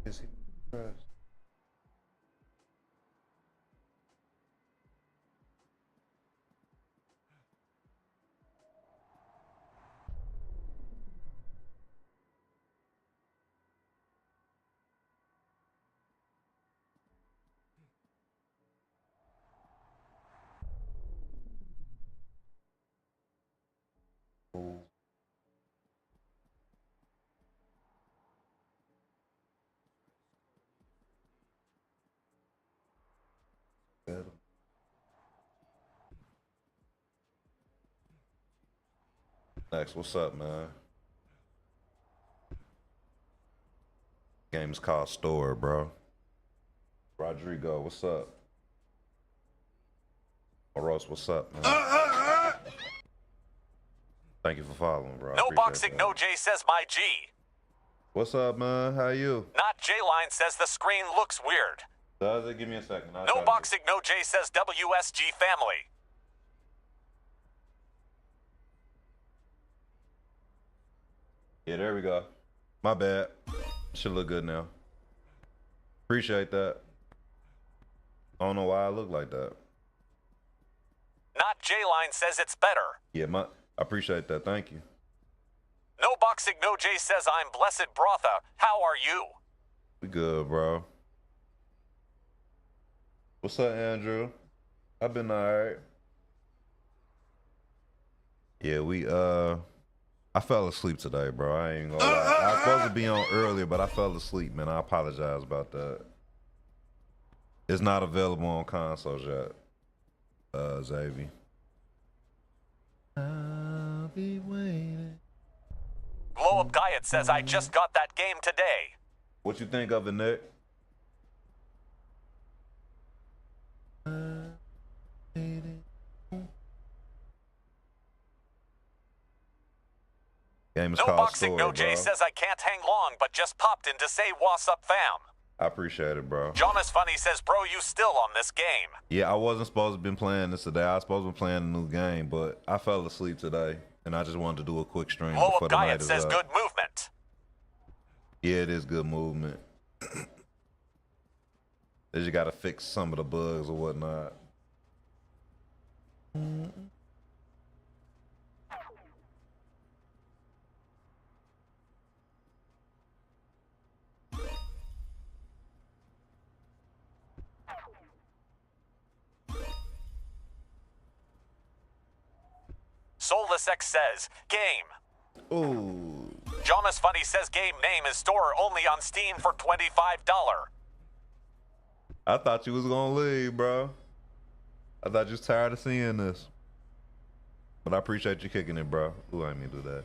Is he pressed? Oh, better. Next, what's up, man? Game is called Storror, bro. Rodrigo, what's up? Moros, what's up, man? Thank you for following, bro. No boxing, no J says my G. What's up, man? How you? Not J-Line says the screen looks weird. Does it? Give me a second. No boxing, no J says WSG family. Yeah, there we go. My bad. Should look good now. Appreciate that. I don't know why I look like that. Not J-Line says it's better. Yeah, I appreciate that. Thank you. No boxing, no J says I'm blessed Brotha. How are you? We good, bro. What's up, Andrew? I've been alright. Yeah, I fell asleep today, bro. I ain't gonna lie. I was supposed to be on earlier, but I fell asleep, man. I apologize about that. It's not available on consoles yet, Xavier. I'll be waiting. Blow Up Diet says I just got that game today. What you think of it, Nick? Game is no called boxing, Storror, no J bro. says I can't hang long, but just popped in to say what's up, fam. I appreciate it, bro. Jonas Funny says, bro, you still on this game. Yeah, I wasn't supposed to be playing this today. I was supposed to be playing a new game, but I fell asleep today, and I just wanted to do a quick stream Blow before Up the night Diet is says up. good movement. Yeah, it is good movement. They just gotta fix some of the bugs or whatnot. Soulless X says, game. Ooh. Jonas Funny says game name is Storror only on Steam for $25. I thought you was gonna leave, bro. I thought you was tired of seeing this. But I appreciate you kicking it, bro. Ooh, I didn't mean to do that.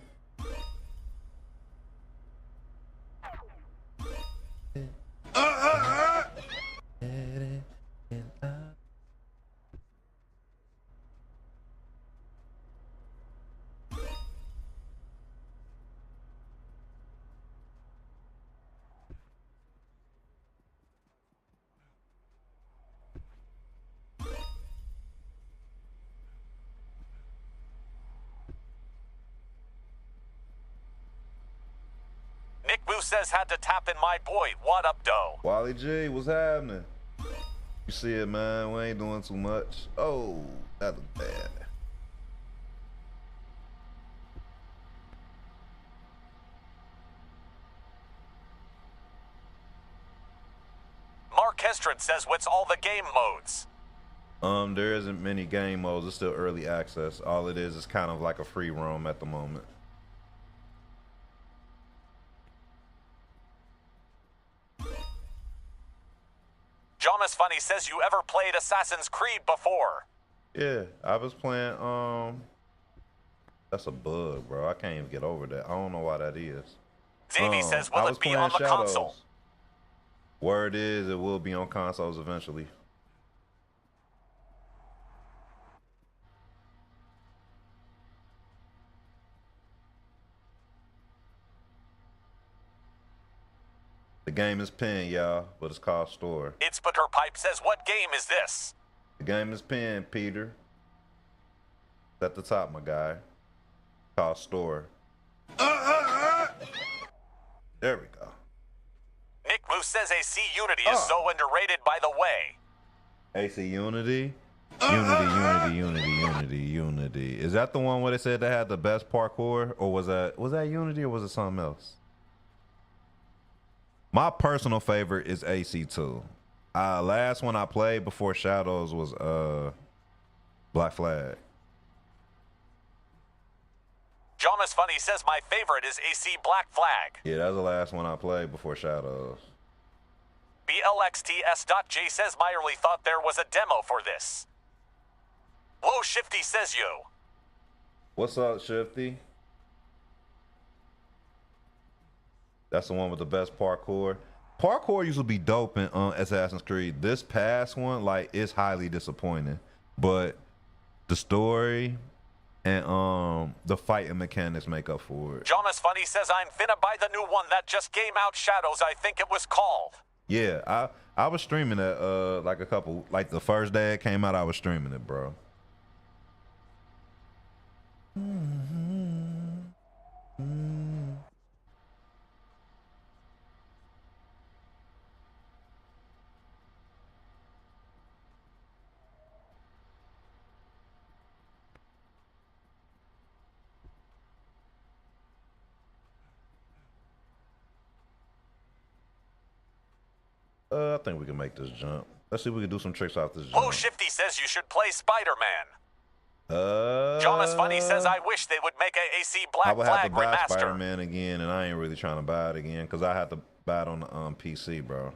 Nick Boo says had to tap in my boy. What up, doe? Wally G, what's happening? You see it, man. We ain't doing too much. Oh, that look bad. Mark Hestron says what's all the game modes? There isn't many game modes. It's still early access. All it is kind of like a free roam at the moment. Jonas Funny says you ever played Assassin's Creed before? Yeah, I was playing, that's a bug, bro. I can't even get over that. I don't know why that is. Davey says I will was it be playing on the Shadows. console? Word is it will be on consoles eventually. The game is pinned, y'all, but it's called Storror. It's But Her Pipe says what game is this? The game is pinned, Peter. It's at the top, my guy. Called Storror. There we go. Nick Moose says AC Unity is so underrated, by the way. AC Unity? Unity. Is that the one where they said they had the best parkour? Or was that Unity or was it something else? My personal favorite is AC2. Last one I played before Shadows was Black Flag. Jonas Funny says my favorite is AC Black Flag. Yeah, that's the last one I played before Shadows. BLXTS.J says Meyerly thought there was a demo for this. Low Shifty says yo. What's up, Shifty? That's the one with the best parkour. Parkour used to be dope in Assassin's Creed. This past one, like, it's highly disappointing. But the story and the fighting mechanics make up for it. Jonas Funny says I'm finna buy the new one that just came out, Shadows, I think it was called. Yeah, I was streaming it like the first day it came out, I was streaming it, bro. I think we can make this jump. Let's see if we can do some tricks off this jump. Low Shifty says you should play Spider-Man. Jonas Funny says I wish they would make a AC Black Flag remaster. I would have to buy Spider-Man again, and I ain't really trying to buy it again because I have to buy it on the PC, bro.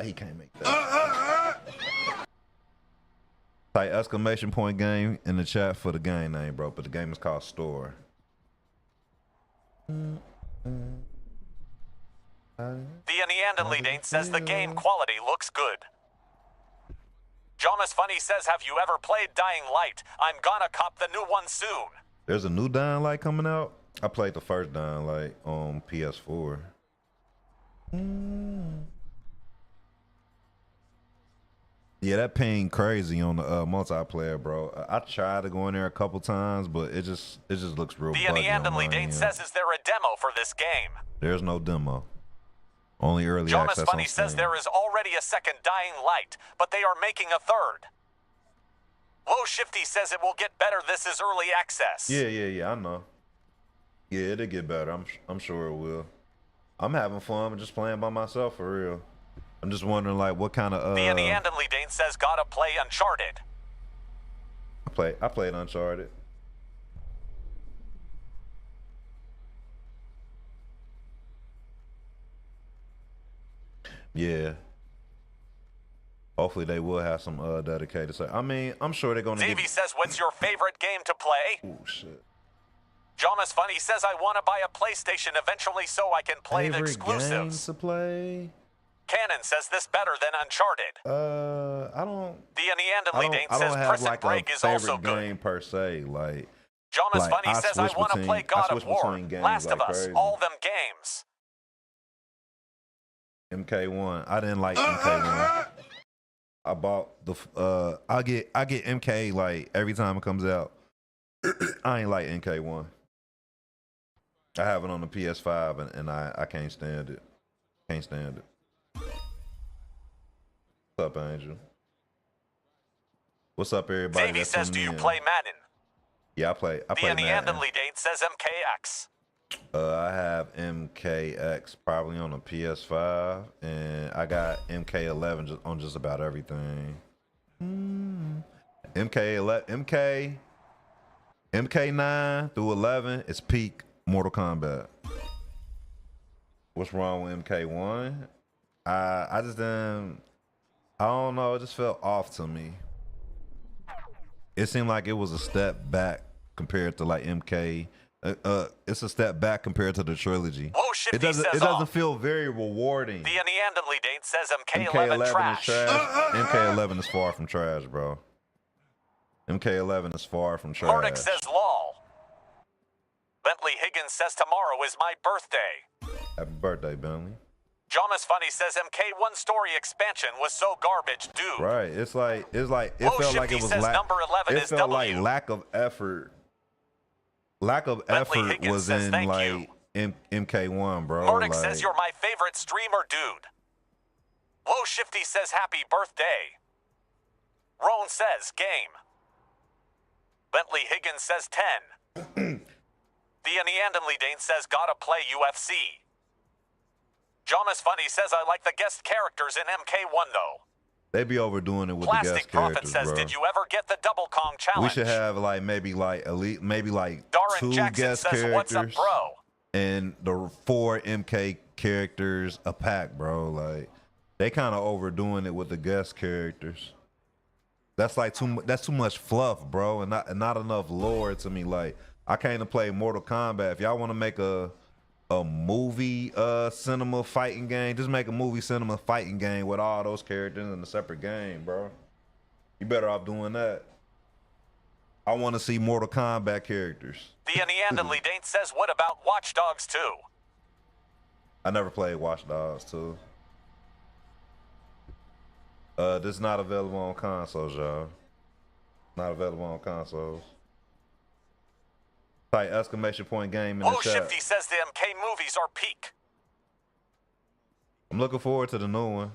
He can't make that. Type exclamation point game in the chat for the game name, bro. But the game is called Storror. The Neanderthal says the game quality looks good. Jonas Funny says, have you ever played Dying Light? I'm gonna cop the new one soon. There's a new Dying Light coming out? I played the first Dying Light on PS4. Yeah, that ping crazy on the multiplayer, bro. I tried to go in there a couple times, but it just looks real buggy. The Neanderthal says, is there a demo for this game? There's no demo. Only early Jonas access. Funny says there is already a second Dying Light, but they are making a third. Low Shifty says it will get better. This is early access. Yeah, I know. Yeah, it'll get better. I'm sure it will. I'm having fun. I'm just playing by myself for real. I'm just wondering, like, what kind of The Neanderthal says gotta play Uncharted. I played Uncharted. Yeah. Hopefully they will have some dedicated. I mean, I'm sure they're gonna. Davey says, "What's your favorite game to play?" Oh shit. Jonas Funny says, "I want to buy a PlayStation eventually so I can play the exclusives." Games to play. Cannon says this better than Uncharted. I don't. The Neanderthal says have Prison like Break is also good. Game per se, like. Jonas Funny says, "I want to play God of War, Last of Us, all them games." MK1. I didn't like MK1. I bought the I get MK like every time it comes out. I ain't like MK1. I have it on the PS5 and I can't stand it. Can't stand it. What's up, Angel? What's up, everybody? Davey says, "Do you play Madden?" Yeah, I play Madden. The Neanderthal says MKX. I have MKX probably on the PS5, and I got MK11 on just about everything. MK9 through 11 is peak Mortal Kombat. What's wrong with MK1? I just didn't. I don't know. It just felt off to me. It seemed like it was a step back compared to like MK. It's a step back compared to the trilogy. It doesn't feel very rewarding. The Neanderthal says MK11 trash. MK11 is far from trash, bro. MK11 is far from trash. Hornick says lol. Bentley Higgins says tomorrow is my birthday. Happy birthday, Bentley. Jonas Funny says MK1 story expansion was so garbage, dude. Right. It felt like it was number 11 it is felt W. like lack of effort lack of Bentley effort Higgins was says in thank like MK1, bro. Murdoch Like, says you're my favorite streamer, dude. Low Shifty says happy birthday. Roan says game. Bentley Higgins says 10. The Neanderthal Dane says gotta play UFC. Jonas Funny says I like the guest characters in MK1 though. they be overdoing it with Plastic the guest Prophet characters, says, bro. did you ever get the double Kong challenge? We should have like maybe like elite, maybe like Darren 2 Jackson guest says, characters what's up, bro? and the 4 MK characters a pack, bro. Like they kind of overdoing it with the guest characters. That's like that's too much fluff, bro, and not enough lore to me. Like I came to play Mortal Kombat. If y'all want to make a movie cinema fighting game, just make a movie cinema fighting game with all those characters in a separate game, bro. You better off doing that. I want to see Mortal Kombat characters. The Neanderthal Dane says, what about Watch Dogs 2? I never played Watch Dogs 2. This is not available on consoles, y'all. Not available on consoles. Type exclamation point game in the Low chat. Shifty says the MK movies are peak. I'm looking forward to the new one.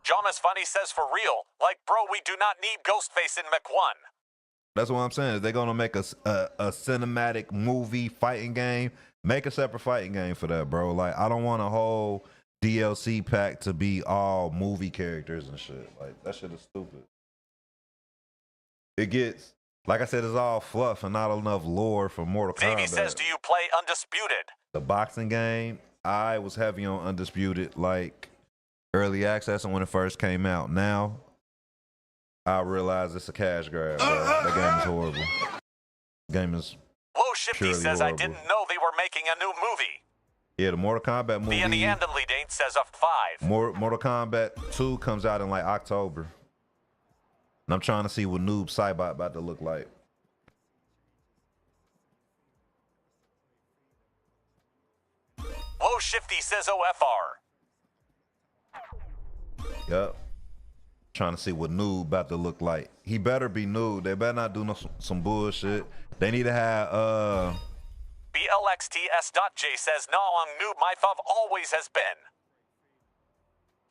Jonas Funny says for real, like bro, we do not need Ghostface in Mech 1. That's what I'm saying. If they're gonna make a cinematic movie fighting game, make a separate fighting game for that, bro. Like I don't want a whole DLC pack to be all movie characters and shit. Like that shit is stupid. It gets, like I said, it's all fluff and not enough lore for Mortal Kombat. Davey says, do you play Undisputed? The boxing game, I was heavy on Undisputed, like early access and when it first came out. Now I realize it's a cash grab, bro. That game is horrible. The game is Low Shifty says, horrible. I didn't know they were making a new movie. Yeah, the Mortal Kombat movie. The Neanderthal Dane says a 5. Mortal Kombat 2 comes out in like October. And I'm trying to see what Noob Saibot about to look like. Low Shifty says OFR. Yep. Trying to see what Noob about to look like. He better be Noob. They better not do some bullshit. They need to have BLXTS.J says, no, on Noob, my thought always has been.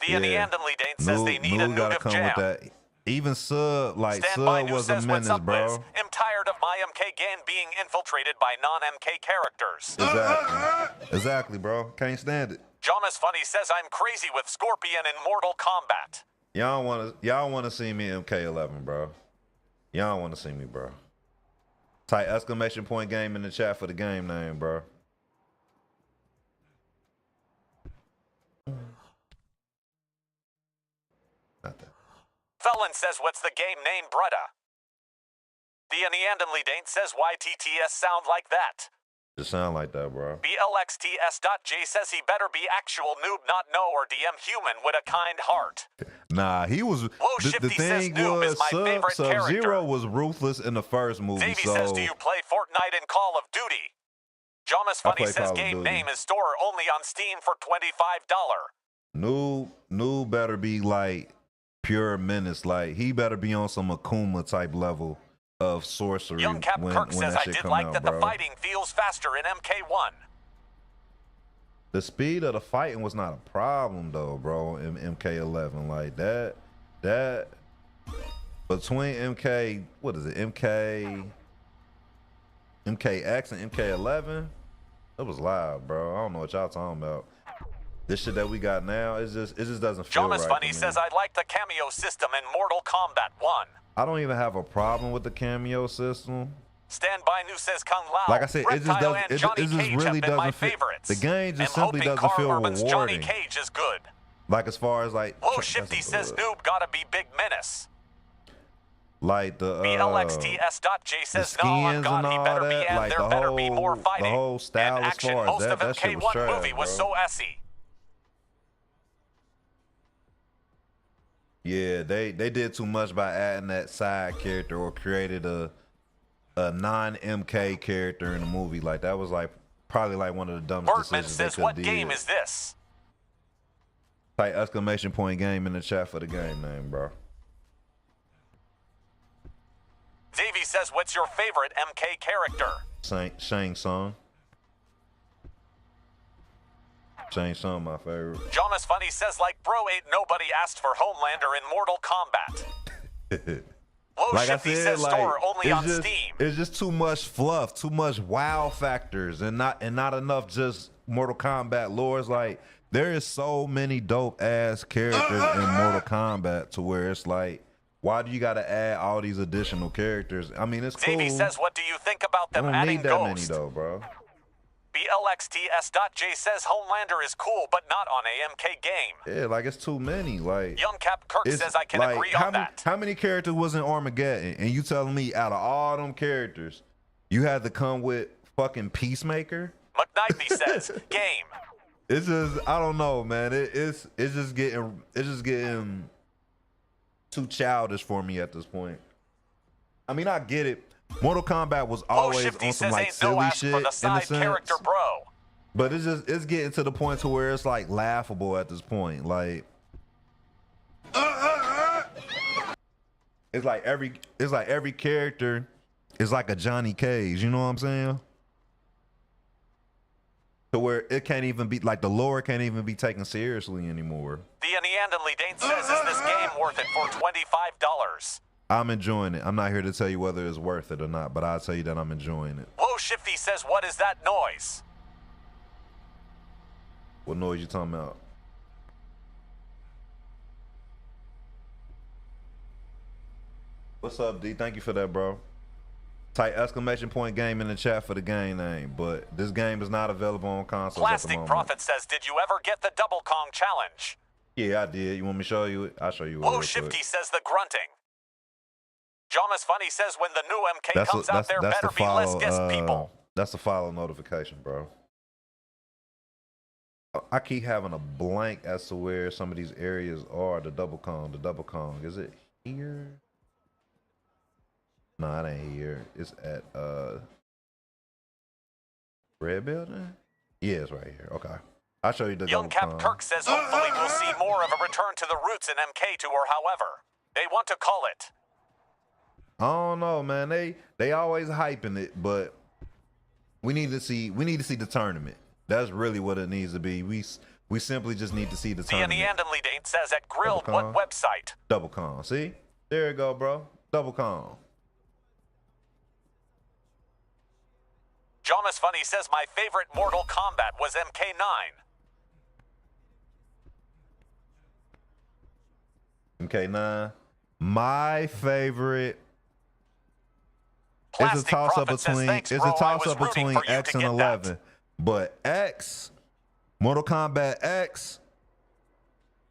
The Neanderthal Dane says they need a Noob gotta Noob come jam. with that. Even Sub, like Stand by Sub New was a says, what's menace, up, bro. Liz? I'm tired of my MK gang being infiltrated by non-MK characters. Exactly. Exactly, bro. Can't stand it. Jonas Funny says I'm crazy with Scorpion in Mortal Kombat. Y'all want to see me in MK11, bro. Y'all want to see me, bro. Type exclamation point game in the chat for the game name, bro. Not that. Felon says, what's the game name, brudda? The Neanderthal Dane says, why TTS sound like that? Just sound like that, bro. BLXTS.J says he better be actual noob, not no, or DM human with a kind heart. Nah, he was. The Shifty says thing Noob is was, my favorite Sub-Zero character. was ruthless in the first movie. Davey so says, do you play Fortnite and Call of Duty? Jonas I Funny play says Call of game Duty. name is Storror only on Steam for $25. Noob better be like pure menace. Like he better be on some Akuma type level of sorcery. Young Cap when Kirk when says that I shit did come like out, that bro. the fighting feels faster in MK1. The speed of the fighting was not a problem though, bro. In MK11, like that between MK, what is it, MKX and MK11, it was live, bro. I don't know what y'all talking about. This shit that we got now, it just doesn't feel Jonas right. Funny to me. says I like the cameo system in Mortal Kombat 1. I don't even have a problem with the cameo system. Stand by New says Kung Lao. Like I said, it just Reptile doesn't. and It Johnny just Cage really have been my doesn't feel. favorites. The game just I'm simply hoping doesn't Carl feel Urban's Johnny rewarding. Cage is good. Like as far as like. Low Shifty says Noob gotta be Big Menace. Like the BLXTS.J the says no on skins God and he all better be that, and like there better be more fighting. the whole style and as action. far as Most that, of that shit was MK1 trash, movie was bro. so essy. Yeah, they did too much by adding that side character or created a non-MK character in the movie. Like that was like probably like one of the dumbest Bergman decisions they says could what did. game is this? Type exclamation point game in the chat for the game name, bro. Davey says what's your favorite MK character? Shang Tsung. Shang Tsung, my favorite. Jonas Funny says, like, bro, ain't nobody asked for Homelander in Mortal Kombat. Low Like Shifty I said, says like, Storror only on just, Steam. it's just too much fluff, too much wow factors, and not enough just Mortal Kombat lore. It's like there is so many dope ass characters in Mortal Kombat to where it's like, why do you got to add all these additional characters? I mean, it's cool. Davey says, what do you think about I them don't adding need that Ghost? many though, bro. BLXTS.J says Homelander is cool, but not on AMK game. Yeah, like it's too many. Like Young Cap Kirk it's says I can like, agree on that. How many characters was in Armageddon? And you telling me out of all them characters, you had to come with fucking Peacemaker? McKnightly says game. It's just, I don't know, man. It's just getting too childish for me at this point. I mean, I get it. Mortal Kombat was always Shifty on some says like ain't no silly ask shit for in the a side sense, character, bro. but it's getting to the point to where it's like laughable at this point. Like it's like every character is like a Johnny Cage. You know what I'm saying? To where it can't even be like the lore can't even be taken seriously anymore. The Neanderthal Dane says, is this game worth it for $25? I'm enjoying it. I'm not here to tell you whether it's worth it or not, but I'll tell you that I'm enjoying it. Low Shifty says, what is that noise? What noise you talking about? What's up, D? Thank you for that, bro. Type exclamation point game in the chat for the game name, but this game is not available on consoles at the Plastic moment. Prophet says, did you ever get the Double Kong challenge? Yeah, I did. You want me to show you it? I'll show you it. Low real Shifty quick. says the grunting. Jonas Funny says when the new MK comes out, there better be less guest people. That's the follow notification, bro. I keep having a blank as to where some of these areas are. The double Kong. Is it here? No, it ain't here. It's at Red Building? Yeah, it's right here. Okay. I'll show you the Young double Cap Kong. Kirk says hopefully we'll see more of a return to the roots in MK2 or however they want to call it. I don't know, man. They always hyping it, but we need to see the tournament. That's really what it needs to be. We simply just need to see the tournament. The Neanderthal Dane says at Grilled, what website? Double Kong. See? There you go, bro. Double Kong. Jonas Funny says my favorite Mortal Kombat was MK9. MK9. My favorite. Plastic It's a toss up Prophet says, between "Thanks, it's bro. a I toss was up rooting between for you X to and get 11. that." But X, Mortal Kombat X,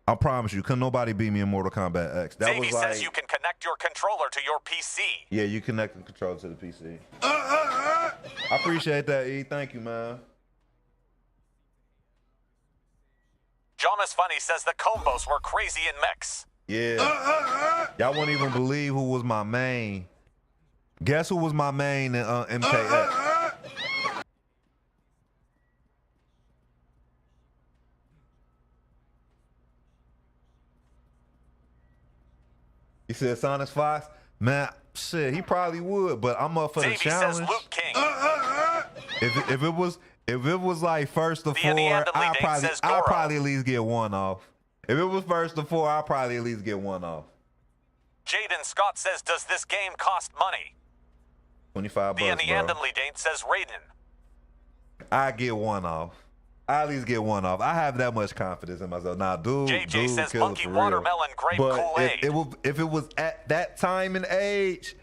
I promise you, couldn't nobody beat me in Mortal Kombat X. That Davey was like, says you can connect your controller to your PC. yeah, you connect the controller to the PC. I appreciate that, E. Thank you, man. Jonas Funny says the combos were crazy in mix. Yeah. Y'all won't even believe who was my main. Guess who was my main in MKX? You said Sonic Fox? Man, shit, he probably would, but I'm up for Davey the challenge. says Luke King. If it was like first to The four, Neanderthal I'll Dane says I'll Goro. probably at least get one off. If it was first to four, I'll probably at least get one off. Jaden Scott says, does this game cost money? 25 The bucks, bro. Neanderthal Dane says Raiden. I get one off. I at least get one off. I have that much confidence in myself. Nah, dude, JJ says kill it Monkey for real. Watermelon Grape But Kool-Aid. if it was at that time and age,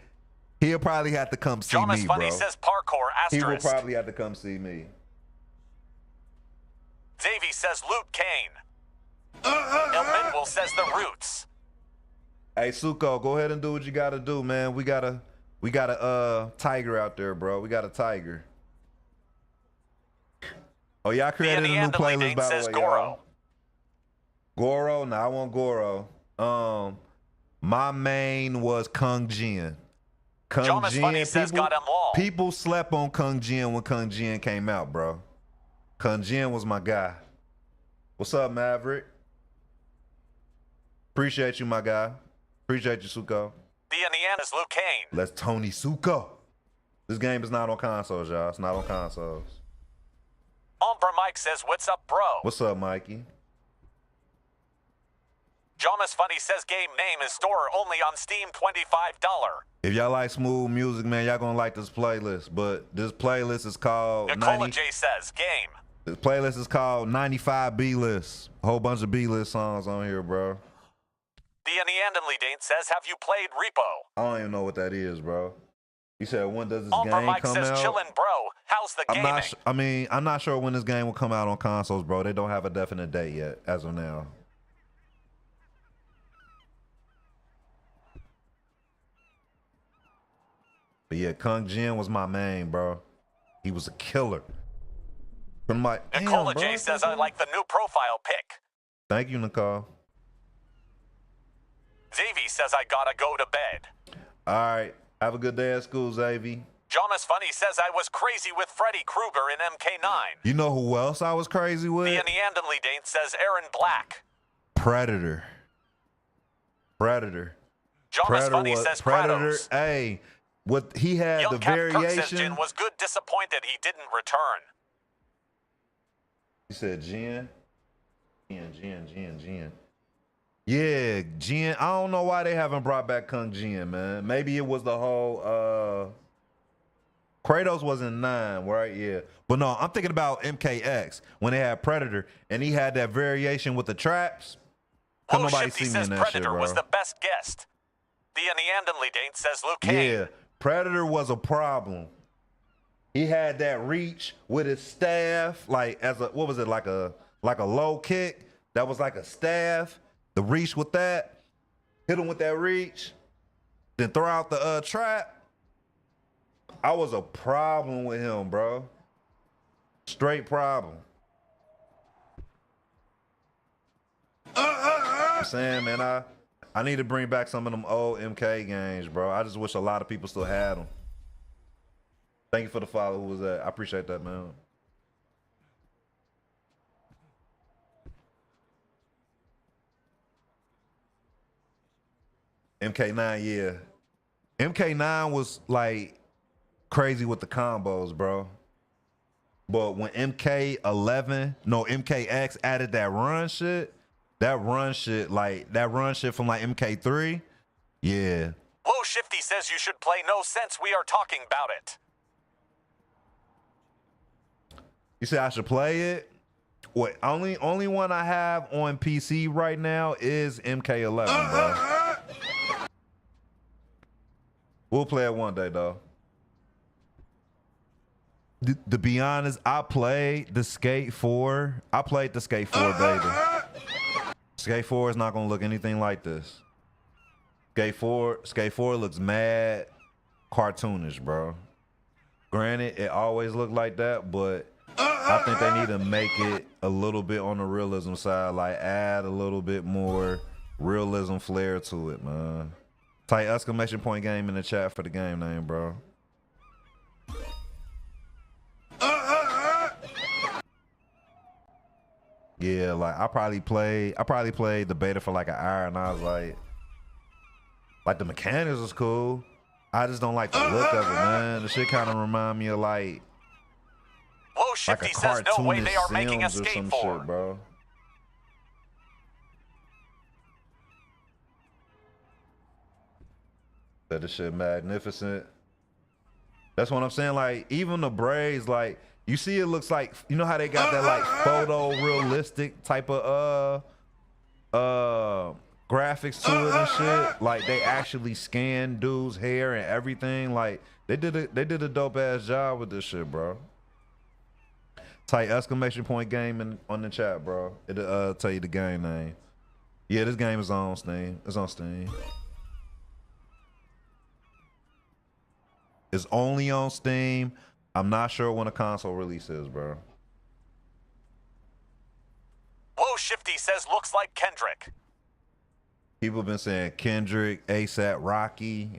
he'll probably have to come see Jonas me, Funny bro. says Parkour He will asterisk. probably have to come see me. Davey says Luke Kane. El Midwell says the Roots. Hey, Suko, go ahead and do what you gotta do, man. We got a tiger out there, bro. We got a tiger. Oh, y'all created a new Neanderthal playlist, Dane by the says way, Goro. y'all. Goro? Nah, I want Goro. My main was Kung Jin. Kung Jonas Funny says got him all. People slept on Kung Jin when Kung Jin came out, bro. Kung Jin was my guy. What's up, Maverick? Appreciate you, my guy. Appreciate you, Suko. The Neanderthal Luke Kane. Let's Tony Suko. This game is not on consoles, y'all. It's not on consoles. Umber Mike says, what's up, bro? What's up, Mikey? Jonas Funny says, game name is Storror, only on Steam, $25. If y'all like smooth music, man, y'all gonna like this playlist. But this playlist is called Nicola J says, game. This playlist is called 95 B-list. A whole bunch of B-list songs on here, bro. The Neanderthal Dane says, have you played Repo? I don't even know what that is, bro. You said when does this Umber game Mike come says, out? chillin', bro. How's the gaming? I'm not sure when this game will come out on consoles, bro. They don't have a definite date yet, as of now. But yeah, Kung Jin was my main, bro. He was a killer. From my Nicola J says, I like the new profile pic. Thank you, Nicole. Xavi says, I gotta go to bed. All right. Have a good day at school, Xavi. Jonas Funny says, I was crazy with Freddy Krueger in MK9. You know who else I was crazy with? The Neanderthal Dane says, Aaron Black. Predator. Jonas Funny says, Predator. Kratos. Hey, what he had Young the Cap Kirk says, variation. Jin was good, disappointed he didn't return. You said Jin? Jin. Yeah, Jin. I don't know why they haven't brought back Kung Jin, man. Maybe it was the whole Kratos was in 9, right? Yeah. But no, I'm thinking about MKX when they had Predator and he had that variation with the traps. Come nobody see me in that Predator shit, bro. was the best guest. The Neanderthal Dane says Luke Cage. Yeah, Predator was a problem. He had that reach with his staff, like as a what was it, like a low kick that was like a staff. The reach with that, hit him with that reach, then throw out the trap. I was a problem with him, bro. Straight problem. I'm saying, man, I need to bring back some of them old MK games, bro. I just wish a lot of people still had them. Thank you for the follow. Who was that? I appreciate that, man. MK9, yeah. MK9 was like crazy with the combos, bro. But when MKX added that run shit from like MK3, yeah. Low Shifty says you should play No Sense. We are talking about it. You say I should play it? What? Only one I have on PC right now is MK11, bro. We'll play it one day, though. To be honest, I played the Skate 4. I played the Skate 4 beta. Skate 4 is not gonna look anything like this. Skate 4 looks mad cartoonish, bro. Granted, it always looked like that, but I think they need to make it a little bit on the realism side, like add a little bit more realism flair to it, man. Type exclamation point game in the chat for the game name, bro. Yeah, like I probably played the beta for like an hour and I was like the mechanics is cool. I just don't like the look of it, man. The shit kind of remind me of like Low Shifty a says no way they are making a Sims or Skate some 4. shit, bro. That the shit magnificent. That's what I'm saying. Like even the braids, like you see, it looks like, you know how they got that like photo realistic type of graphics to it and shit. Like they actually scanned dude's hair and everything. Like they did a dope ass job with this shit, bro. Type exclamation point game on the chat, bro. It'll tell you the game name. Yeah, this game is on Steam. It's on Steam. It's only on Steam. I'm not sure when a console release is, bro. Low Shifty says looks like Kendrick. People have been saying Kendrick, ASAP, Rocky,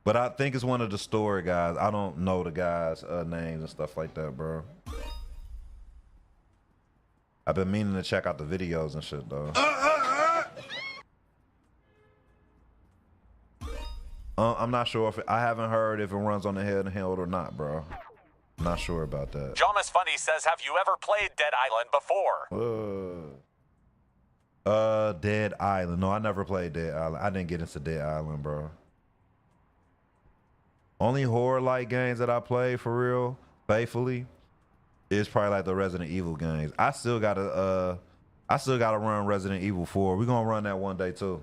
but I think it's one of the story guys. I don't know the guys' names and stuff like that, bro. I've been meaning to check out the videos and shit, though. I'm not sure if I haven't heard if it runs on the handheld or not, bro. I'm not sure about that. Jomas Funny says, have you ever played Dead Island before? Dead Island. No, I never played Dead Island. I didn't get into Dead Island, bro. Only horror-like games that I played for real, faithfully, is probably like the Resident Evil games. I still gotta run Resident Evil 4. We're gonna run that one day too.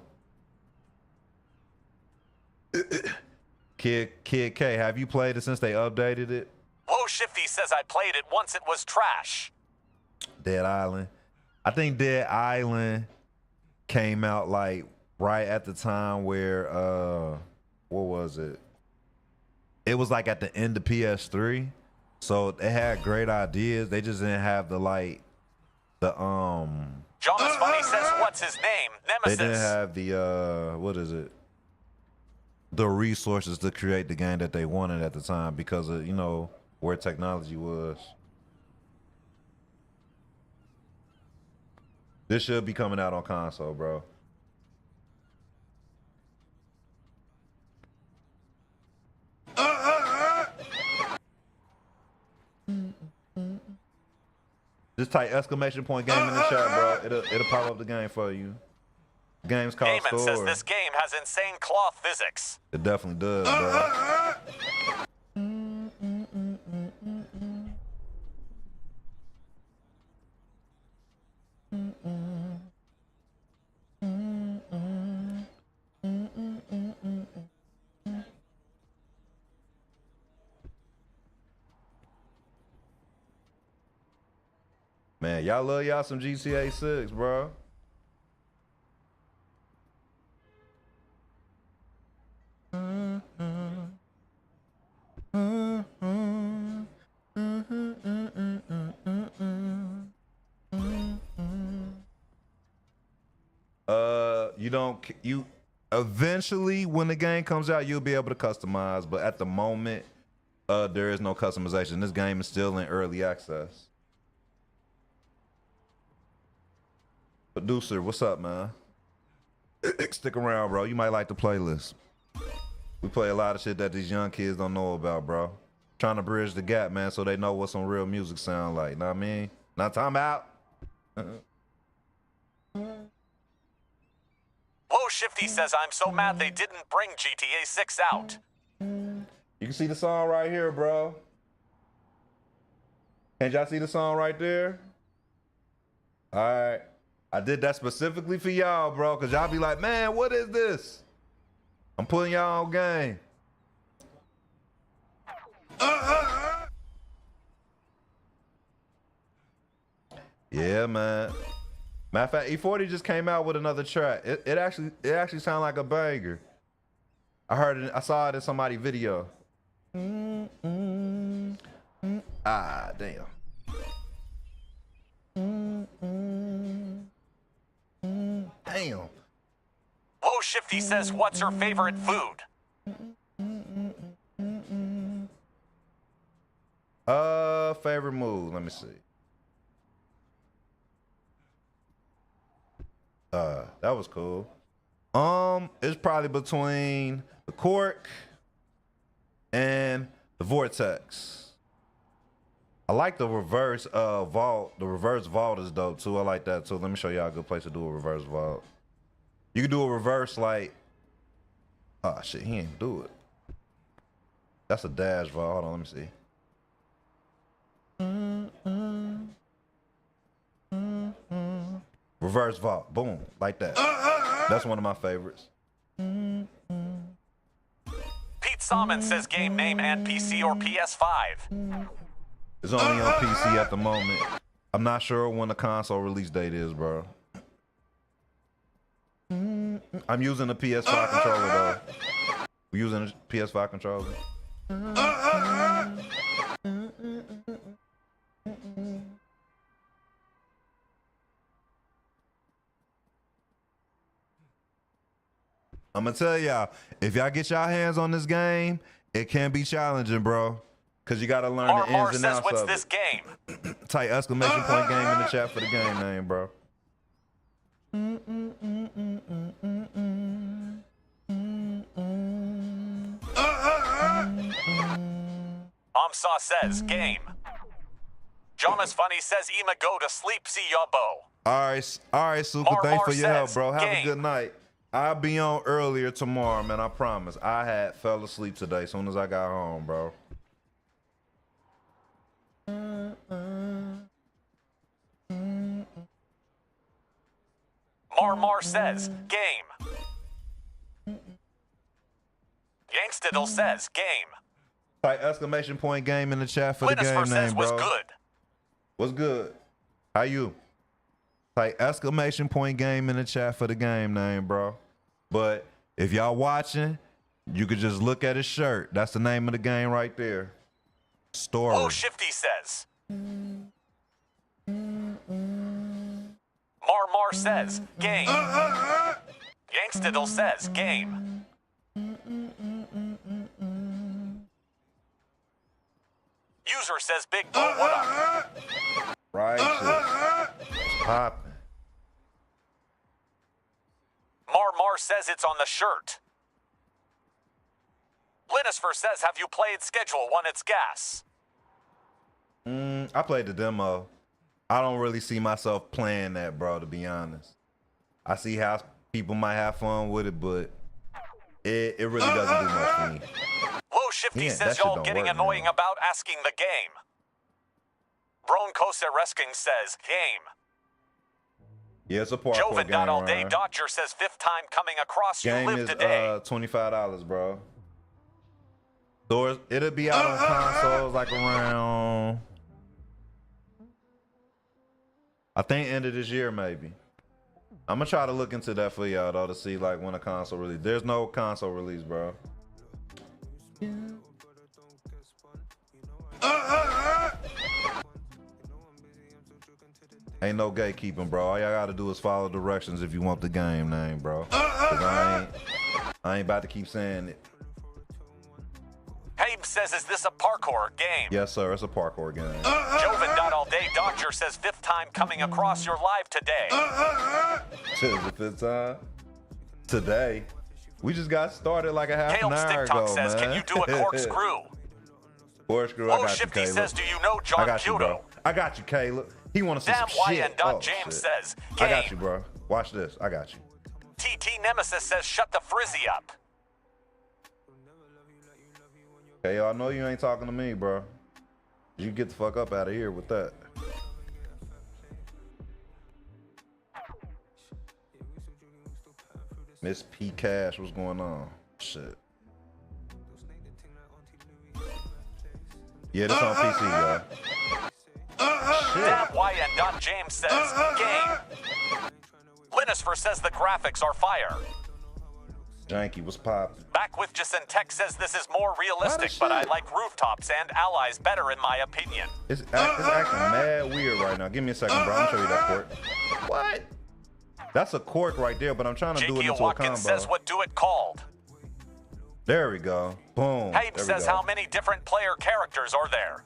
Kid K, have you played it since they updated it? Low Shifty says I played it once it was trash. Dead Island. I think Dead Island came out like right at the time where what was it? It was like at the end of PS3. So they had great ideas. They just didn't have the Jonas Funny says, what's his name? Nemesis. They didn't have the what is it? The resources to create the game that they wanted at the time because of, you know, where technology was. This should be coming out on console, bro. Just type exclamation point game in the chat, bro. It'll pop up the game for you. The game's called Damon says Storror. this game has insane cloth physics. It definitely does, bro. Man, y'all love y'all some GTA 6, bro. You eventually when the game comes out, you'll be able to customize, but at the moment, there is no customization. This game is still in early access. Producer, what's up, man? Stick around, bro. You might like the playlist. We play a lot of shit that these young kids don't know about, bro. Trying to bridge the gap, man, so they know what some real music sound like. Know what I mean? Not talking about. Low Shifty says, I'm so mad they didn't bring GTA 6 out. You can see the song right here, bro. Can't y'all see the song right there? All right. I did that specifically for y'all, bro, because y'all be like, man, what is this? I'm putting y'all on game. Yeah, man. Matter of fact, E40 just came out with another track. It actually sounded like a banger. I heard it. I saw it in somebody's video. Ah, damn. Damn. Low Shifty says, what's her favorite food? Favorite move. Let me see. That was cool. It's probably between the cork and the vortex. I like the reverse vault. The reverse vault is dope too. I like that too. Let me show y'all a good place to do a reverse vault. You can do a reverse like, oh shit, he ain't do it. That's a dash vault. Hold on, let me see. Reverse vault, boom, like that. That's one of my favorites. Pete Salmon says game name and PC or PS5. It's only on PC at the moment. I'm not sure when the console release date is, bro. I'm using the PS5 controller though. We're using a PS5 controller. I'm gonna tell y'all, if y'all get y'all hands on this game, it can be challenging, bro. Cause you gotta learn the ins and outs what's of this it. game? Type exclamation point game in the chat for the game name, bro. Amsa says game. Jonas Funny says Ema go to sleep, see ya bo. All right, Suka. Mar Thanks for says your help, bro. Have game. a good night. I'll be on earlier tomorrow, man. I promise. I fell asleep today as soon as I got home, bro. Mar says game. Yangstiddle says game. Like exclamation point game in the chat for the game Linusfer says name, was bro. good. What's good? How you? Like exclamation point game in the chat for the game name, bro. But if y'all watching, you could just look at his shirt. That's the name of the game right there. Storror. Oh, Shifty says. Mar says game. Yangstiddle says game. User says big bro, what up? Right, shit. It's popping. Mar says it's on the shirt. Linusfer says, have you played Schedule 1? It's gas. I played the demo. I don't really see myself playing that, bro, to be honest. I see how people might have fun with it, but it really doesn't do much for me. Low Shifty Yeah, says that shit y'all don't getting work, annoying man. about asking the game. Bron Koseresking says game. Yeah, it's a parkour Joven game, All Day Ryan. Dodger says fifth time coming across you Game live is today. $25, bro. So it'll be out on consoles like around, I think end of this year maybe. I'm gonna try to look into that for y'all though to see like when a console release. There's no console release, bro. Ain't no gatekeeping, bro. All y'all gotta do is follow directions if you want the game name, bro. 'Cause I ain't about to keep saying it. Habe says, is this a parkour game? Yes, sir. It's a parkour game. Joven All Day Dodger says fifth time coming across your live today. This is the fifth time. Today. We just got started like a half Caleb an hour Sticktalk ago, says, man. can you do a corkscrew? Corkscrew, I Low got you, Shifty Caleb. says, do you know John I got you, bro. Kyoto? I got you, Caleb. He want to see Damn some shit. YN dot Oh, James shit. says, I got game. you, bro. Watch this. I got you. TT Nemesis says, shut the frizzy up. Okay, y'all know you ain't talking to me, bro. You get the fuck up out of here with that. Miss P Cash, what's going on? Shit. Yeah, this on PC, y'all. Damn YN dot James says, game. Linusfer says the graphics are fire. Janky, what's poppin'? Back with Jason Tech says this is more realistic, but I like rooftops and allies better in my opinion. It's acting mad weird right now. Give me a second, bro. I'm gonna show you that cork. What? That's a cork right there, but I'm trying to do it Jakey into a Watkins combo. says what do it called. There we go. Boom. Habe There we says go. how many different player characters are there?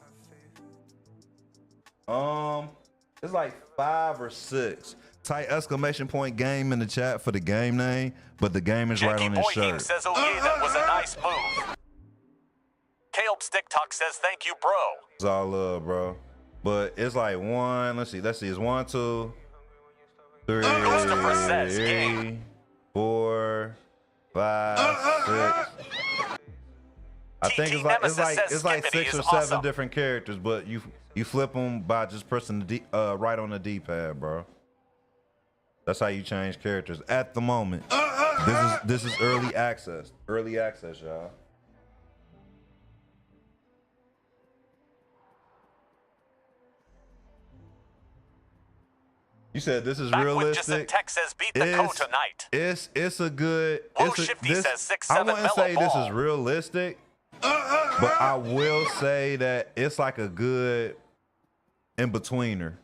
It's like 5 or 6. Type exclamation point game in the chat for the game name, but the game is right Jakey on his Boyking shirt. says, oh yeah, that was a nice move. Caleb Sticktalk says, thank you, bro. It's all love, bro. But it's like 1. Let's see. It's 1, 2, 3, Christopher says, game. 4, 5, 6. I think TT it's Nemesis like says 6 Skippity or is 7 awesome. different characters, but you flip them by just pressing the right on the D-pad, bro. That's how you change characters at the moment. This is early access. Early access, y'all. You said this is Back with Jason realistic. Tech says beat the co tonight. It's a good. Low Shifty says 6, I 7 wouldn't say mellow this ball. is realistic, but I will say that it's like a good in betweener.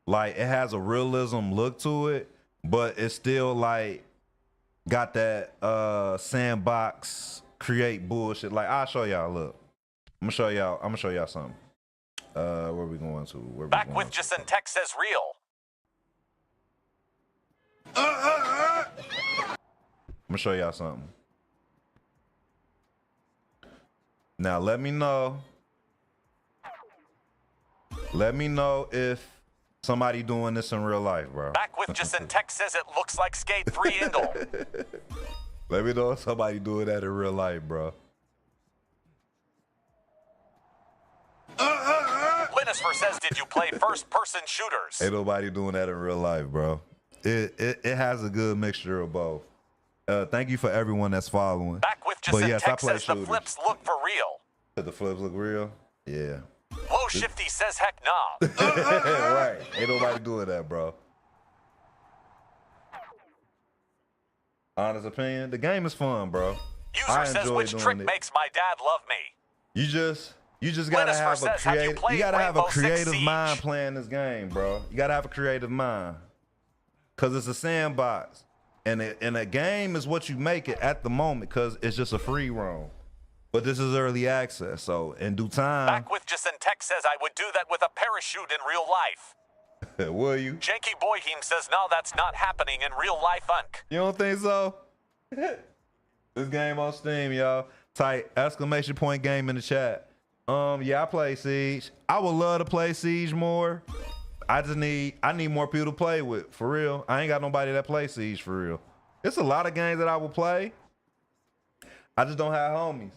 Like it has a realism look to it, but it's still like got that sandbox create bullshit. Like I'll show y'all. Look, I'm gonna show y'all something. Where we going to? Back with Jason Tech says real. I'm gonna show y'all something. Now let me know Let me know if somebody doing this in real life, bro. Back with Jason Tech says it looks like Skate 3 Ingle. Let me know if somebody doing that in real life, bro. Linusfer says, did you play first-person shooters? Ain't nobody doing that in real life, bro. It has a good mixture of both. Thank you for everyone that's following. Back with Jason yes, Tech says the flips look for real. Did the flips look real? Yeah. Low Shifty says heck nah. Right. Ain't nobody doing that, bro. Honest opinion, the game is fun, bro. User says which trick makes my dad love me. You just gotta have a creative. You gotta have a creative mind playing this game, bro. You gotta have a creative mind, cause it's a sandbox, and a game is what you make it at the moment, cause it's just a free roam. But this is early access, so in due time. Back with Jason Tech says I would do that with a parachute in real life. Will you? Janky Boyheem says no, that's not happening in real life, Unk. You don't think so? This game on Steam, y'all. Type exclamation point game in the chat. Yeah, I play Siege. I would love to play Siege more. I need more people to play with, for real. I ain't got nobody that plays Siege, for real. It's a lot of games that I will play. I just don't have homies.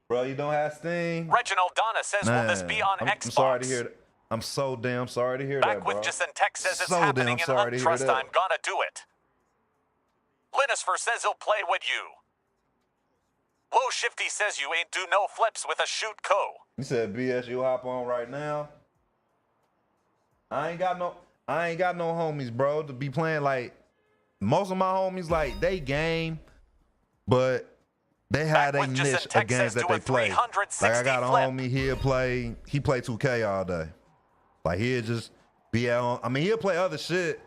Bro, you don't have Steam? Reginald Donna says, will this be on Xbox? I'm sorry to hear that. I'm so damn sorry to hear that, bro. Back with Jason Tech says it's happening and Untrust, I'm gonna do it. Linusfer says he'll play with you. Low Shifty says you ain't do no flips with a shoot co. You said BS, you hop on right now? I ain't got no homies, bro, to be playing. Like, most of my homies, like, they game, but they had a niche of games that they play. Like, I got a homie, he play 2K all day. Like, he'll just be on. I mean, he'll play other shit,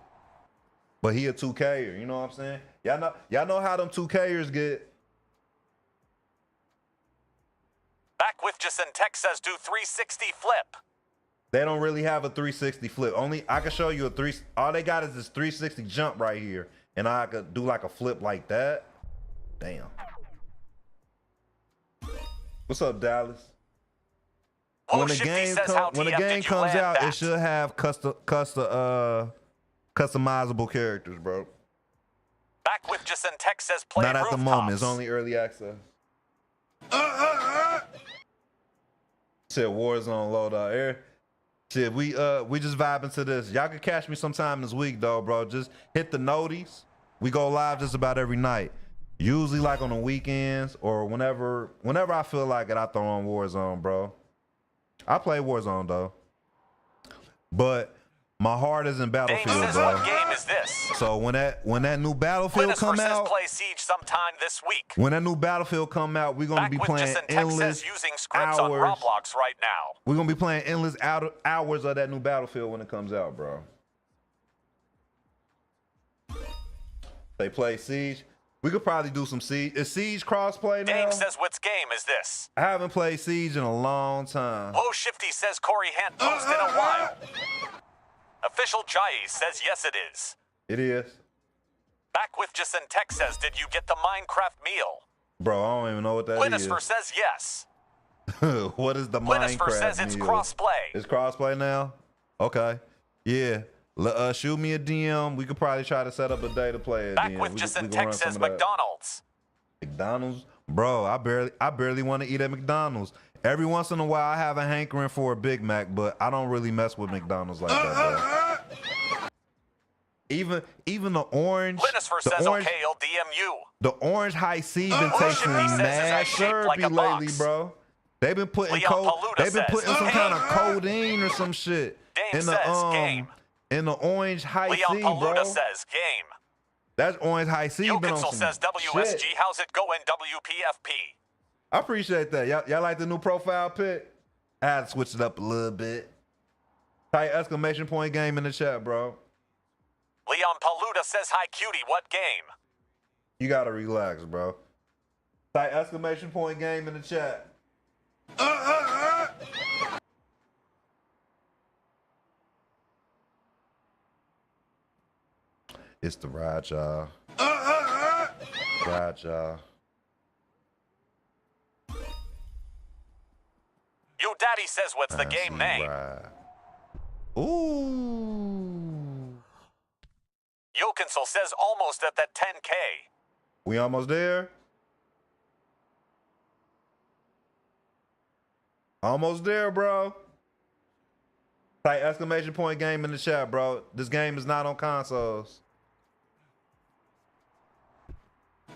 but he a 2K'er. You know what I'm saying? Y'all know how them 2K'ers get. Back with Jason Tech says do 360 flip. They don't really have a 360 flip. Only I can show you all they got is this 360 jump right here, and I could do like a flip like that. Damn. What's up, Dallas? When the game comes out, it should have customizable characters, bro. Back with Jason Tech says play Not at the moment. It's only early access. Shit, Warzone loadout air. Shit, we just vibing to this. Y'all can catch me sometime this week though, bro. Just hit the noties. We go live just about every night. Usually like on the weekends or whenever I feel like it, I throw on Warzone, bro. I play Warzone though, but my heart is in Battlefield, bro. What game is this? So when that new Battlefield come out, play Siege sometime this week. When that new Battlefield come out, we're gonna be playing endless using scripts on Roblox right now. We're gonna be playing endless hours of that new Battlefield when it comes out, bro. They play Siege. We could probably do some Siege. Is Siege crossplay now? Dame says, "Which game is this?" I haven't played Siege in a long time. Low Shifty says Corey hadn't posted in a while. Official Jai says yes, it is. It is. Back with Jason Tech says, "Did you get the Minecraft meal?" Bro, I don't even know what that is. Linusfer says yes. What is the Minecraft Linusfer says it's meal? crossplay. It's crossplay now? Okay. Yeah. Shoot me a DM. We could probably try to set up a day to play it. Back with Jason Tech says McDonald's. McDonald's? Bro, I barely want to eat at McDonald's. Every once in a while, I have a hankering for a Big Mac, but I don't really mess with McDonald's like that, bro. Even the orange. Linusfer says, okay, he'll DM you. The orange high C been tasting mad syrupy lately, bro. They've been putting some kind of codeine or some shit in the orange high C, bro. Leon Paluda says game. That's orange high C. Yokinsel says WSG. Shit. How's it going, WPFP? I appreciate that. Y'all like the new profile pic? I had to switch it up a little bit. Type exclamation point game in the chat, bro. Leon Paluda says, hi, cutie, what game? You gotta relax, bro. Type exclamation point game in the chat. It's the ride, y'all. Ride, y'all. Yo, Daddy says, what's the game name? Ooh. Jokinsel says almost at that 10K. We almost there? Almost there, bro. Type exclamation point game in the chat, bro. This game is not on consoles.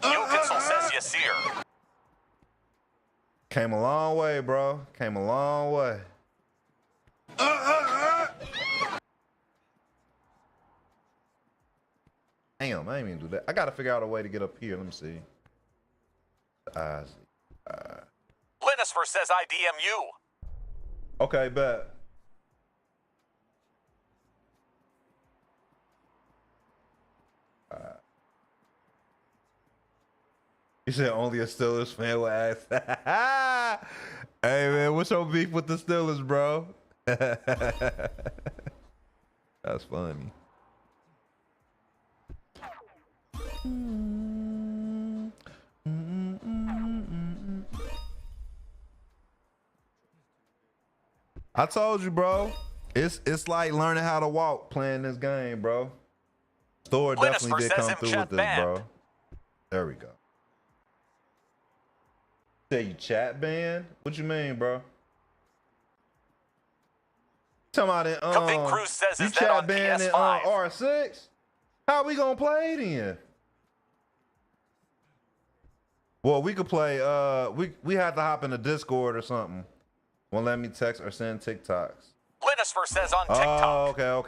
Jokinsel says Yasir. Came a long way, bro. Came a long way. Damn, I didn't even do that. I gotta figure out a way to get up here. Let me see. Linisfer says IDMU. Okay, bet. You said only a Steelers fan would ask. Hey man, what's your beef with the Steelers, bro? That's funny. I told you, bro. It's like learning how to walk playing this game, bro. Storror definitely did come through with this, bro. There we go. Say you chat banned? What you mean, bro? Talking about it, Cruz says you is that on chat banned in PS5? R6? How we gonna play then? Well, we could play. We had to hop in the Discord or something. Won't let me text or send TikToks. Linisfer says on TikTok. Oh,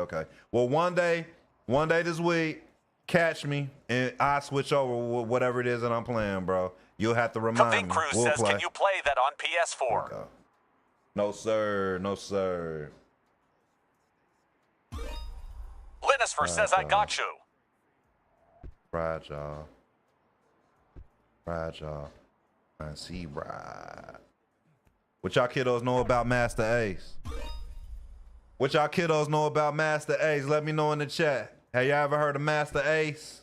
okay. Well, one day this week, catch me and I switch over with whatever it is that I'm playing, bro. You'll have to remind me. Cruz We'll says, play. can you play that on PS4? Okay. No sir, no sir. Linisfer says I got you. Fragile. I see right. What y'all kiddos know about Master Ace? What y'all kiddos know about Master Ace? Let me know in the chat. Have y'all ever heard of Master Ace?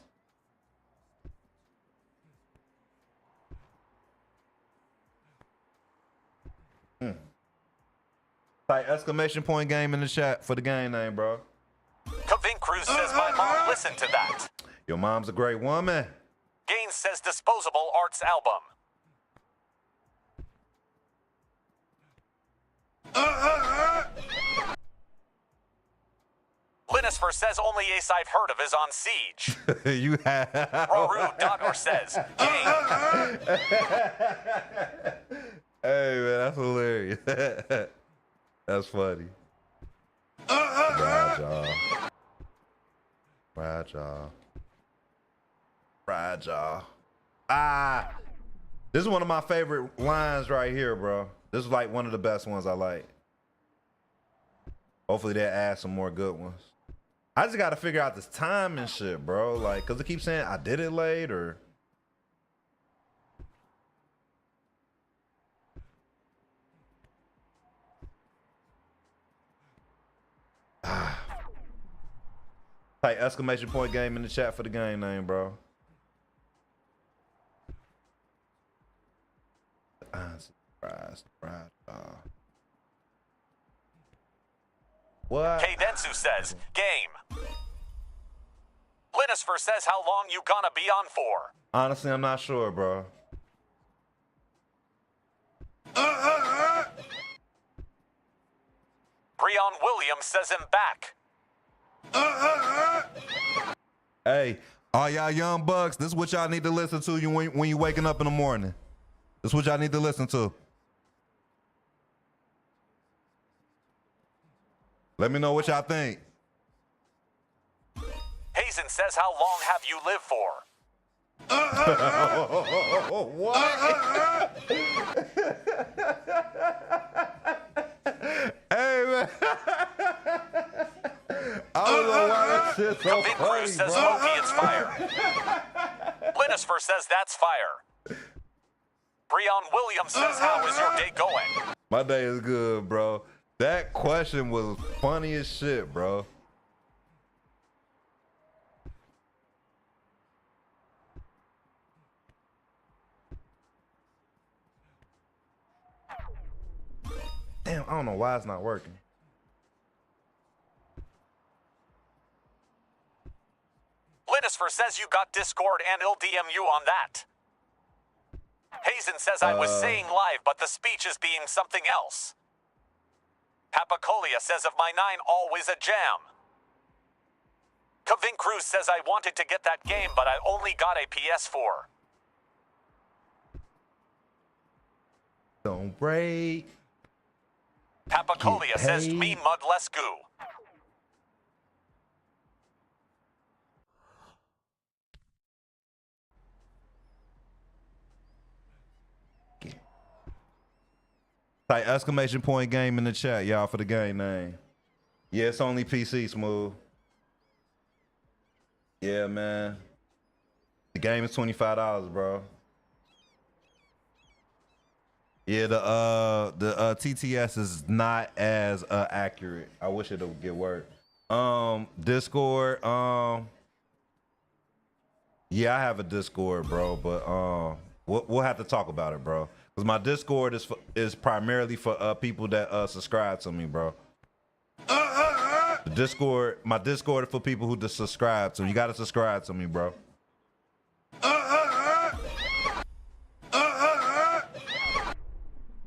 Type exclamation point game in the chat for the game name, bro. Cruz says my mom listened to that. Your mom's a great woman. Gaines says Disposable Arts album. Linisfer says only ace I've heard of is on Siege. You have. Roru.or says game. Hey man, that's hilarious. That's funny. Fragile. This is one of my favorite lines right here, bro. This is like one of the best ones I like. Hopefully they'll add some more good ones. I just gotta figure out this time and shit, bro. Like, cause it keeps saying I did it late or. Type exclamation point game in the chat for the game name, bro. What? Kdensu says game. Linisfer says how long you gonna be on for? Honestly, I'm not sure, bro. Breon Williams says I'm back. Hey, all y'all young bucks, this is what y'all need to listen to when you waking up in the morning. This is what y'all need to listen to. Let me know what y'all think. Hazen says how long have you lived for? What? Hey man, I don't know why that shit's so funny, Cruz says bro. Loki, it's fire. Linisfer says that's fire. Breon Williams says how is your day going? My day is good, bro. That question was funny as shit, bro. Damn, I don't know why it's not working. Linifer says you got Discord and he'll DM you on that. Hazen says I was saying live, but the speech is being something else. Papacolia says of my 9 always a jam. Kavin Cruz says I wanted to get that game, but I only got a PS4. Don't break. Papacolia says me mud less goo. Type exclamation point game in the chat, y'all, for the game name. Yeah, it's only PC, Smooth. Yeah, man. The game is $25, bro. Yeah, the TTS is not as accurate. I wish it would get work. Discord. Yeah, I have a Discord, bro, but we'll have to talk about it, bro. Cause my Discord is primarily for people that subscribe to me, bro. My Discord is for people who just subscribe to me. You gotta subscribe to me, bro.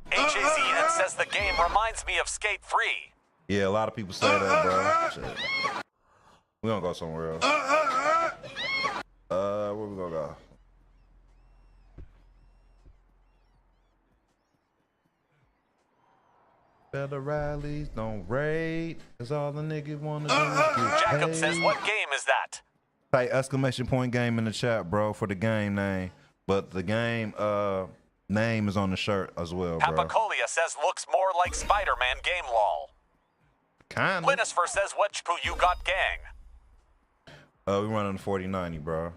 HAZN says the game reminds me of Skate 3. Yeah, a lot of people say that, bro. Shit. We gonna go somewhere else. Where we gonna go? Better rallies, don't raid. That's all the niggas wanna do. Jacob says, what game is that? Type exclamation point game in the chat, bro, for the game name. But the game name is on the shirt as well, bro. Papacolia says looks more like Spider-Man game lol. Kinda. Linifer says what chpoo you got gang. We running the 4090, bro.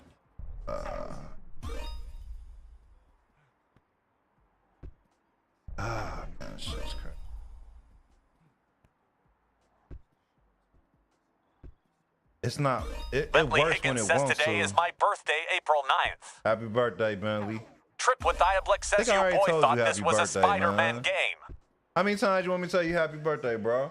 Man, shit's crazy. It's not. It Bentley works Higgins when it says wants today to. is my birthday, April 9th. Happy birthday, Bentley. Trip with Diablex says I your already boy told thought you this happy was a birthday, Spider-Man man. game. How many times you want me to tell you happy birthday, bro?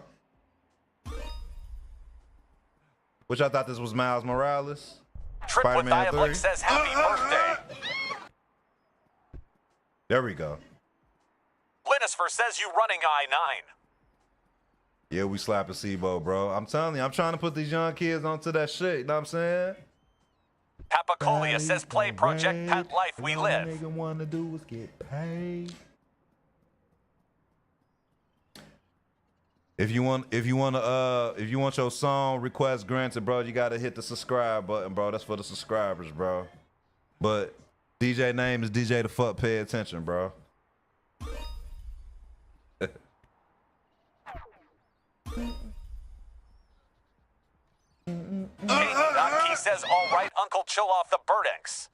Which I thought this was Miles Morales. Trip with Spider-Man 3. Diablex says happy birthday. There we go. Linifer says you running I-9. Yeah, we slapping Sibo, bro. I'm telling you, I'm trying to put these young kids onto that shit. You know what I'm saying? Papacolia says play Project Pet Life We Live. All nigga wanna do is get paid. If you want your song request granted, bro, you gotta hit the subscribe button, bro. That's for the subscribers, bro. But DJ name is DJ the Fuck. Pay attention, bro. He says, all right, Uncle, chill off the bird inks.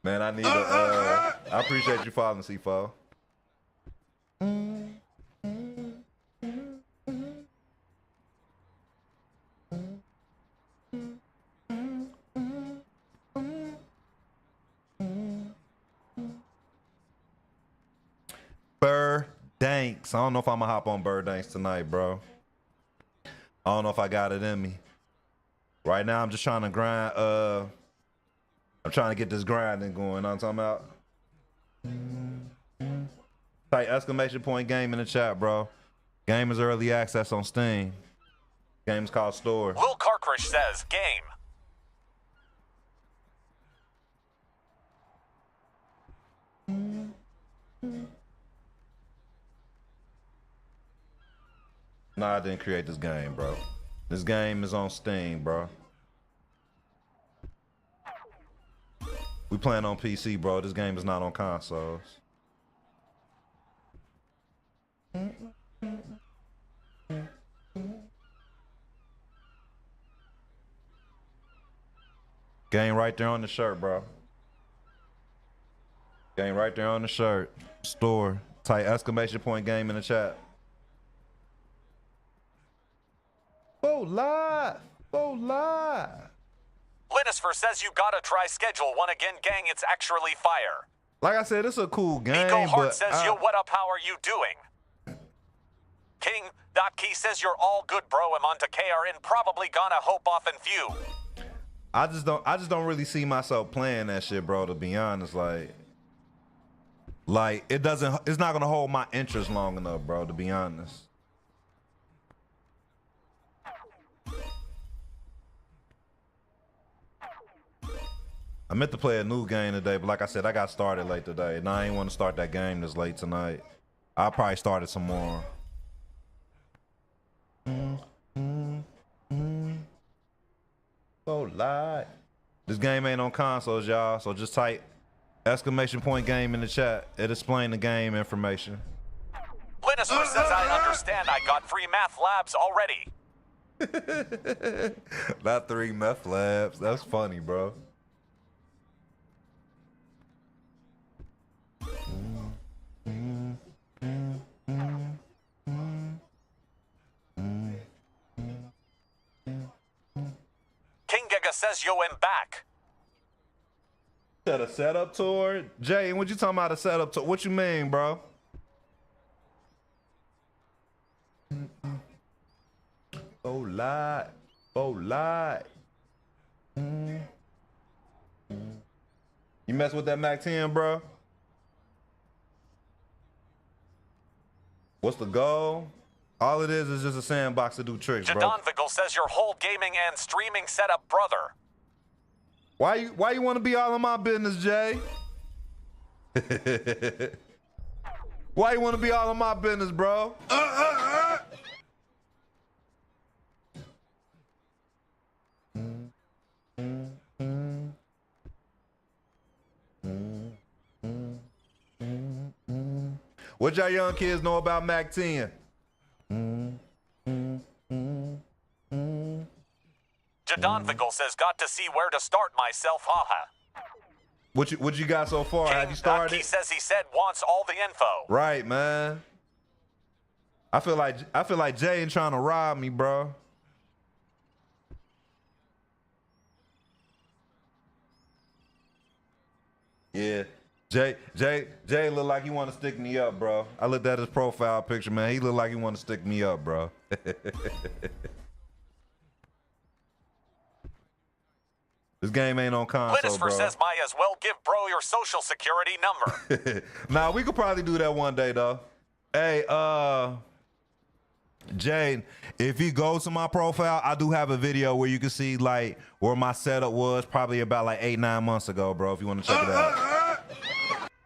Man, I need I appreciate you following, C4. Danks. I don't know if I'm gonna hop on Bird Danks tonight, bro. I don't know if I got it in me. Right now, I'm just trying to grind. I'm trying to get this grinding going. You know what I'm talking about? Type exclamation point game in the chat, bro. Game is early access on Steam. Game's called Storror. Lil Carcrish says game. Nah, I didn't create this game, bro. This game is on Steam, bro. We playing on PC, bro. This game is not on consoles. Game right there on the shirt, bro. Game right there on the shirt. Storror. Type exclamation point game in the chat. Go live. Go live. Linifer says you gotta try schedule one again, gang. It's actually fire. Like I said, it's a cool game. Nico Hart but says, yo, what up? How are you doing? King.Key says you're all good, bro. I'm on to KRN, probably gonna hope off and few. I just don't really see myself playing that shit, bro, to be honest. Like it's not gonna hold my interest long enough, bro, to be honest. I meant to play a new game today, but like I said, I got started late today, and I ain't want to start that game this late tonight. I'll probably start it some more. So light. This game ain't on consoles, y'all, so just type !game in the chat. It explain the game information. Linusfer says I understand. I got 3 math labs already. Not 3 meth labs. That's funny, bro. King Giga says yo am back. Said a setup tour? Jay, what you talking about a setup tour? What you mean, bro? Oh, lie. Oh, lie. You mess with that Mac 10, bro? What's the goal? All it is just a sandbox to do tricks, bro. Jadon Vigil says your whole gaming and streaming setup, brother. Why you want to be all in my business, Jay? Why you want to be all in my business, bro? What y'all young kids know about Mac 10? Jadon Vigil says got to see where to start myself, haha. What you got so far? Have you started? He says he said wants all the info. Right, man. I feel like Jay ain't trying to rob me, bro. Yeah. Jay look like he want to stick me up, bro. I looked at his profile picture, man. He look like he want to stick me up, bro. This game ain't on console, bro. Says might as well give bro your social security number. Nah, we could probably do that one day, though. Hey, Jay, if you go to my profile, I do have a video where you can see like where my setup was probably about like 8-9 months ago, bro. If you want to check it out.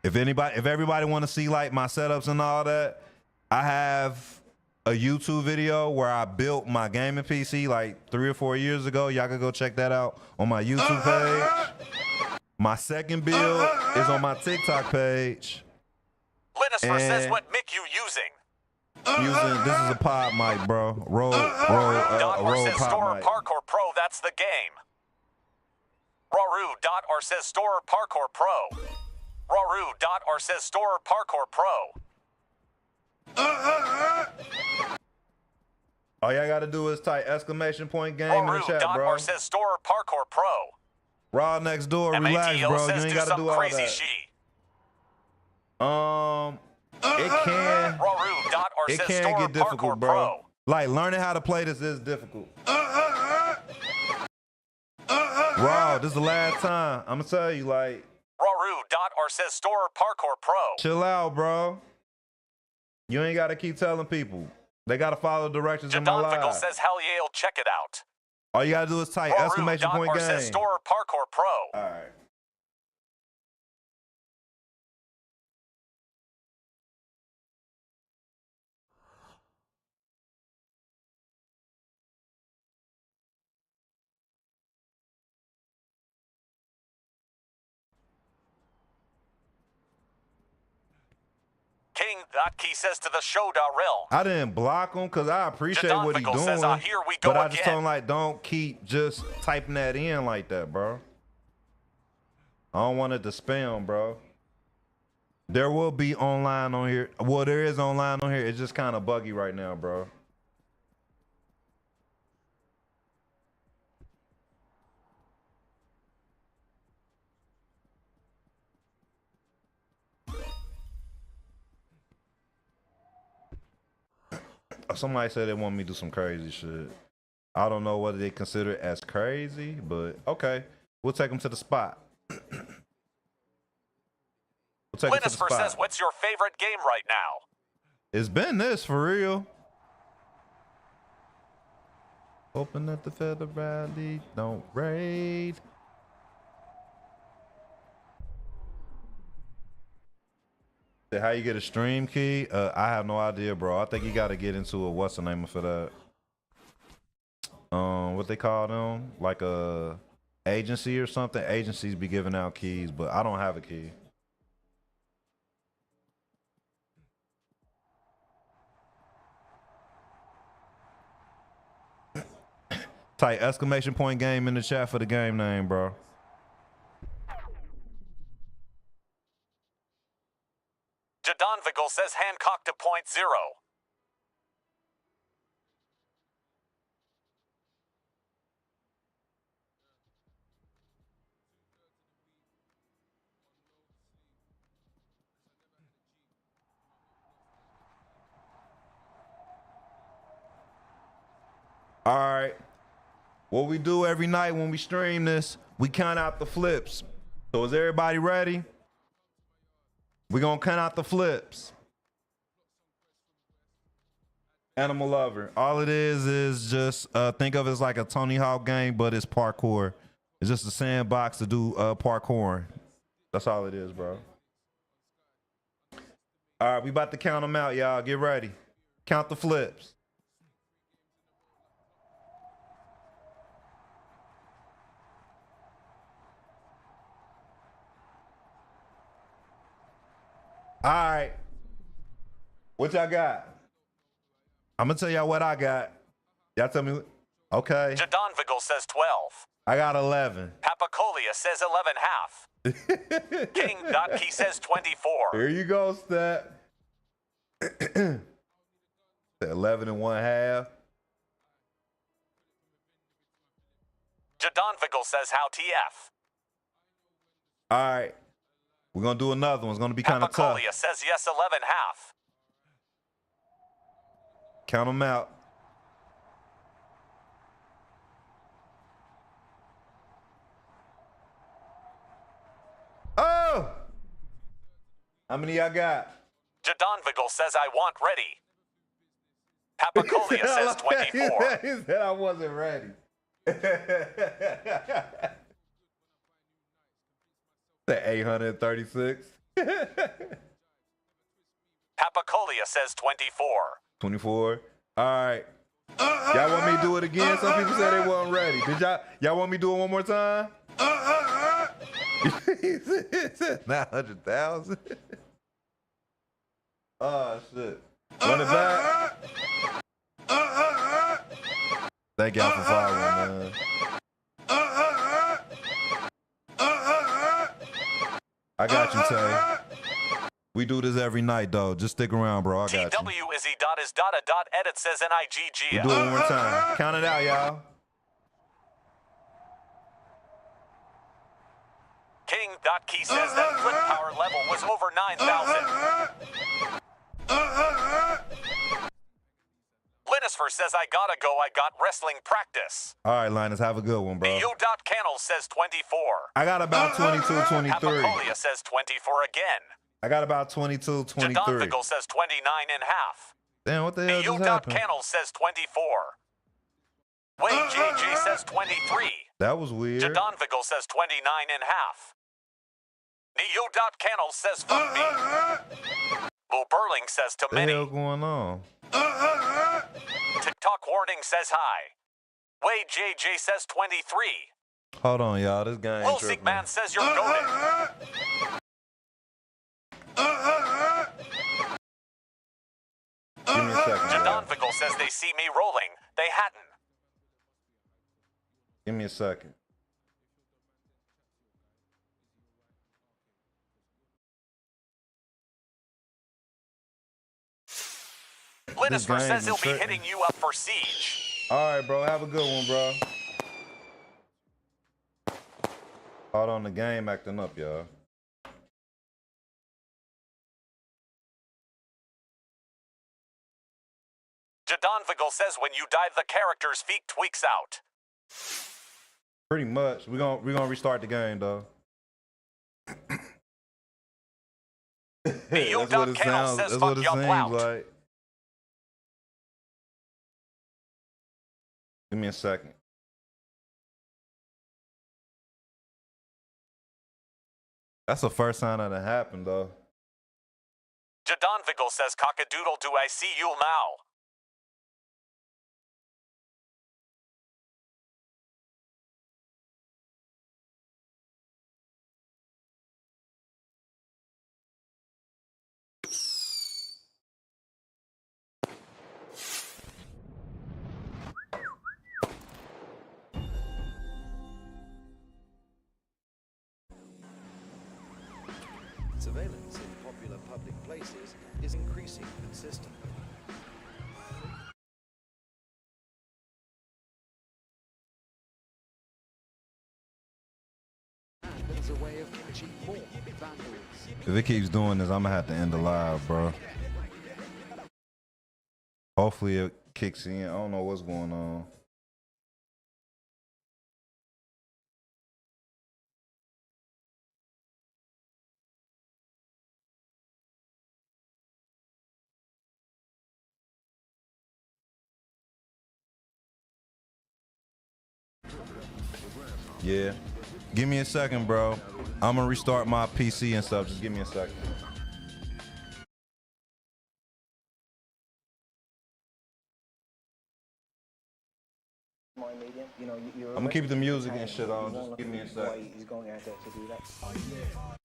If everybody want to see like my setups and all that, I have a YouTube video where I built my gaming PC like 3 or 4 years ago. Y'all can go check that out on my YouTube page. My second build is on my TikTok page. Linusfer says what mic you using? This is a pod mic, bro. Rode says pod Storror mic. Parkour Pro, that's the game. Raru.R says Storror Parkour Pro. Raru.R says Storror Parkour Pro. All y'all gotta do is type !game in the chat, bro. Raru.R says Storror Parkour Pro. Raw next door, relax, MATO bro. says You ain't do gotta some do all crazy that. shit. It can. Raru.R It says can Storror get difficult, Parkour bro. Pro. Like learning how to play this is difficult. Raw, this is the last time. I'm gonna tell you, like. Raru.R says Storror Parkour Pro. Chill out, bro. You ain't gotta keep telling people. They gotta follow directions in my Jadon Vigil life. says hell yeah, check it out. All you gotta do is type !game. Raru.R says Storror Parkour Pro. All right. King.Key says to the show Darrell. I didn't block him because I appreciate Jadon what he's Vigil doing. says, here we go but I just again. told him, like, don't keep just typing that in like that, bro. I don't want it to spam, bro. There will be online on here. Well, there is online on here. It's just kind of buggy right now, bro. Somebody said they want me to do some crazy shit. I don't know whether they consider it as crazy, but okay. We'll take them to the spot. We'll take them to the Linusfer spot. says, what's your favorite game right now? It's been this for real. Open up the feather rally, don't raid. How you get a stream key? I have no idea, bro. I think you got to get into a what's the name for that? What they call them? Like a agency or something. Agencies be giving out keys, but I don't have a key. Type exclamation point game in the chat for the game name, bro. Jadon Vigil says Hancock to .0. All right. What we do every night when we stream this, we count out the flips. So is everybody ready? We're going to count out the flips. Animal Lover. All it is just think of it as like a Tony Hawk game, but it's parkour. It's just a sandbox to do parkour. That's all it is, bro. All right, we about to count them out, y'all. Get ready. Count the flips. All right. What y'all got? I'm going to tell y'all what I got. Y'all tell me. Okay. Jadon Vigil says 12. I got 11. Papacolia says 11 half. King.Key says 24. Here you go, Stat. 11 and 1 half. Jadon Vigil says how TF. All right. We're going to do another one. It's going to be kind of tough. Papacolia says yes 11 half. Count them out. Oh! How many y'all got? Jadon Vigil says I want ready. Papacolia says 24. He said I wasn't ready. The 836. Papacolia says 24. 24. All right. Y'all want me to do it again? Some people said they wasn't ready. Did y'all want me to do it one more time? He said 900,000. Oh shit. Run it back. Thank y'all for following, man. I got you, Tay. We do this every night, though. Just stick around, bro. I got you. TW is he dot is dot a dot edit says NIGG. We do it one more time. Count it out, y'all. King.Key says that flip power level was over 9,000. Linusfer says I gotta go. I got wrestling practice. All right, Linus, have a good one, bro. Yo.Cannell says 24. I got about 22, 23. Papacolia says 24 again. I got about 22, 23. Jadon Vigil says 29 and half. Damn, what the hell just happened? Yo.Cannell says 24. Wade JJ says 23. That was weird. Jadon Vigil says 29 and half. Neo.Cannell says fuck me. Lou Burling says to What the many. hell going on? TikTok warning says hi. Wade JJ says 23. Hold on, y'all. This guy ain't Will tripping. Man says you're goaded. Give me a second, Jadon y'all. Vigil says they see me rolling. They hadn't. Give me a second. Linusfer game says is he'll be tripping. hitting you up for Siege. All right, bro. Have a good one, bro. Hold on, the game acting up, y'all. Jadon Vigil says when you dive, the character's feet tweaks out. Pretty much. We're gonna restart the game though. That's what it sounds. That's what it seems like. Give me a second. That's the first time that it happened though. Jadon Vigil says cockadoodle do I see you now. Surveillance in popular public places is increasing consistently. As a way of catching more vandals. If it keeps doing this, I'm gonna have to end the live, bro. Hopefully it kicks in. I don't know what's going on. Yeah. Give me a second, bro. I'm gonna restart my PC and stuff. Just give me a second. You know, I'm gonna keep the music and shit on. Just give me a why second. he's going out there to do that.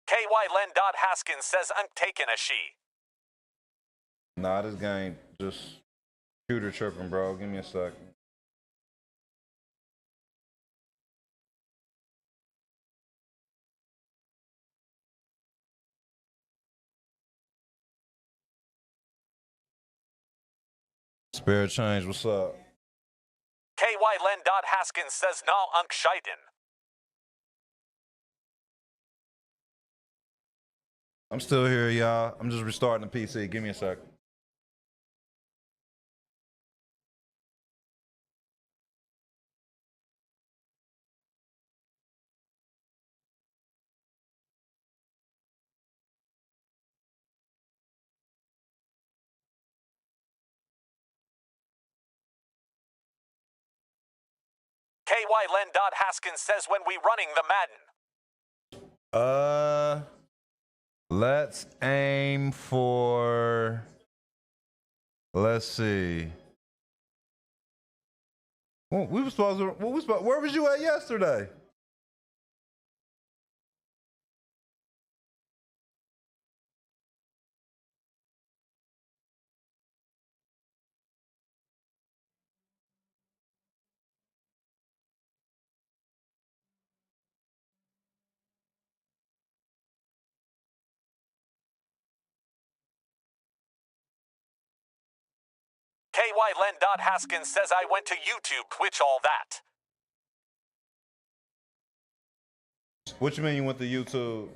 KY Len Dot Haskins says I'm taking a she. Nah, this game just shooter tripping, bro. Give me a second. Spare change, what's up? KY Len Dot Haskins says no unk scheiden. I'm still here, y'all. I'm just restarting the PC. Give me a second. KY Len Dot Haskins says when we running the Madden. Let's aim for. Let's see. Well, we were supposed to. Where was you at yesterday? KY Len Dot Haskins says I went to YouTube, Twitch, all that. What you mean you went to YouTube?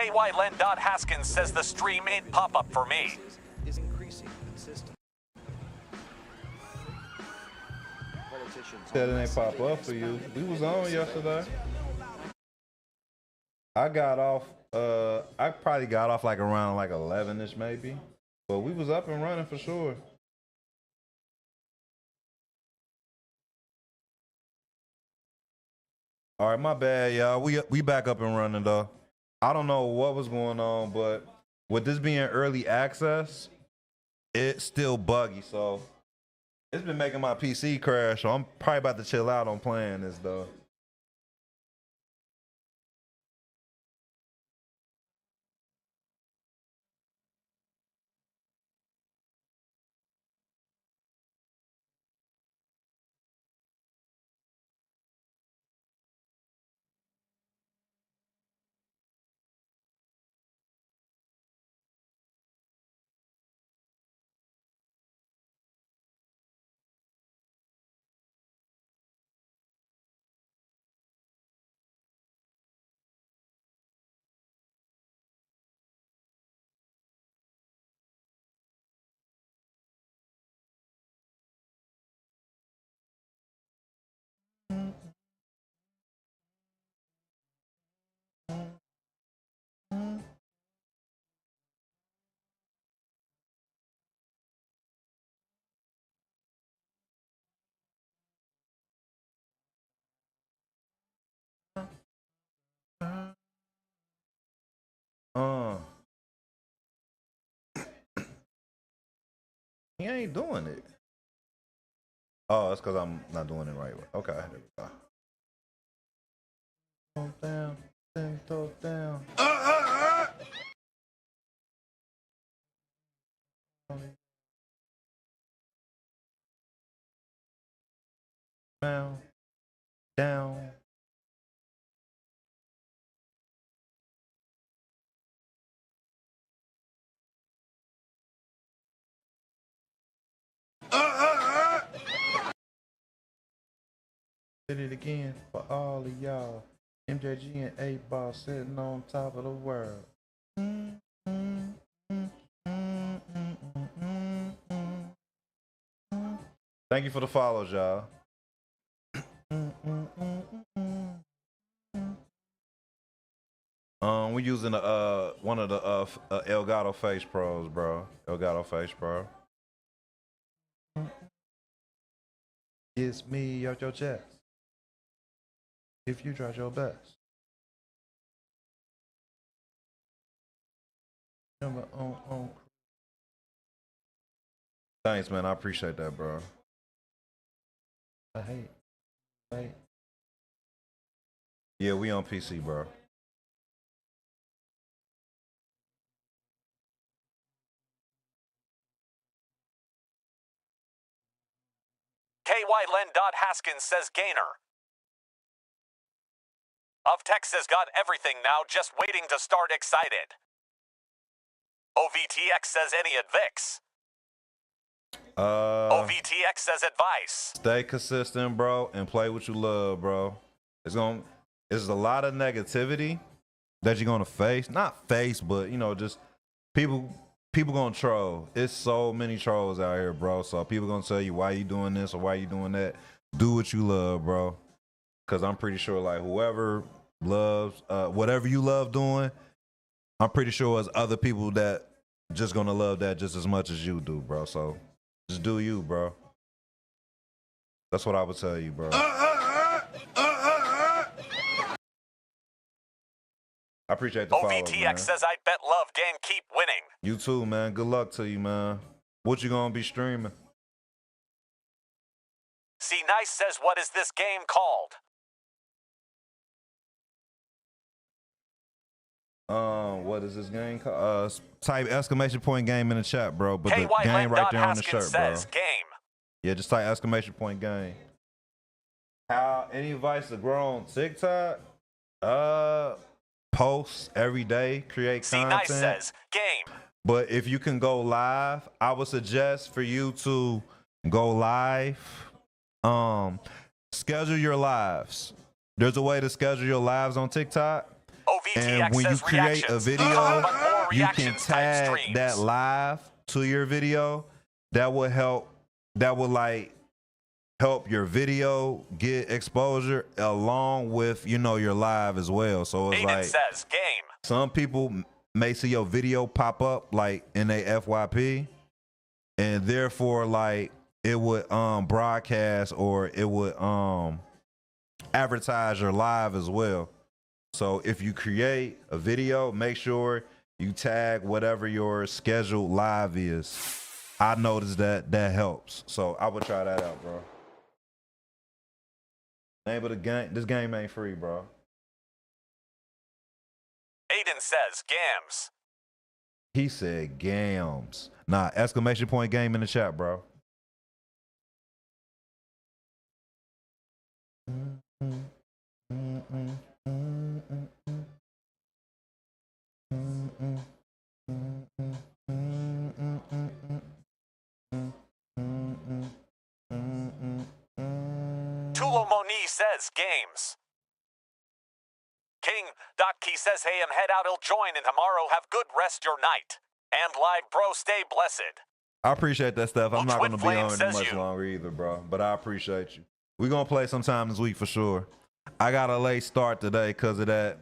KYLen.Haskins says the stream ain't pop-up for me. Is increasing consistent. Politicians Said it ain't pop up for you. We was on yesterday. I got off. I probably got off like around like 11ish maybe, but we was up and running for sure. All right, my bad, y'all. We back up and running though. I don't know what was going on, but with this being early access, it's still buggy. So it's been making my PC crash. So I'm probably about to chill out on playing this though. He ain't doing it. Oh, that's because I'm not doing it right. Okay, there we go. Go down, then go down. Down, down. Did it again for all of y'all. MJG and 8 Ball sitting on top of the world. Thank you for the follows, y'all. We're using one of the Elgato Face Pros, bro. Elgato Face Pro. It's me out your chest. If you tried your best. Thanks, man. I appreciate that, bro. I hate. Yeah, we on PC, bro. KYLen.Haskins says Gainer. Of Texas got everything now, just waiting to start excited. OVTX says any advice. OVTX says advice. Stay consistent, bro, and play what you love, bro. It's a lot of negativity that you're gonna face. Not face, but you know, just people gonna troll. It's so many trolls out here, bro. So people gonna tell you why you doing this or why you doing that. Do what you love, bro. Cause I'm pretty sure like whoever loves whatever you love doing, I'm pretty sure there's other people that just gonna love that just as much as you do, bro. So just do you, bro. That's what I would tell you, bro. I appreciate the follow, OVTX man. says I bet love gang keep winning. You too, man. Good luck to you, man. What you gonna be streaming? C Nice says what is this game called? What is this game called? Type exclamation point game in the chat, bro. But the KY game right there on the Haskins shirt, bro. says game. Yeah, just type exclamation point game. How any advice to grow on TikTok? Post every day, create C content. Nice says game. But if you can go live, I would suggest for you to go live. Schedule your lives. There's a way to schedule your lives on TikTok. And when you says create a reactions. video, But more you can reactions times tag streams. that live to your video. That will help. That will like help your video get exposure along with, you know, your live as well. So it's Aiden like says game. some people may see your video pop up like in a FYP, and therefore like it would broadcast or it would advertise your live as well. So if you create a video, make sure you tag whatever your scheduled live is. I noticed that helps. So I would try that out, bro. Name of the game. This game ain't free, bro. Aiden says gams. He said gams. Nah, exclamation point game in the chat, bro. Tulo Moni says games. King Key says, hey, I'm head out, he'll join, and tomorrow have good rest your night. And live, bro, stay blessed. I appreciate that stuff. I'm not Twin gonna be Flame on it says much you. longer either, bro. But I appreciate you. We're gonna play sometime this week for sure. I got a late start today because of that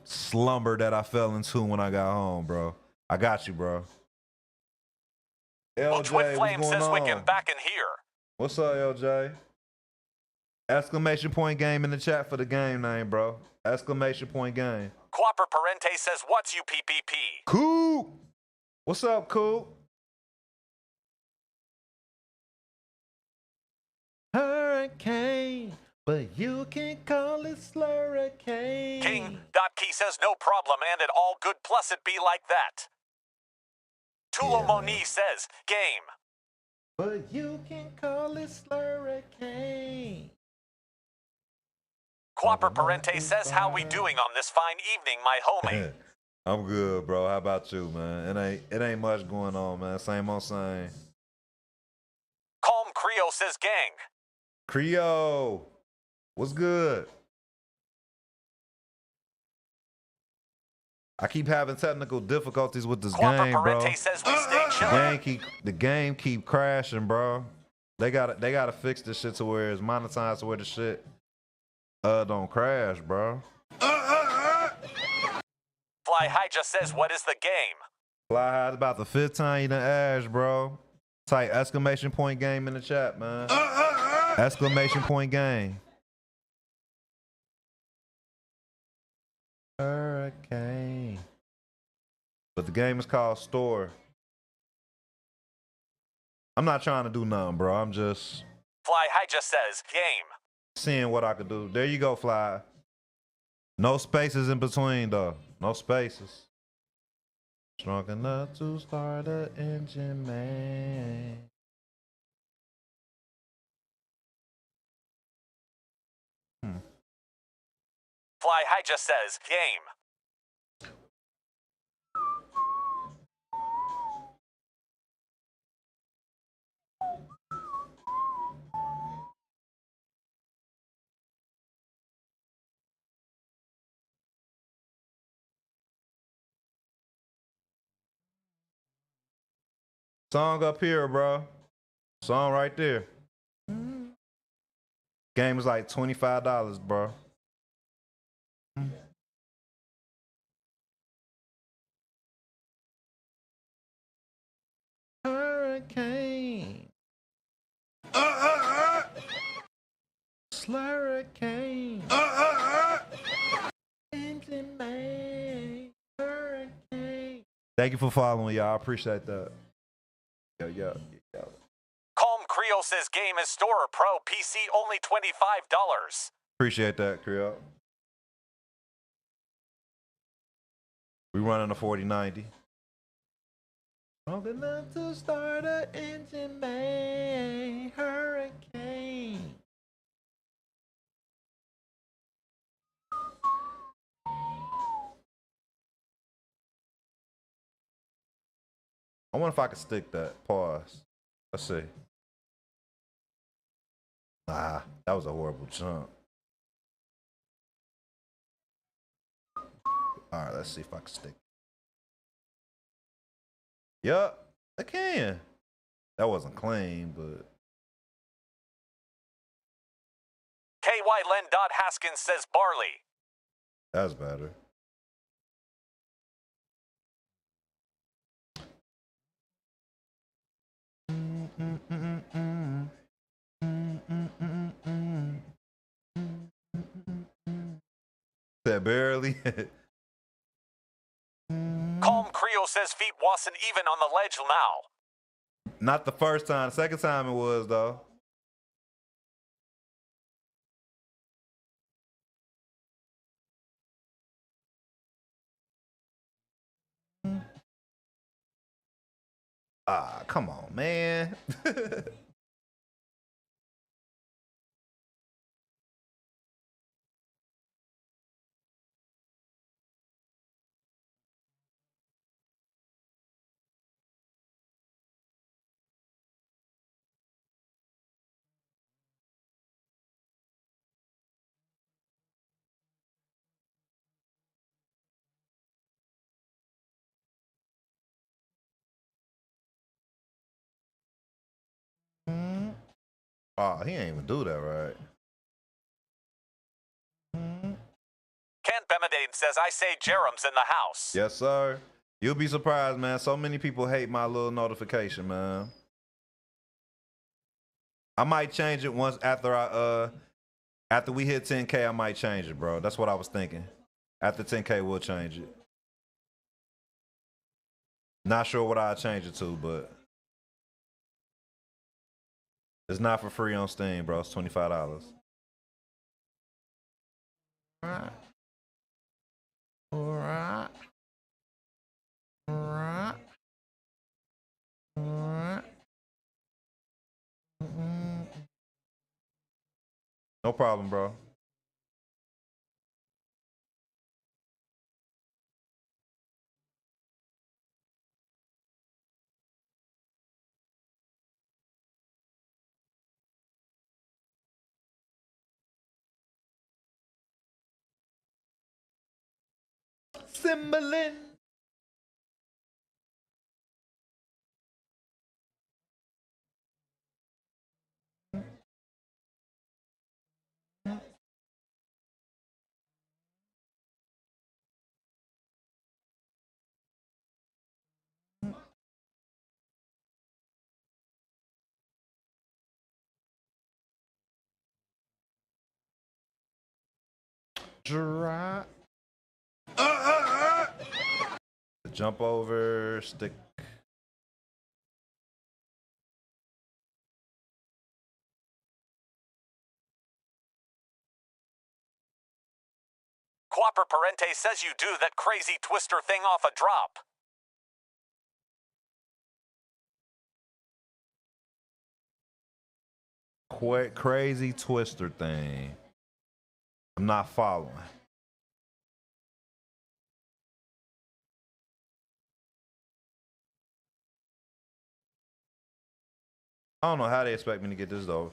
slumber that I fell into when I got home, bro. I got you, bro. LJ, Twin Flame what's going says we on? can back in here. What's up, LJ? Exclamation point game in the chat for the game name, bro. Exclamation point game. Quapper Parente says, what's you PPP? Cool. What's up, Cool? Hurricane, but you can call it slurricane. King Key says, no problem, and it all good, plus it be like that. Tulo Yeah, Moni man. says, game. But you can call it slurricane. Quapper Parente says, how we doing on this fine evening, my homie? I'm good, bro. How about you, man? It ain't much going on, man. Same old same. Calm Creo says, gang. Creole, what's good? I keep having technical difficulties with this Quapper game, bro. Parente says, we stay chillin'. The game keep crashing, bro. They gotta fix this shit to where it's monetized to where the shit don't crash, bro. Fly High just says, what is the game? Fly High, it's about the 5th time you done asked, bro. Type exclamation point game in the chat, man. Exclamation point game. Hurricane. But the game is called Storror. I'm not trying to do nothing, bro. I'm just Fly High just says, game. seeing what I could do. There you go, Fly. No spaces in between, though. No spaces. Strong enough to start an engine, man. Fly High just says, game. Song up here, bro. Song right there. Game is like $25, bro. Hurricane. Slurricane. Engine man. Hurricane. Thank you for following, y'all. I appreciate that. Yo. Calm Creo says, game is Storror Pro PC only $25. Appreciate that, Creole. We running a 4090. Strong enough to start an engine, man. Hurricane. I wonder if I could stick that. Pause. Let's see. Nah, that was a horrible jump. All right, let's see if I can stick. Yup, I can. That wasn't clean, but. KY Len. Haskins says barley. That's better. That barely. Calm Creo says feet wasn't even on the ledge now. Not the first time. The second time it was, though. Ah, come on, man. Oh, he ain't even do that right. Kent Bemidane says I say Jerem's in the house. Yes, sir. You'll be surprised, man. So many people hate my little notification, man. I might change it once after we hit 10K, I might change it, bro. That's what I was thinking. After 10K, we'll change it. Not sure what I'll change it to, but it's not for free on Steam, bro. It's $25. All right. All right. All right. All right. No problem, bro. Cymbalin. Drop. Jump over, stick. Quapper Parente says you do that crazy twister thing off a drop. Crazy twister thing. I'm not following. I don't know how they expect me to get this though.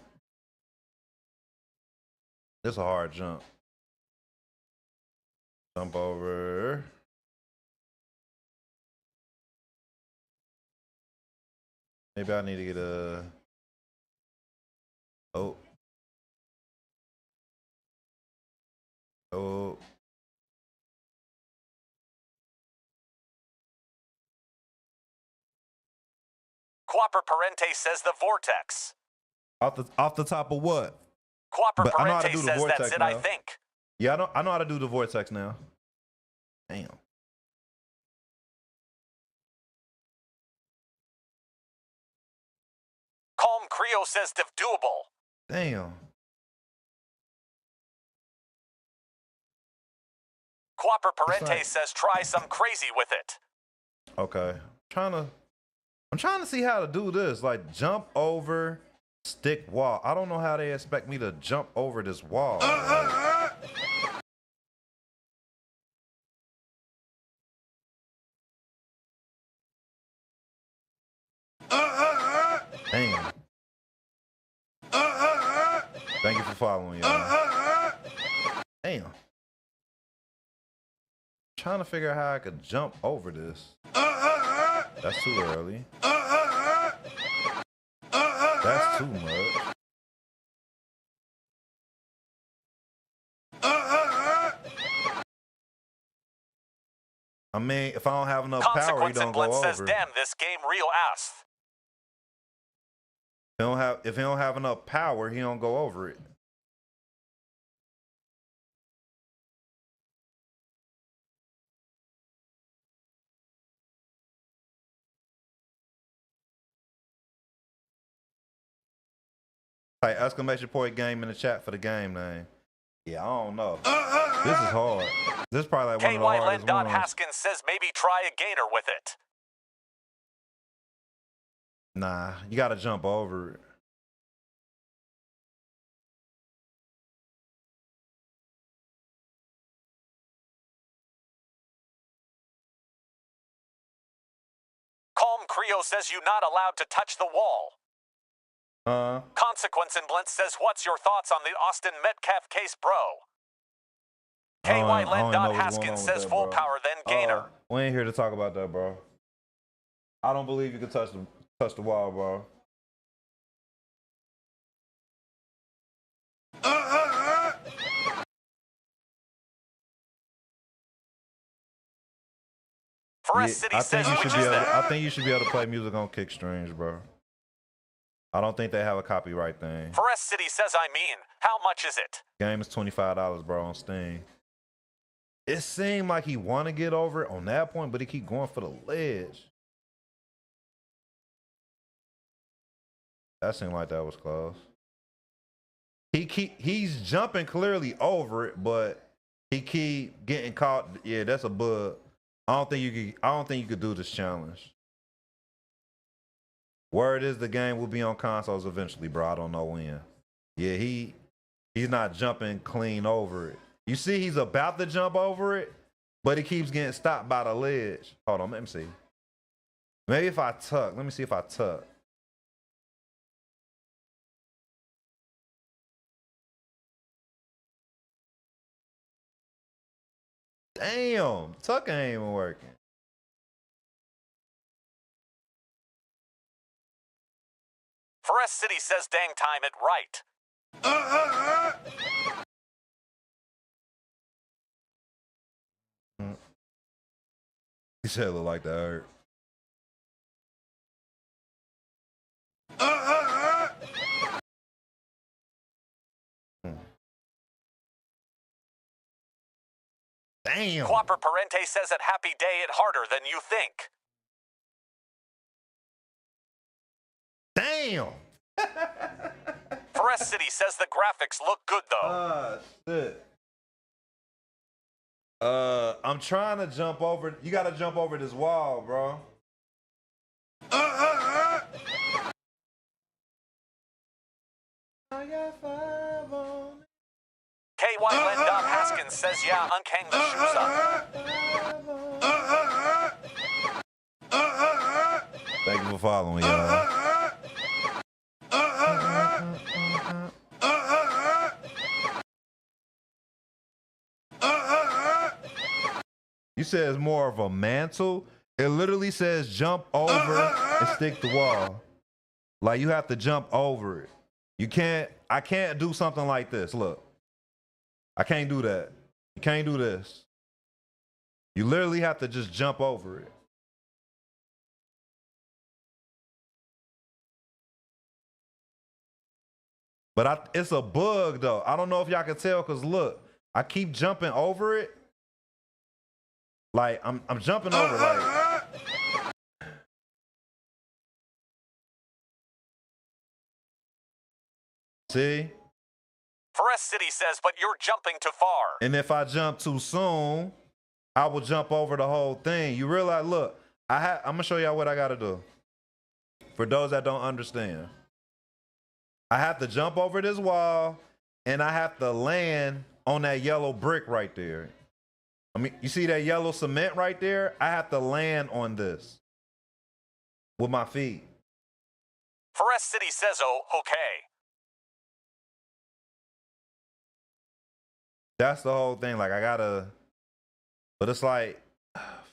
This is a hard jump. Jump over. Maybe I need to get a. Oh. Oh. Quapper Parente says the vortex. Off the top of what? Quapper But I know how to Parente do the says vortex that's it, now. I think. Yeah, I know how to do the vortex now. Damn. Calm Creo says diff doable. Damn. Quapper Parente like- says try some crazy with it. Okay. I'm trying to see how to do this. Like jump over, stick wall. I don't know how they expect me to jump over this wall. Damn. Thank you for following, y'all. Damn. Trying to figure out how I could jump over this. That's too early. That's too much. I mean, if I don't have enough power, he don't go over. Says, "Damn, this game real ass." If he don't have enough power, he don't go over it. Like exclamation point game in the chat for the game name. Yeah, I don't know. This is hard. This is probably like one of the hardest ones. Haskins says maybe try a gainer with it. Nah, you gotta jump over it. Calm Creo says you're not allowed to touch the wall. Consequence and Blintz says, "What's your thoughts on the Austin Metcalf case, bro?" KY Len Haskins says, "Full power, then gainer." We ain't here to talk about that, bro. I don't believe you can touch the wall, bro. City I says, think you should be able to play music on kick strings, bro. I don't think they have a copyright thing. Forest City says, "I mean, how much is it?" Game is $25, bro, on Steam. It seemed like he want to get over it on that point, but he keep going for the ledge. That seemed like that was close. He's jumping clearly over it, but he keep getting caught. Yeah, that's a bug. I don't think you could do this challenge. Word is the game will be on consoles eventually, bro. I don't know when. Yeah, he's not jumping clean over it. You see, he's about to jump over it, but he keeps getting stopped by the ledge. Hold on, let me see. Maybe if I tuck. Let me see if I tuck. Damn, tucking ain't even working. Forest City says, "Dang time it right." He said it look like that hurt. Damn. Quapper Parente says, "At Happy Day it harder than you think." Damn. Forest City says the graphics look good though. Shit. I'm trying to jump over. You gotta jump over this wall, bro. I got 5 on. KY Len Haskins says, "Yeah, uncang the shoes up." Thank you for following, y'all. You said it's more of a mantle. It literally says jump over and stick the wall. Like you have to jump over it. I can't do something like this. Look. I can't do that. You can't do this. You literally have to just jump over it. But it's a bug though. I don't know if y'all can tell because look, I keep jumping over it. Like I'm jumping over like. See? Forest City says, "But you're jumping too far." And if I jump too soon, I will jump over the whole thing. You realize, look, I'm gonna show y'all what I gotta do. For those that don't understand. I have to jump over this wall and I have to land on that yellow brick right there. I mean, you see that yellow cement right there? I have to land on this with my feet. Forest City says, "Oh, okay." That's the whole thing. Like I gotta But it's like,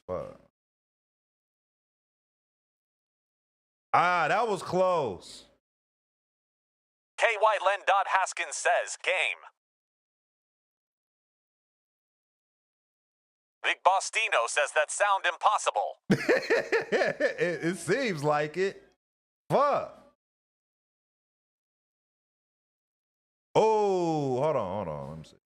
fuck. That was close. KY Len. Haskins says, game. Big Boss Dino says that sound impossible. It seems like it. Fuck. Oh, hold on. Let me see.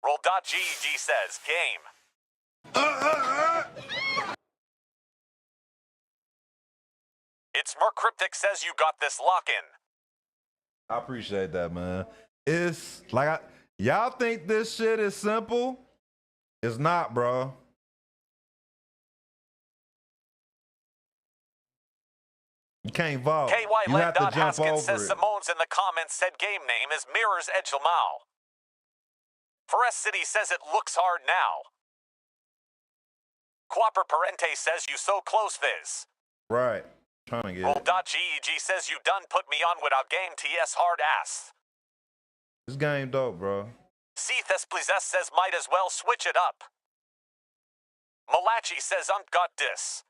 Roll.GEG says, game. It's Mercryptic says you got this lock-in. I appreciate that, man. It's like y'all think this shit is simple. It's not, bro. You can't vault. KY You have to jump Haskins over says it. Simone's in the comments said game name is Mirrors Edgelmau. Forest City says it looks hard now. Quapper Parente says you so close, Fizz. Right. Trying to get it. Roll.GEG says you done put me on without game TS hard ass. This game dope, bro. Cephas Blizes says might as well switch it up. Malachi says got dis.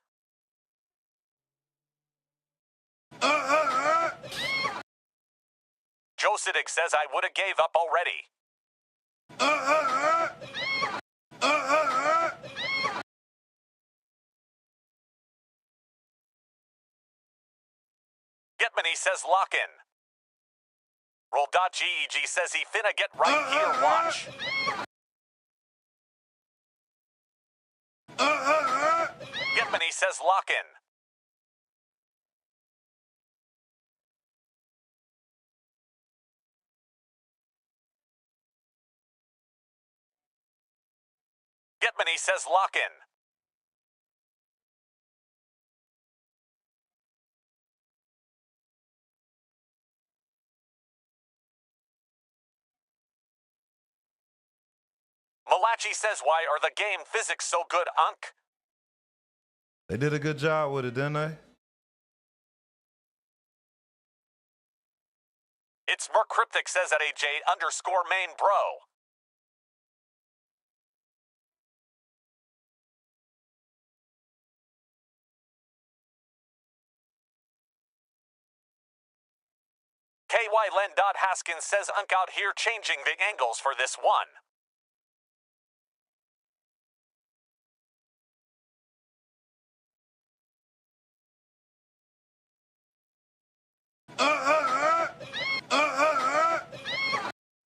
Josidig says I woulda gave up already. Getmany says lock in. Roll.GEG says he finna get right here, watch. Getmany says lock in. Getmany says lock in. Malachi says why are the game physics so good, Unk? They did a good job with it, didn't they? It's Mercryptic says at AJ_main bro. KY Len. Haskins says Unk out here changing the angles for this one.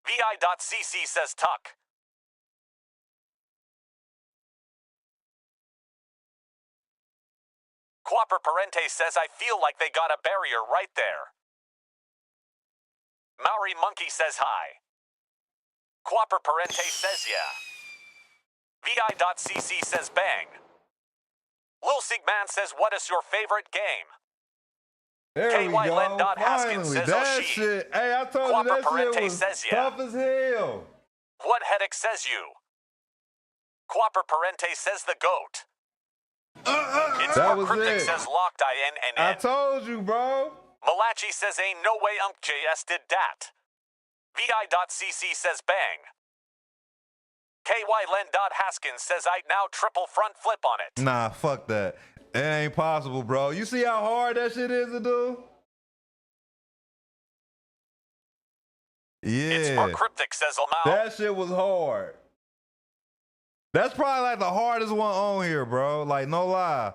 VI.CC says tuck. Quapper Parente says I feel like they got a barrier right there. Maori Monkey says hi. Quapper Parente says yeah. VI.CC says bang. Lil Sigman says what is your favorite game? There we KY go. Len. Haskins Finally, says that Oshi. shit. Hey, I told Quapper you that Parente shit was says yeah. tough as hell. What headache says you? Quapper Parente says the goat. It's That more was Cryptic it. says locked INNN. I told you, bro. Malachi says ain't no way JS did that. VI.CC says bang. KY Len. Haskins says I now triple front flip on it. Nah, fuck that. It ain't possible, bro. You see how hard that shit is to do? It's Yeah. more Cryptic says Almau. That shit was hard. That's probably like the hardest one on here, bro. Like, no lie.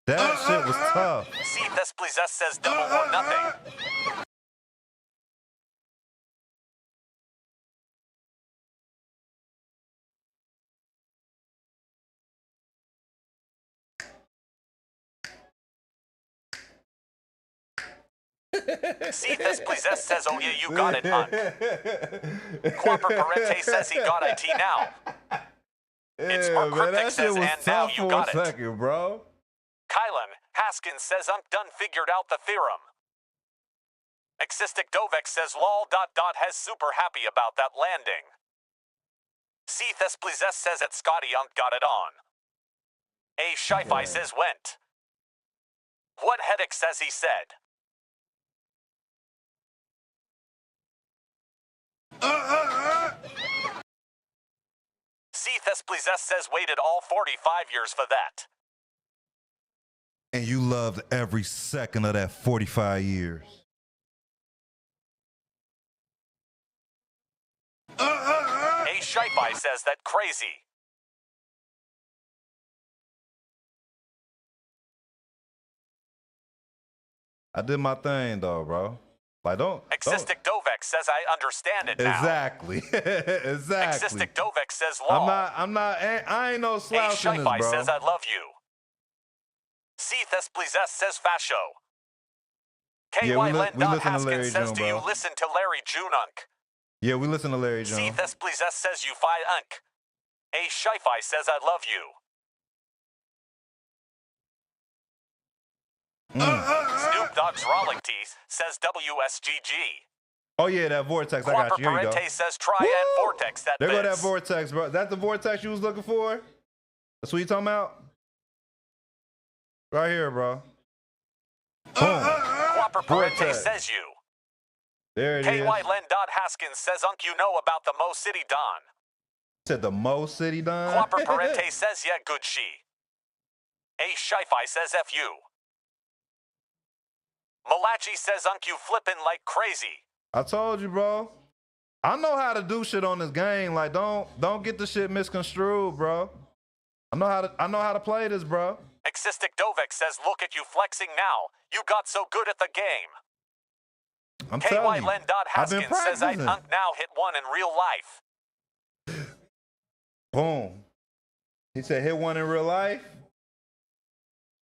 That shit was tough. Cephas Blizes says double or nothing. Cephas Blizes says oh yeah you got it, Unk. Quapper Parente says he got IT now. It's more man, Cryptic that shit says was and now tough you for got a it. second, bro. Kylan Haskins says Unk done figured out the theorem. Existic Dovek says lol ... has super happy about that landing. C Thesplizes says that Scotty Unk got it on. A Sci-Fi says went. What Headache says he said. C Thesplizes says waited all 45 years for that. And you loved every second of that 45 years. A Sci-Fi says that crazy. I did my thing though, bro. Like don't. Existic Dovek says I understand it now. Exactly. Exactly. Existic Dovek says lol. I ain't no A slouch in this, Sci-Fi bro. says I love you. C Thesplizes says fascio. Yeah, KY we Len listen to Haskins Larry says June, do bro. you listen to Larry Jununk? Yeah, we listen to Larry C Jones. Thesplizes says you fi unk. A Sci-Fi says I love you. Snoop Dogg's Rolling Teeth says WSGG. Oh yeah, that vortex. I got Quapper you. Here you go. Parente says try and vortex that There go that biz. vortex, bro. That's the vortex you was looking for? That's what you talking about? Right here, bro. Boom. Quapper Parente Vortex. says you. There it KY is. Len Haskins says unk you know about the Mo City Don. Said the Mo City Don. Quapper Parente says yeah good she. A Sci-Fi says F you. Malachi says unk you flippin' like crazy. I told you, bro. I know how to do shit on this game. Like, don't get the shit misconstrued, bro. I know how to play this, bro. Existic Dovek says look at you flexing now. You got so good at the game. I'm KY telling you. Len I've been Haskins says I practicing. unk now hit one in real life. Boom. He said hit one in real life.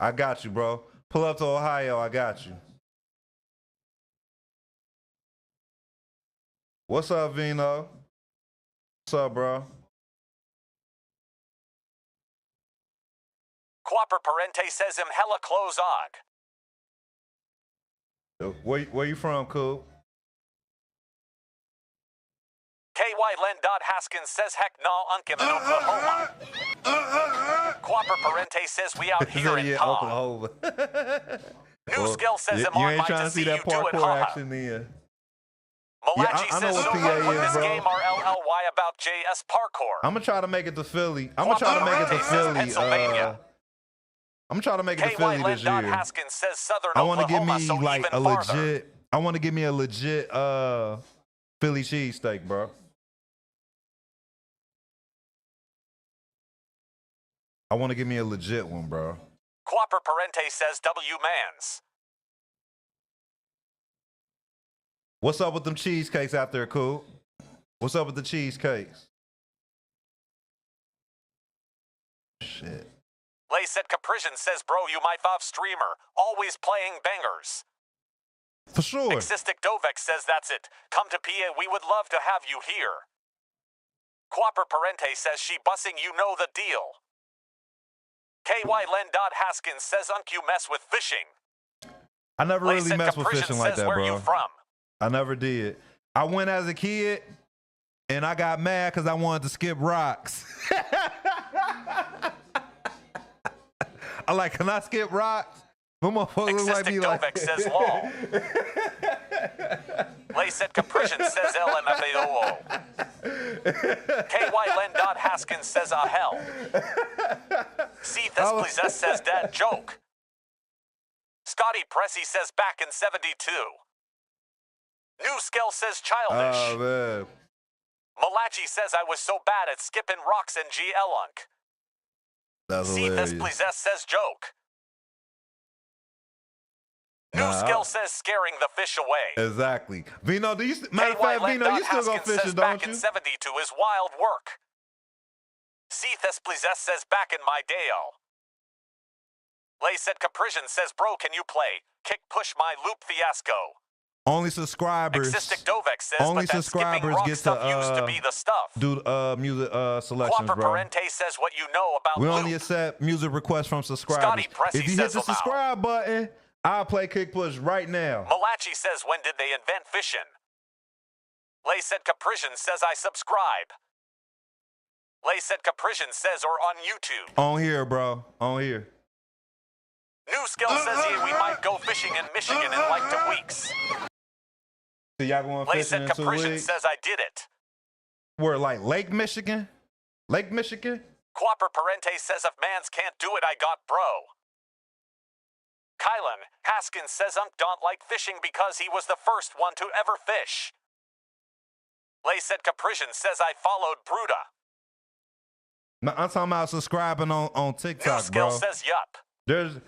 I got you, bro. Pull up to Ohio. I got you. What's up, Vino? What's up, bro? Quapper Parente says him hella close og. Where you from, cool? KY Len Haskins says heck no unk him in Oklahoma. Quapper Parente says we out here in Yeah, Tom. Oklahoma. New Skill says you him on ain't by trying to to see see you that do it, parkour haha. action then. Malachi I know says what so PA what with is, this bro. game RLLY about JS Parkour. I'm gonna try to make it to Philly. I'm gonna try to make it to Philly. Pennsylvania. I'm trying to make it to KY Philly Len this year. Haskins says Southern I want to give Oklahoma, me so like even a farther. legit. I want to give me a legit Philly cheesesteak, bro. I want to give me a legit one, bro. Quapper Parente says W Mans. What's up with them cheesecakes out there, cool? What's up with the cheesecakes? Shit. Lay said Caprician says bro you my fav streamer, always playing bangers. For sure. Existic Dovek says that's it. Come to PA, we would love to have you here. Quapper Parente says she bussing you know the deal. KY Len Haskins says unk you mess with fishing. I never Lay really said messed with Caprician fishing like says that, where bro. you from? I never did. I went as a kid, and I got mad because I wanted to skip rocks. I like, can I skip rocks? My motherfucker look like Existic me Dovek like. says law. Lay said Caprician says LMFAOO. KY Len Haskins says ah hell. C Thesplizes says dad joke. Scotty Pressy says back in 72. New Skill says childish. Oh, man. Malachi says I was so bad at skipping rocks and GL-unk. That's C hilarious. Thesplizes says joke. New Skill says scaring the fish away. Exactly. Vino, matter of fact, Vino, you still go fishing, says don't back you? in 72 is wild work. C Thesplizes says back in my day-o. Lay said Caprician says bro can you play? Kick push my Lupe Fiasco. Only subscribers. Existic Dovek says Only but that skipping subscribers rock get stuff to used to be the stuff. do music selections, Quapper bro. Parente says what you know about We Lupe. only accept music requests from subscribers. Scotty Pressy If you hit says the Lamau. subscribe button, I'll play kick push right now. Malachi says, when did they invent fishing? Lay said Caprician says, I subscribe. Lay said Caprician says, or on YouTube. On here, bro. On here. New Skill says, yeah, we might go fishing in Michigan in like 2 weeks. So y'all going Lay fishing said in 2 Caprician weeks? says, I did it. We're like Lake Michigan? Lake Michigan? Quapper Parente says, if mans can't do it, I got bro. Kylan Haskins says, don't like fishing because he was the first one to ever fish. Lay said Caprician says, I followed Bruda. No, I'm talking about subscribing on New TikTok, Skill bro. says, yup. If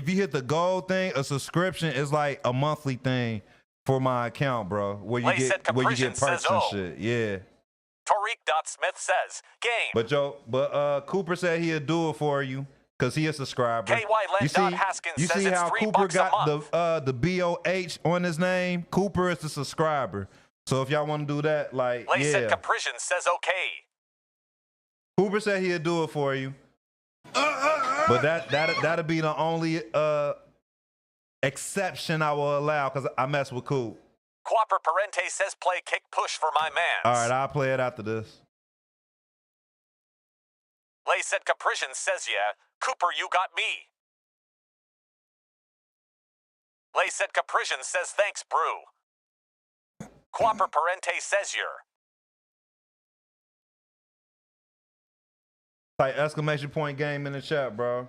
you hit the gold thing, a subscription is like a monthly thing for my account, bro. Where you Lay said get perks Caprician and says, oh. shit. Yeah. Tariq.Smith says, game. But Cooper said he'll do it for you because he a subscriber. KY Len. Haskins you says see it's how $3 Cooper a got month. the BOH on his name? Cooper is the subscriber. So if y'all want to do that, like, Lay said yeah. Caprician says, okay. Cooper said he'll do it for you. But that'll be the only exception I will allow because I mess with Coop. Quapper Parente says, play kick push for my mans. All right, I'll play it after this. Lay said Caprician says, yeah, Cooper, you got me. Lay said Caprician says, thanks, brew. Quapper Parente says, you're. Type exclamation point game in the chat, bro.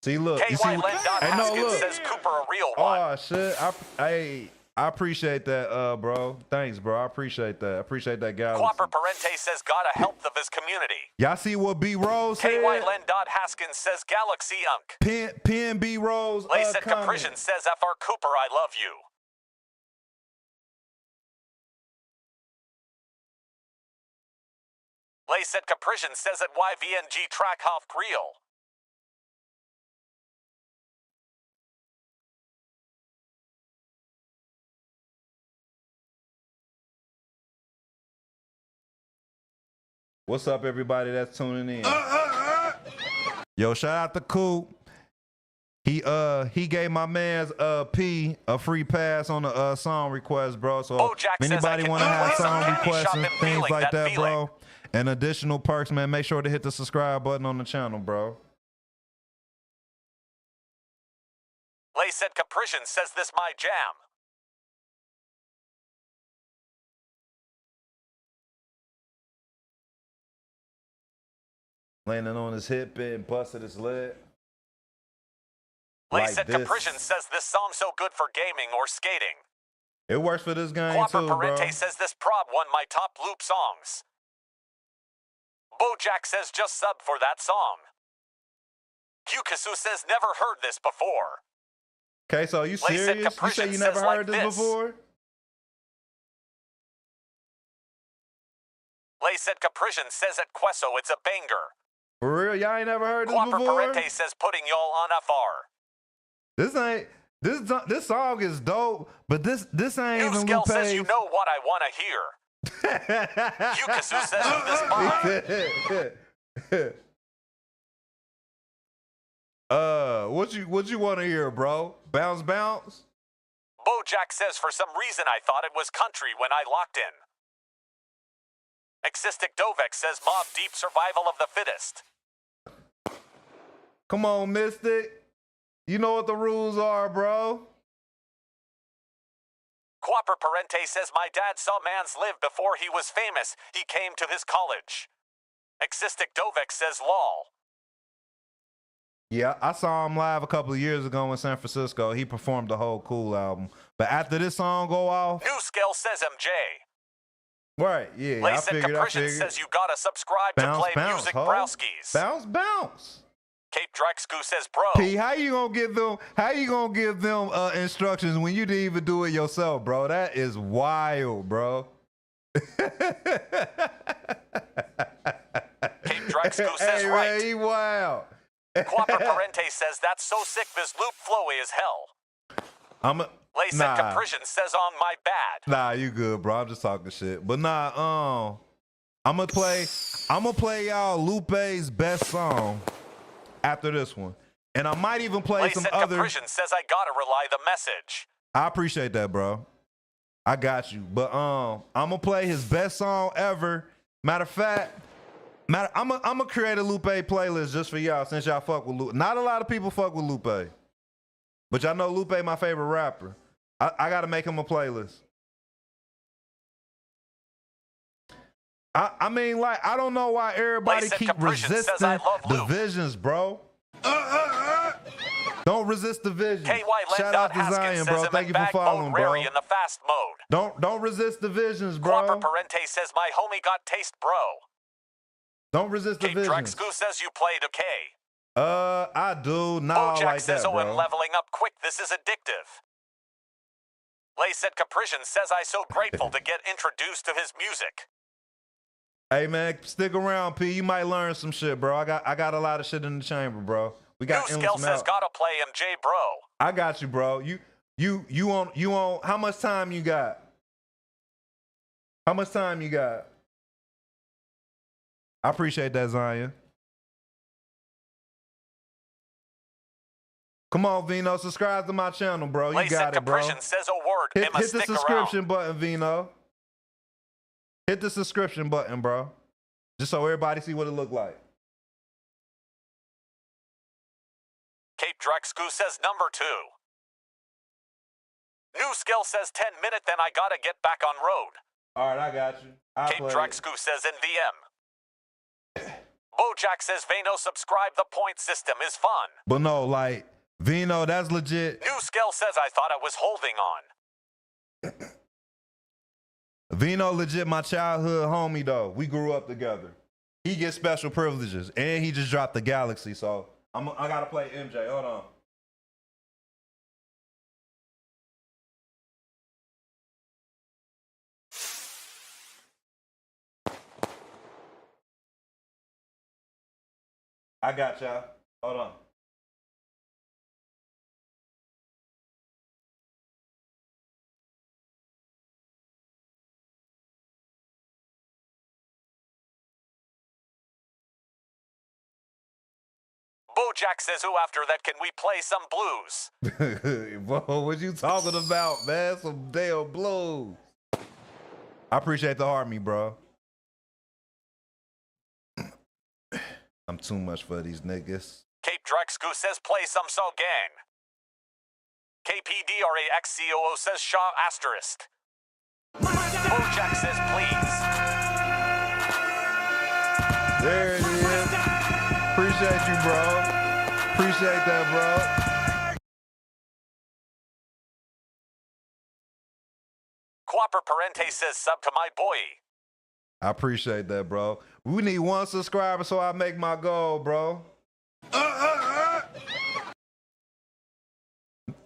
See, look. You see, Haskins says Cooper a real one. Oh shit! I appreciate that, bro. Thanks, bro. I appreciate that. I appreciate that, guys. Quapper Parente says gotta help of his community. Y'all see what B Rose said? KY Len. Haskins says Galaxy Unk. Pin B Rose. Lay said Caprician says FR Cooper, I love you. Lay said Caprician says at YVNG track half real. What's up, everybody that's tuning in? Yo, shout out to Coop. He gave my man's P a free pass on the song request, bro. So if anybody want to have song requests and things like that, bro, and additional perks, man, make sure to hit the subscribe button on the channel, bro. Lay said Caprician says this my jam. Landing on his hip and busted his leg. Lay Like said this. Caprician says this song so good for gaming or skating. It works for this game Quapper too, bro. Parente says this prob won my top loop songs. Bojack says just sub for that song. Hukasu says never heard this before. Okay, so you Lay said serious? You Caprician say you never says like heard this this. before? Lay said Caprician says at Queso it's a banger. For real? Y'all ain't never heard this Quapper before? Parente says putting y'all on FR. This song is dope, but this ain't New even Skill Lupe's. says you know what I want to hear. Yukasu says this mine. What you want to hear, bro? Bounce, bounce. Bojack says for some reason I thought it was country when I locked in. Existic Dovek says Mob Deep survival of the fittest. Come on, Mystic. You know what the rules are, bro. Quapper Parente says my dad saw mans live before he was famous. He came to his college. Existic Dovek says lol. Yeah, I saw him live a couple of years ago in San Francisco. He performed the whole Cool album. But after this song go off... New Scale says MJ. Right, yeah, Lay I said figured. Caprician says you gotta subscribe Bounce, to play bounce, music ho. browskis. Bounce, bounce. Cape Drexku says bro. P, how you gonna give them instructions when you didn't even do it yourself, bro? That is wild, bro. Cape Drexku says hey, right. Man, he wild. Quapper Parente says that's so sick this loop flowy as hell. Lay said Caprician says on my bad. Nah, you good, bro. I'm just talking shit. But nah, I'm gonna play y'all Lupe's best song. after this one. And I might even play Lay some said other. Caprician says I gotta relay the message. I appreciate that, bro. I got you. But I'm gonna play his best song ever. Matter of fact, I'm gonna create a Lupe playlist just for y'all since y'all fuck with Lupe. Not a lot of people fuck with Lupe. But y'all know Lupe my favorite rapper. I gotta make him a playlist. I mean, like, I don't know why everybody keep resisting divisions, bro. Don't resist divisions. Shout out to Zion, bro. Thank you for following, bro. In the fast mode. Don't resist divisions, bro. Quapper Parente says my homie got taste, bro. Don't resist divisions. Drexku says you played okay. I do. Not Bojack like says, that, bro. leveling up quick. This is addictive. Lay said Caprician says I so grateful to get introduced to his music. Hey man, stick around, P. You might learn some shit, bro. I got a lot of shit in the chamber, bro. We got New Skill says gotta play MJ, bro. I got you, bro. You on how much time you got? How much time you got? I appreciate that, Zion. Come on, Vino. Subscribe to my channel, bro. You got it, bro. Says a word. Hit the subscription button, Vino. Hit the subscription button, bro. Just so everybody see what it look like. Cape Drexku says number 2. New Skill says 10 minute, then I gotta get back on road. All right, I got you. Cape Drexku says in VM. Bojack says Vino subscribe, the point system is fun. But no, like, Vino, that's legit. New Skill says I thought I was holding on. Vino legit my childhood homie, though. We grew up together. He gets special privileges, and he just dropped the Galaxy, so I gotta play MJ. Hold on. I got y'all. Hold on. Bojack says, "Who after that can we play some blues?" Whoa, what you talking about, man? Some damn blues. I appreciate the army, bro. I'm too much for these niggas. Cape Drexku says, "Play some so gang." KPDRAXCOO says, "Shaw asterisk." Bojack says, "Please." There it is. Appreciate you, bro. Appreciate that, bro. Quapper Parente says, "Sub to my boy." I appreciate that, bro. We need 1 subscriber so I make my goal, bro.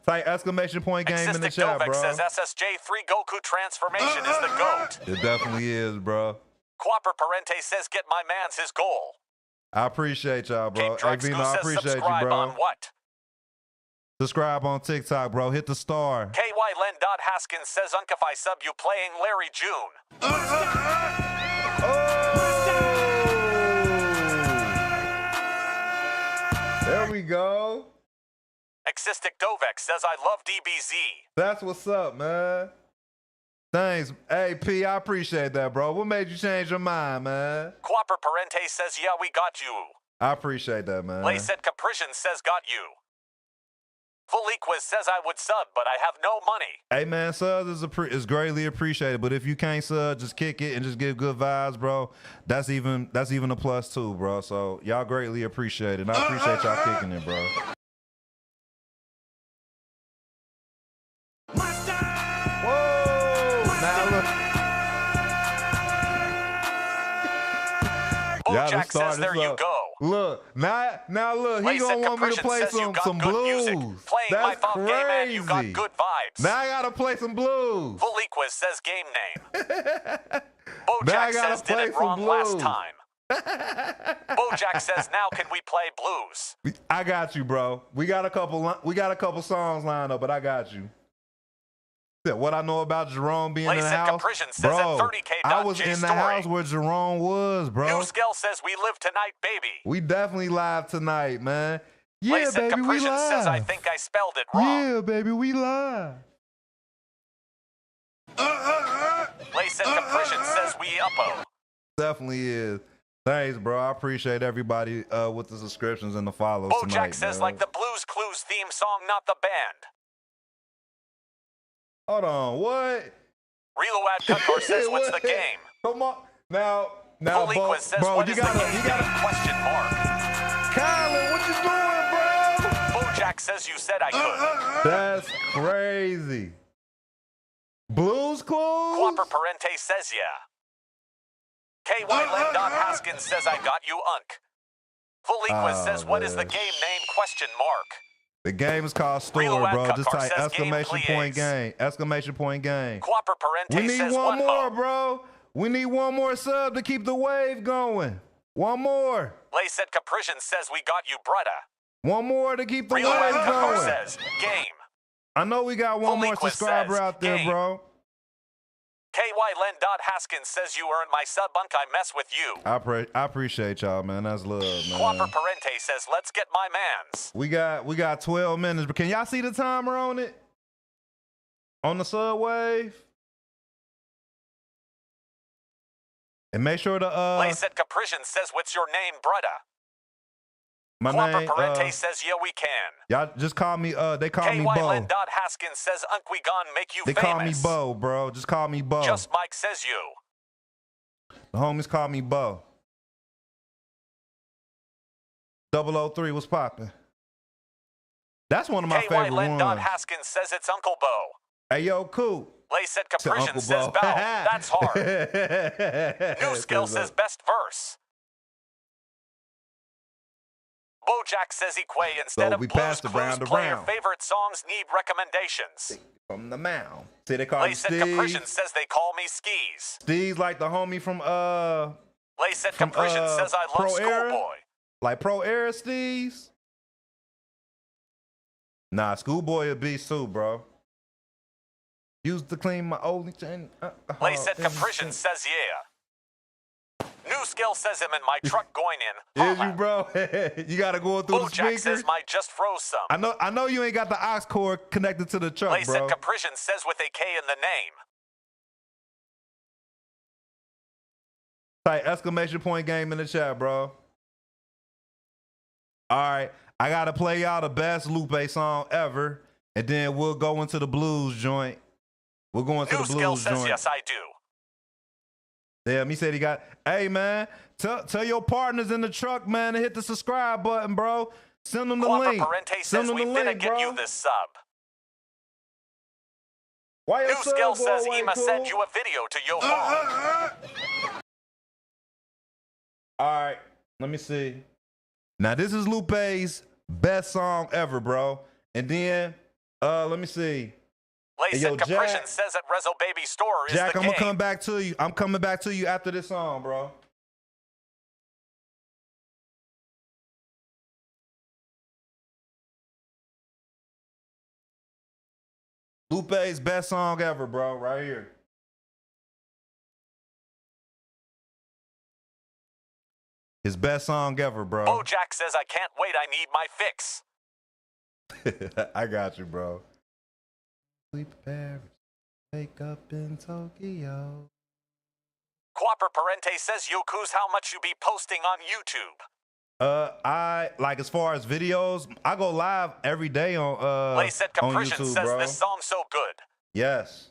Type exclamation point game in the chat, bro. Says SSJ3 Goku transformation is the GOAT. It definitely is, bro. Quapper Parente says, "Get my man's his goal." I appreciate y'all, bro. Hey, Vino, I appreciate you, bro. On what? Subscribe on TikTok, bro. Hit the star. KY Len. Haskins says, "If I sub you playing Larry June." There we go. Existic Dovek says, "I love DBZ." That's what's up, man. Thanks. Hey, P, I appreciate that, bro. What made you change your mind, man? Quapper Parente says, "Yeah, we got you." I appreciate that, man. Lay said Caprician says, "Got you." Fuliquis says, "I would sub, but I have no money." Hey, man, subs is greatly appreciated, but if you can't sub, just kick it and just give good vibes, bro. That's even a plus too, bro. So y'all greatly appreciate it. And I appreciate y'all kicking it, bro. Bojack says, "There you go." Look, now look, he gonna want me to play some blues. That's crazy. You got good vibes. Now I gotta play some blues. Fuliquis says, "Game name." Bojack says, "Did it wrong last time." Bojack says, "Now can we play blues?" I got you, bro. We got a couple songs lined up, but I got you. What I know about Jerome being in the Layset house, Caprician says bro. at 30K. I was in the Story. house where Jerome was, bro. New Skill says we live tonight, baby. We definitely live tonight, man. Yeah, Layset baby, we Caprician live. says I think I spelled it wrong. Yeah, baby, we live. Layset Caprician says we uppo. Definitely is. Thanks, bro. I appreciate everybody with the subscriptions and the follows Bojack tonight, says man. like the Blues Clues theme song, not the band. Hold on, what? Reload Cutkar says what's the game? Come on, now, Poliquist says bro, what you is the gotta, game? you gotta. Question mark. Kylan, what you doing, bro? Bojack says you said I could. That's crazy. Blues Clues? Quapper Parente says yeah. KY Len Dot Haskins says I got you unk. Poliquist says what is the game name? Question mark. The game is called Storror, bro. Just type exclamation point game. Exclamation point game. Quapper Parente We need says one more, more. bro. We need one more sub to keep the wave going. One more. Layset Caprician says we got you, brudda. One more to keep the wave Reload Cutkar going. says game. I know we got one more Poliquist subscriber says out there, game. bro. KY Len Dot Haskins says you earned my sub unk. I mess with you. I appreciate y'all, man. That's love, man. Quapper Parente says let's get my mans. We got 12 minutes, but can y'all see the timer on it? On the sub wave? And make sure to Layset Caprician says what's your name, brudda? my Quapper name Parente says yeah we can. y'all just call me they call me KY Bo. Len Dot Haskins says unk we gone make you They famous. call me Bo, bro. Just call me Bo. Just Mike says you. The homies call me Bo. 003, what's poppin'? That's one of my KY favorite Len Dot ones. Haskins says it's Uncle Bo. Hey, yo, cool. Layset To Caprician Uncle says Bo. bow. That's hard. New Skill says best verse. Bojack says equate instead So of we Blues passed the Clues. round Player around. favorite songs need recommendations. From the mound. See, they call me Layset Caprician Steve. says they call me skis. Steve's like the homie from Layset From, Caprician says I Pro love Era? Schoolboy. like Pro Era Steve's. Nah, Schoolboy a beast too, bro. Used to clean my only chain. Layset Caprician says yeah. New Skill says him in my truck going in. Is Holla. you, bro? You gotta go through the Bojack speaker. says my just froze some. I know you ain't got the aux cord connected to the truck, Layset bro. Caprician says with a K in the name. Type exclamation point game in the chat, bro. All right, I gotta play y'all the best Lupe song ever, and then we'll go into the blues joint. We'll go into New the Skill blues says joint. yes I do. Damn, he said he got. Hey man, tell your partners in the truck, man, to hit the subscribe button, bro. Send them the Quapper link. Parente Send says them we the finna link, get bro. you this sub. Why your New sub Skill go says away, Ema cool? send you a video to your phone. All right, let me see. Now this is Lupe's best song ever, bro. And then let me see. Layset yo, Caprician Jack- says at Rezo Baby Store is Jack, the I'm game. gonna come back to you. I'm coming back to you after this song, bro. Lupe's best song ever, bro, right here. His best song ever, bro. Bojack says I can't wait, I need my fix. I got you, bro. Sleep in Paris, wake up in Tokyo. Quapper Parente says Yoku's how much you be posting on YouTube. I like as far as videos, I go live every day on Layset on Caprician YouTube, says bro. this song's so good. Yes.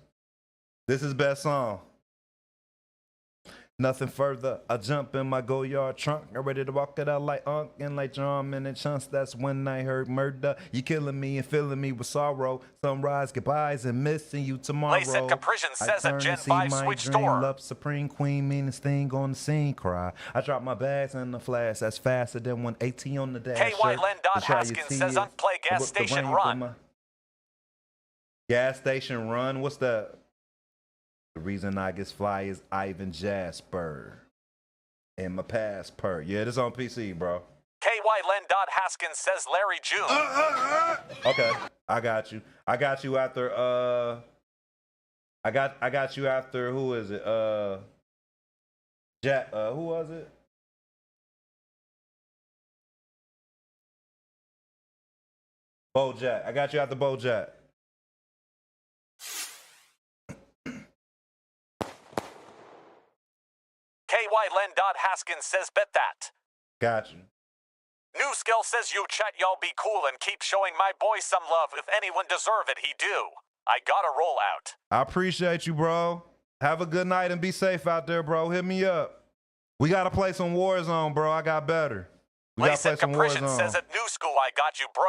This is best song. Nothing further. I jump in my go-yard trunk. I'm ready to walk it out like Unk and like drum and chunks. That's when I heard murder. You killing me and filling me with sorrow. Sunrise, goodbyes, and missing you tomorrow. Layset Caprician I says turn at to Gen see 5 my Switch dream Store. love supreme queen, meaning sting on the scene cry. I drop my bags in the flash. That's faster than 180 on the dash. KY Len Dot Haskins says unplay gas station run. Gas station run? What's that? The reason I get fly is Ivan Jasper. And my passport. Yeah, this on PC, bro. KY Len Dot Haskins says Larry June. Okay, I got you. I got you after I got you after who is it? Jack. Who was it? Bojack. I got you after Bojack. KY Len. Haskins says bet that. Got you. New Skill says you chat y'all be cool and keep showing my boy some love. If anyone deserve it, he do. I gotta roll out. I appreciate you, bro. Have a good night and be safe out there, bro. Hit me up. We gotta play some Warzone, bro. I got better. We gotta play Lace some Caprician Warzone. says at New School I got you, bro.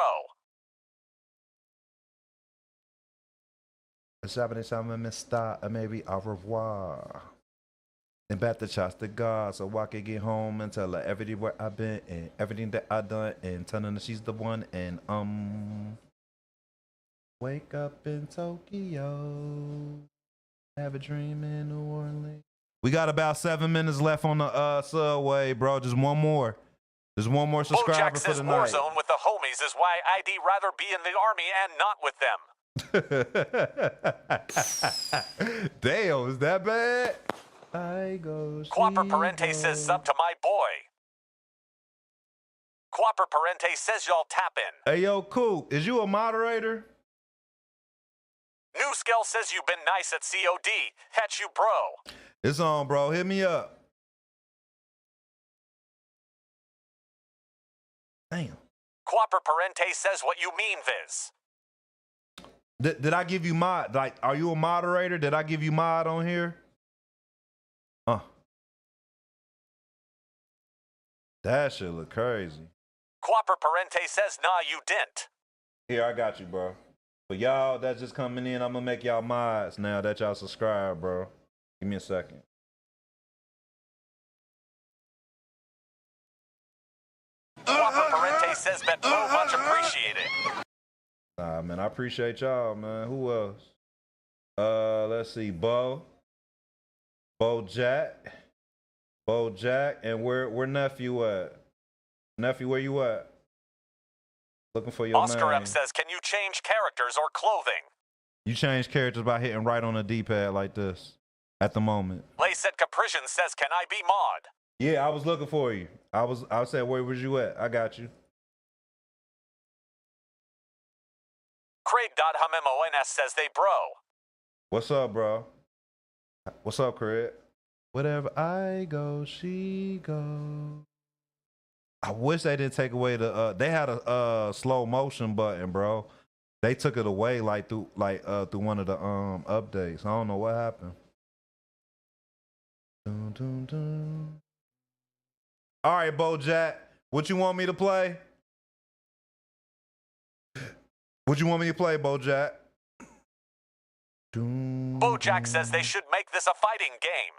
Mr. Maybe au revoir. And back to shots to God so I can get home and tell her everywhere I've been and everything that I done and telling her she's the one and wake up in Tokyo, have a dream in New Orleans. We got about 7 minutes left on the subway, bro. Just one more. There's one more subscriber Bojack for says the night. Warzone with the homies is why I'd rather be in the army and not with them. Damn, is that bad? I go. Quapper Parente says sub to my boy. Quapper Parente says y'all tap in. Hey, yo, cool. Is you a moderator? New Skill says you've been nice at COD. Catch you, bro. It's on, bro. Hit me up. Damn. Quapper Parente says what you mean, Viz. Did I give you mod? Like, are you a moderator? Did I give you mod on here? That shit look crazy. Quapper Parente says, nah, you didn't. Here, I got you, bro. For y'all that's just coming in, I'm gonna make y'all mods now that y'all subscribe, bro. Give me a second. Quapper Parente says that bro much appreciated. Nah, man, I appreciate y'all, man. Who else? Let's see, Bojack, and where nephew at? Nephew, where you at? Looking for your Oscar name. M says, can you change characters or clothing? You change characters by hitting right on the D-pad like this at the moment. Lacet Caprician says, can I be mod? Yeah, I was looking for you. I said, where was you at? I got you. Craig.HumMONS says they bro. What's up, bro? What's up, Craig? Whatever I go, she go. I wish they didn't take away the they had a slow motion button, bro. They took it away through one of the updates. I don't know what happened. Dun, dun, dun. All right, Bojack, what you want me to play? What you want me to play, Bojack? Bojack says they should make this a fighting game.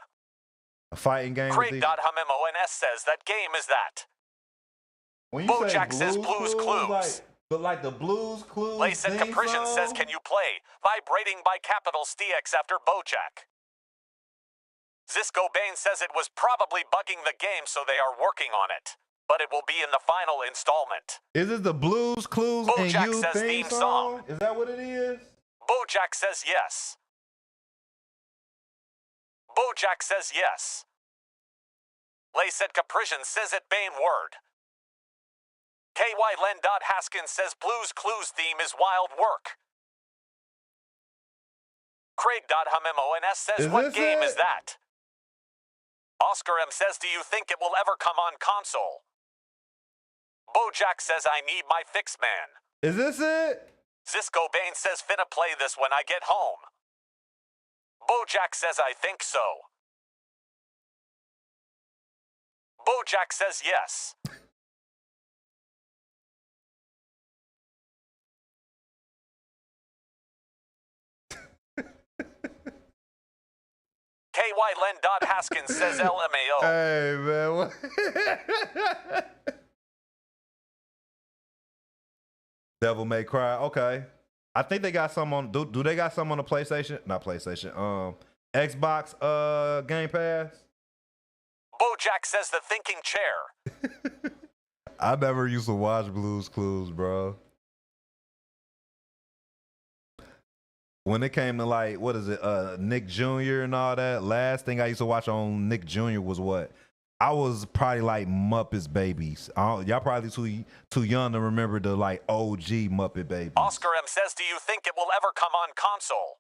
A fighting game? Craig.HumMONS says that game is that. When you Bojack say says Blues Clues. Like the Blues Clues. Lacet Caprician says, can you play? Vibrating by Capital STX after Bojack. Zisco Bane says it was probably bugging the game, so they are working on it. But it will be in the final installment. Is it the Blues Clues Bojack and You says theme song. song? Is that what it is? Bojack says yes. Bojack says yes. Lacet Caprician says it Bane word. KY Len. Haskins says Blues Clues theme is wild work. Craig.HumMONS says what game is that? Oscar M says, do you think it will ever come on console? Bojack says, I need my fix, man. Is this it? Zisco Bane says, finna play this when I get home. Bojack says, I think so. Bojack says yes. KY Len. Haskins says LMAO. Hey, man. What? Devil May Cry. Okay. I think they got some on. Do they got some on the PlayStation? Not PlayStation. Xbox. Game Pass. Bojack says the thinking chair. I never used to watch Blues Clues, bro. when it came to like, what is it, Nick Jr. and all that, last thing I used to watch on Nick Jr. was what? I was probably like Muppets Babies. Y'all probably too young to remember the like OG Muppet Babies. Oscar M says, do you think it will ever come on console?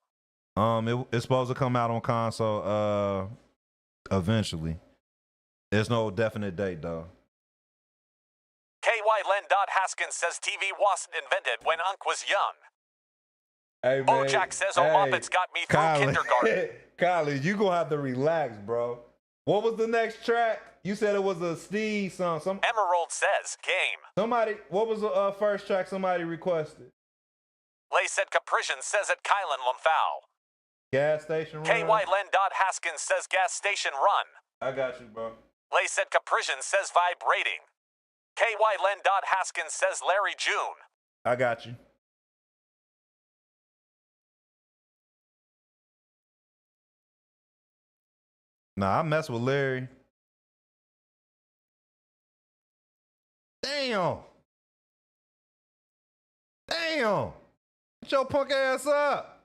It's supposed to come out on console eventually. There's no definite date though. KY Len Dodd Haskins says TV wasn't invented when Unc was young. Hey, man. Bojack says, Muppets got me through kindergarten. Kylie, you gonna have to relax, bro. What was the next track? You said it was a Steve song. Emerald says, game. What was the first track somebody requested? Lay said Caprician says it Kylan Lumphao. Gas Station Run? KY Len Dodd Haskins says Gas Station Run. I got you, bro. Lay said Caprician says Vibrating. KY Len Dodd Haskins says Larry June. I got you. Nah, I mess with Larry. Damn. Get your punk ass up.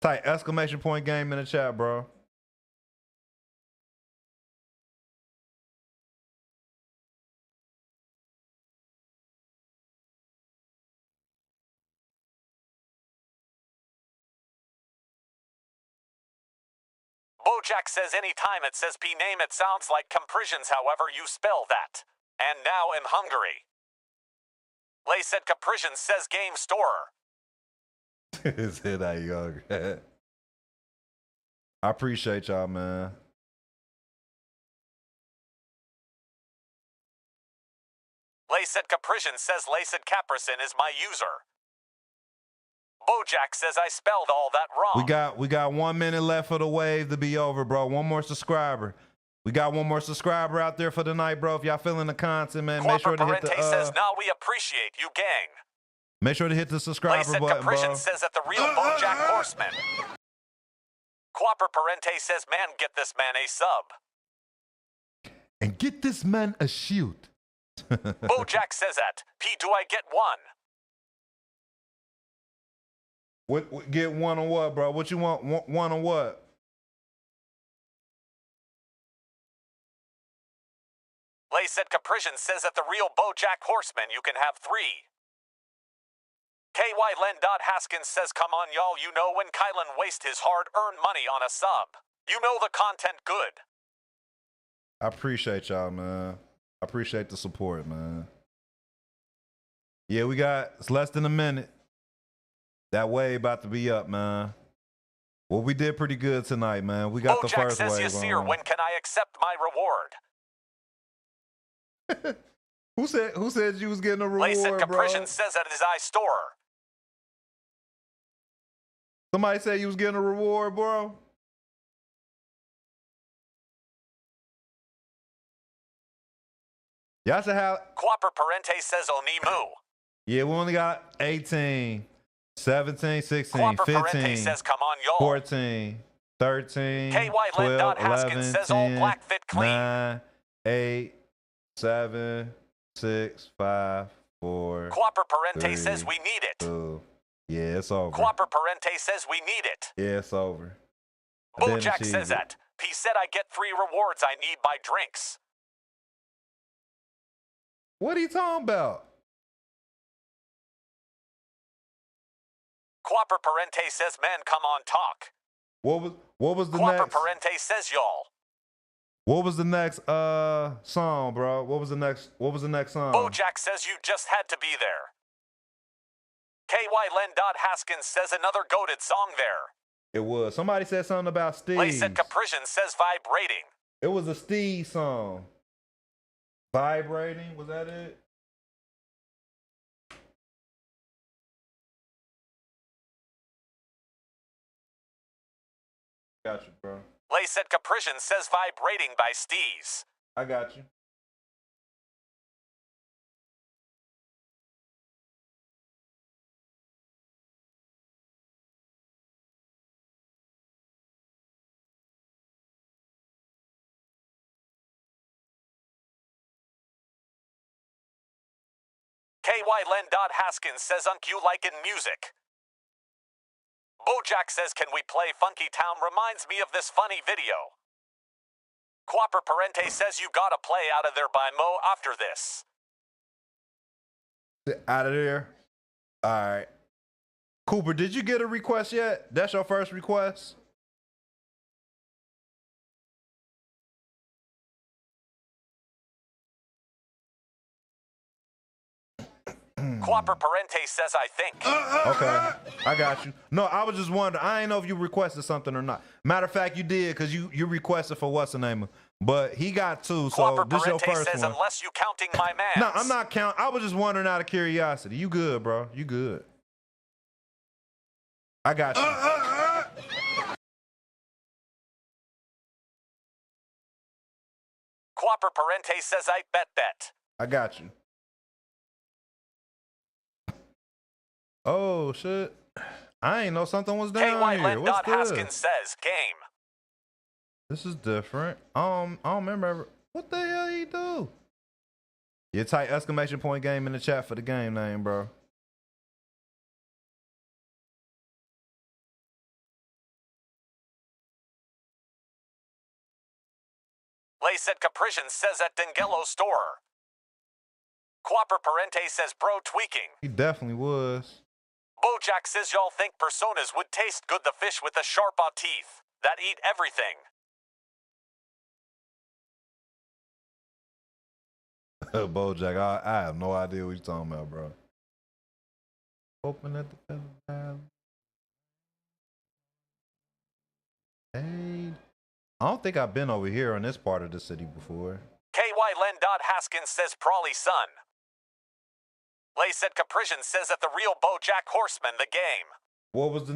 Type exclamation point game in the chat, bro. Bojack says anytime it says P name it sounds like Capricians however you spell that. And now in Hungary. Lay said Caprician says Game Storror. Is it that young? I appreciate y'all, man. Lay said Caprician says Lay said Capricin is my user. Bojack says I spelled all that wrong. We got 1 minute left for the wave to be over, bro. One more subscriber. We got one more subscriber out there for the night, bro. If y'all feeling the content, man, make sure to hit the says now we appreciate you, gang. Make sure to hit the subscriber button, Caprician bro. says that the real Bojack Horseman. Quapper Parente says, man, get this man a sub. And get this man a shoot. Bojack says that. P, do I get one? What get one on what, bro? What you want? One on what? Lay said Caprician says that the real Bojack Horseman, you can have 3. KY Len Dodd Haskins says, come on, y'all, you know when Kylan waste his hard-earned money on a sub. You know the content good. I appreciate y'all, man. I appreciate the support, man. Yeah, it's less than a minute. That wave about to be up, man. Well, we did pretty good tonight, man. We got Bojack the first says, wave Yasir, when can I accept my reward? Who said you was getting a reward, Lay said Caprician bro? says that it is I Storror. Somebody said you was getting a reward, bro. Y'all should have. Quapper Parente says Onimu. Yeah, we only got 18, 17, 16, Quapper 15, Parente says, come on, y'all. 14, 13, KY 12, Haskins 11, says 10, all black fit clean. 9, 8, 7, 6, 5, 4. Quapper Parente 3, says we need it. 2. Yeah, it's over. Quapper Parente says we need it. Yeah, it's over. Bojack says that. P said I get 3 rewards I need by drinks. What are you talking about? Quapper Parente says, man, come on, talk. What was the Quapper next? Parente says, y'all. What was the next song, bro? What was the next song? Bojack says you just had to be there. KY Len Dodd Haskins says another goated song there. It was. Somebody said something about Steve. Lay said Caprician says vibrating. It was a Steve song. Vibrating, was that it? Got you, bro. Lay said Caprician says vibrating by Steez. I got you. KY Len Dodd Haskins says Unc you like in music. Bojack says, can we play Funky Town? Reminds me of this funny video. Quapper Parente says you gotta play Out of There by Mo after this. Out of there. All right. Cooper, did you get a request yet? That's your first request? Quapper Parente says, I think. Okay, I got you. No, I was just wondering. I ain't know if you requested something or not. Matter of fact, you did, because you requested for what's the name of. But he got two, so Quapper this your Parente first says, one. unless you counting my man. No, I'm not counting. I was just wondering out of curiosity. You good, bro. You good. I got you. Quapper Parente says, I bet. I got you. Oh, shit. I ain't know something was down KY here. Len What's Dot this? Haskins says, game. This is different. I don't remember. What the hell he do? You type exclamation point game in the chat for the game name, bro. Lacet Caprician says at Dengelo Storror. Quapper Parente says, bro tweaking. He definitely was. Bojack says y'all think personas would taste good, the fish with the sharp teeth that eat everything. Bojack, I have no idea what you're talking about, bro. Open at the Hey, I don't think I've been over here in this part of the city before. KY Len Dot Haskins says, Prawley son. Lacet Caprician says that the real Bojack Horseman, the game. What was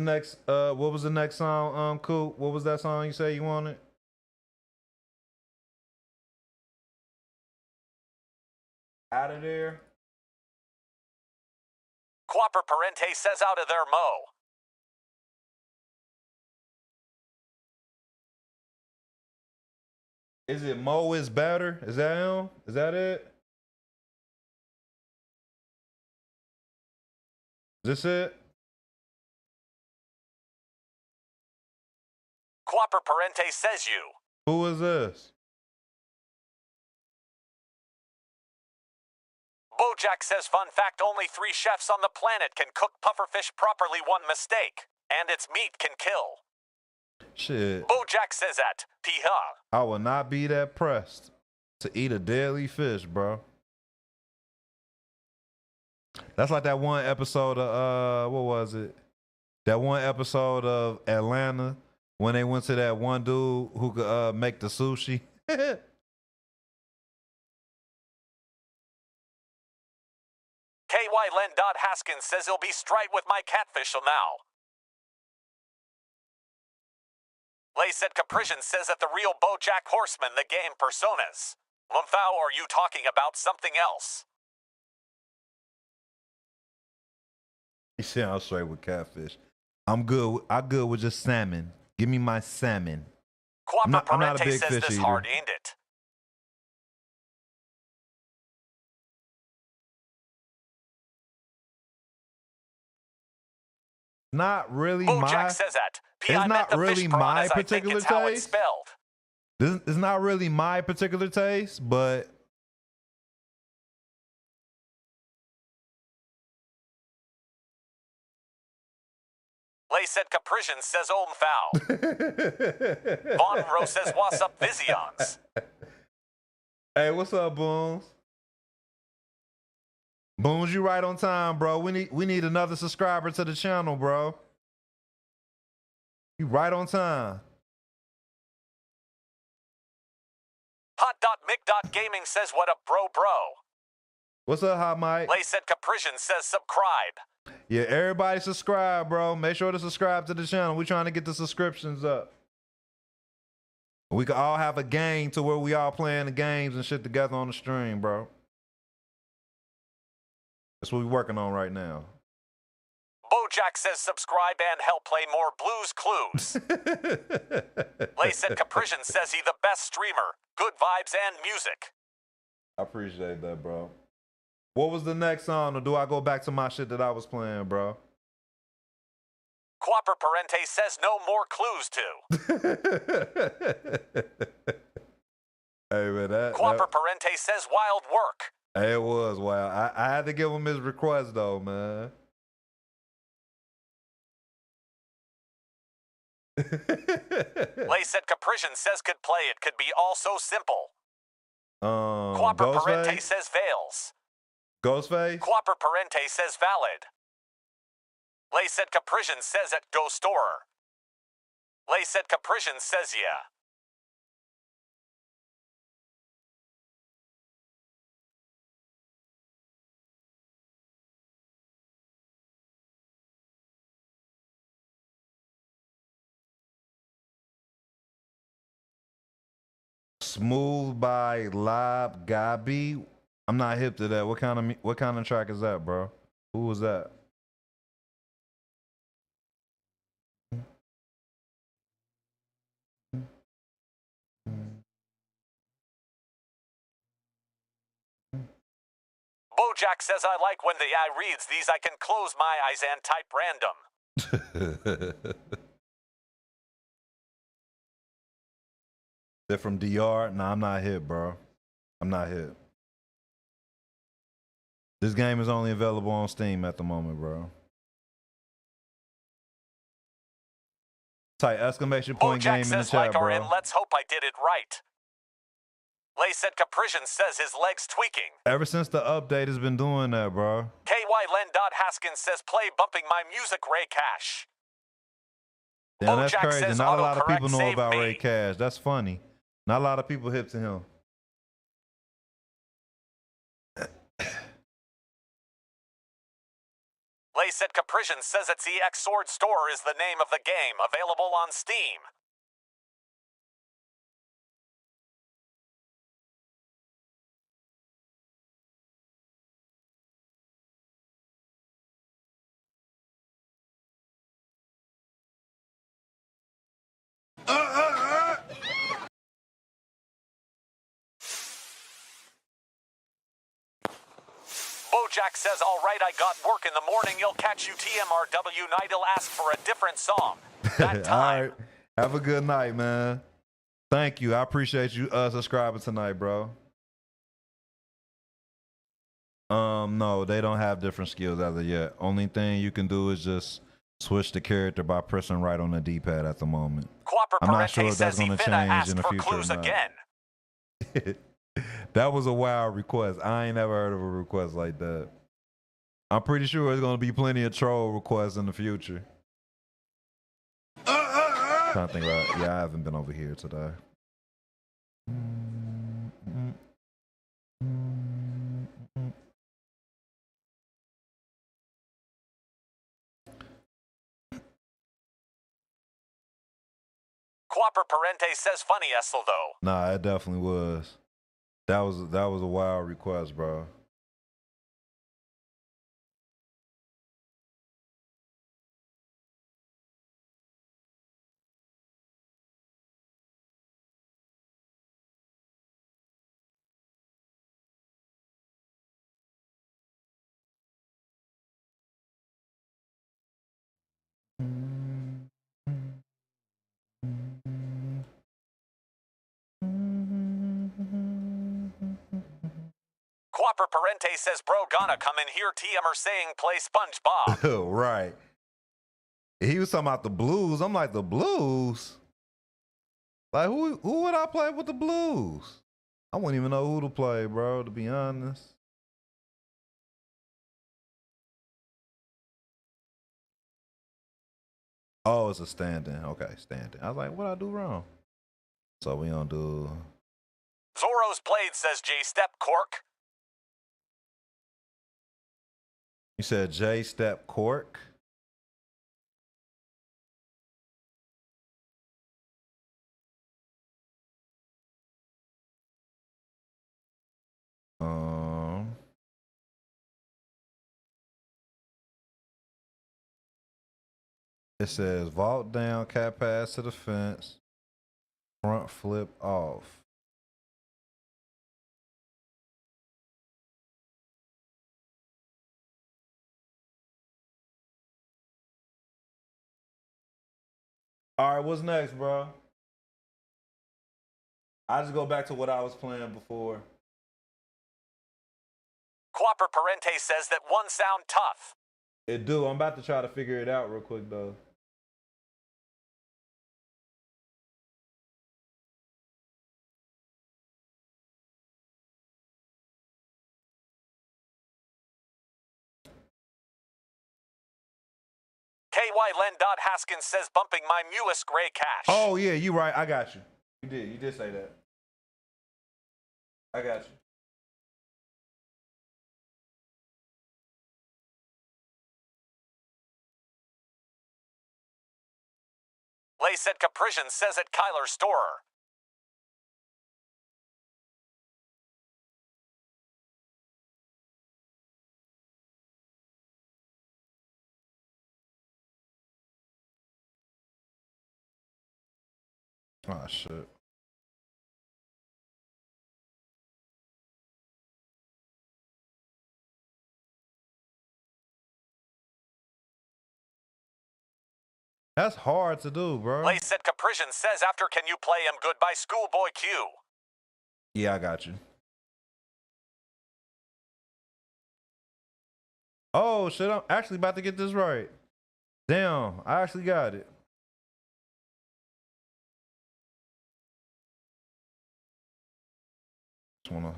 the next song, Cool? What was that song you say you wanted? Out of There. Quapper Parente says, Out of There, Mo. Is it Mo is Better? Is that him? Is that it? Is this it? Quapper Parente says you. Who is this? Bojack says, fun fact, only 3 chefs on the planet can cook pufferfish properly, one mistake, and its meat can kill. Shit. Bojack says that, Piha. I will not be that pressed to eat a deadly fish, bro. That's like that one episode of, what was it? That one episode of Atlanta when they went to that one dude who could make the sushi. KY Len Dot Haskins says he'll be straight with my catfish now. Lacet Caprician says that the real Bojack Horseman, the game personas. Lumphao, are you talking about something else? You see, I'm straight with catfish. I'm good with just salmon. Give me my salmon. Quapper I'm not a Parente big says fish this eater. hard, ain't it? Not really Bojack says that. P, I It's meant not the really fish prawn my as I think particular it's how it's taste. spelled. It's not really my particular taste, but Lacet Caprician says Omphao. Von Rose says, what's up, Visions? Hey, what's up, Booms? Booms, you right on time, bro. We need another subscriber to the channel, bro. You right on time. Hot.mic.gaming says, what up, bro? What's up, Hot Mike? Lacet Caprician says, subscribe. Yeah, everybody subscribe, bro. Make sure to subscribe to the channel. We're trying to get the subscriptions up. We can all have a game to where we all playing the games and shit together on the stream, bro. That's what we're working on right now. Bojack says subscribe and help play more Blues Clues. Lacet Caprician says he the best streamer. Good vibes and music. I appreciate that, bro. What was the next song, or do I go back to my shit that I was playing, bro? Quapper Parente says no more clues to. Hey, man, Quapper Parente says wild work. Hey, it was wild. I had to give him his request, though, man. Lay said Caprician says could play it could be all so simple. Quapper Parente Ghostface? says veils. Ghostface? Quapper Parente says valid. Lay said Caprician says at Go Storror. Lay said Caprician says yeah. Smooth by Lob Gabi. I'm not hip to that. What kind of track is that, bro? Who was that? Bojack says I like when the AI reads these. I can close my eyes and type random. They're from DR? Nah, I'm not hip, bro. I'm not hip. This game is only available on Steam at the moment, bro. Type exclamation point Bojack game in the says chat, like or bro. and let's hope I did it right. Lay said Caprician says his legs tweaking. Ever since the update has been doing that, bro. KY Len. Haskins says play bumping my music Ray Cash. Damn, that's Bojack crazy. says Not a lot of autocorrect people know save about me. Ray Cash. That's funny. Not a lot of people hip to him. Lay said Caprician says it's EX Sword Store is the name of the game, available on Steam. Bojack says, all right, I got work in the morning. You'll catch you TMRW night. He'll ask for a different song. That time. All right. Have a good night, man. Thank you. I appreciate you subscribing tonight, bro. No, they don't have different skills as of yet. Only thing you can do is just switch the character by pressing right on the D-pad at the moment. Quapper I'm not Parente sure if that's says he going to finna change ask in the for future or clues not. again. That was a wild request. I ain't never heard of a request like that. I'm pretty sure there's going to be plenty of troll requests in the future. Trying to think about. Yeah, I haven't been over here today. Quapper Parente says funny Essel though. Nah, it definitely was. That was a wild request, bro. Quapper Parente says bro gonna come in here TMR saying play SpongeBob. Right. He was talking about the blues. I'm like, the blues? Like, who would I play with the blues? I wouldn't even know who to play, bro, to be honest. Oh, it's a stand-in. Okay, stand-in. I was like, what I do wrong? So we don't do... Zorro's Blade says J-Step Cork. You said J-Step Cork? It says vault down, cat pass to the fence, front flip off. All right, what's next, bro? I just go back to what I was playing before. Quapper Parente says that one sound tough. It do. I'm about to try to figure it out real quick, though. KY Len. Haskins says bumping my Mewis Gray Cash. Oh, yeah, you right. I got you. You did. You did say that. I got you. Lay said Caprician says it Kyler Storror. Oh, shit. That's hard to do, bro. Lay said Caprician says after Can You Play Him Good by Schoolboy Q. Yeah, I got you. Oh, shit. I'm actually about to get this right. Damn, I actually got it. Just wanna...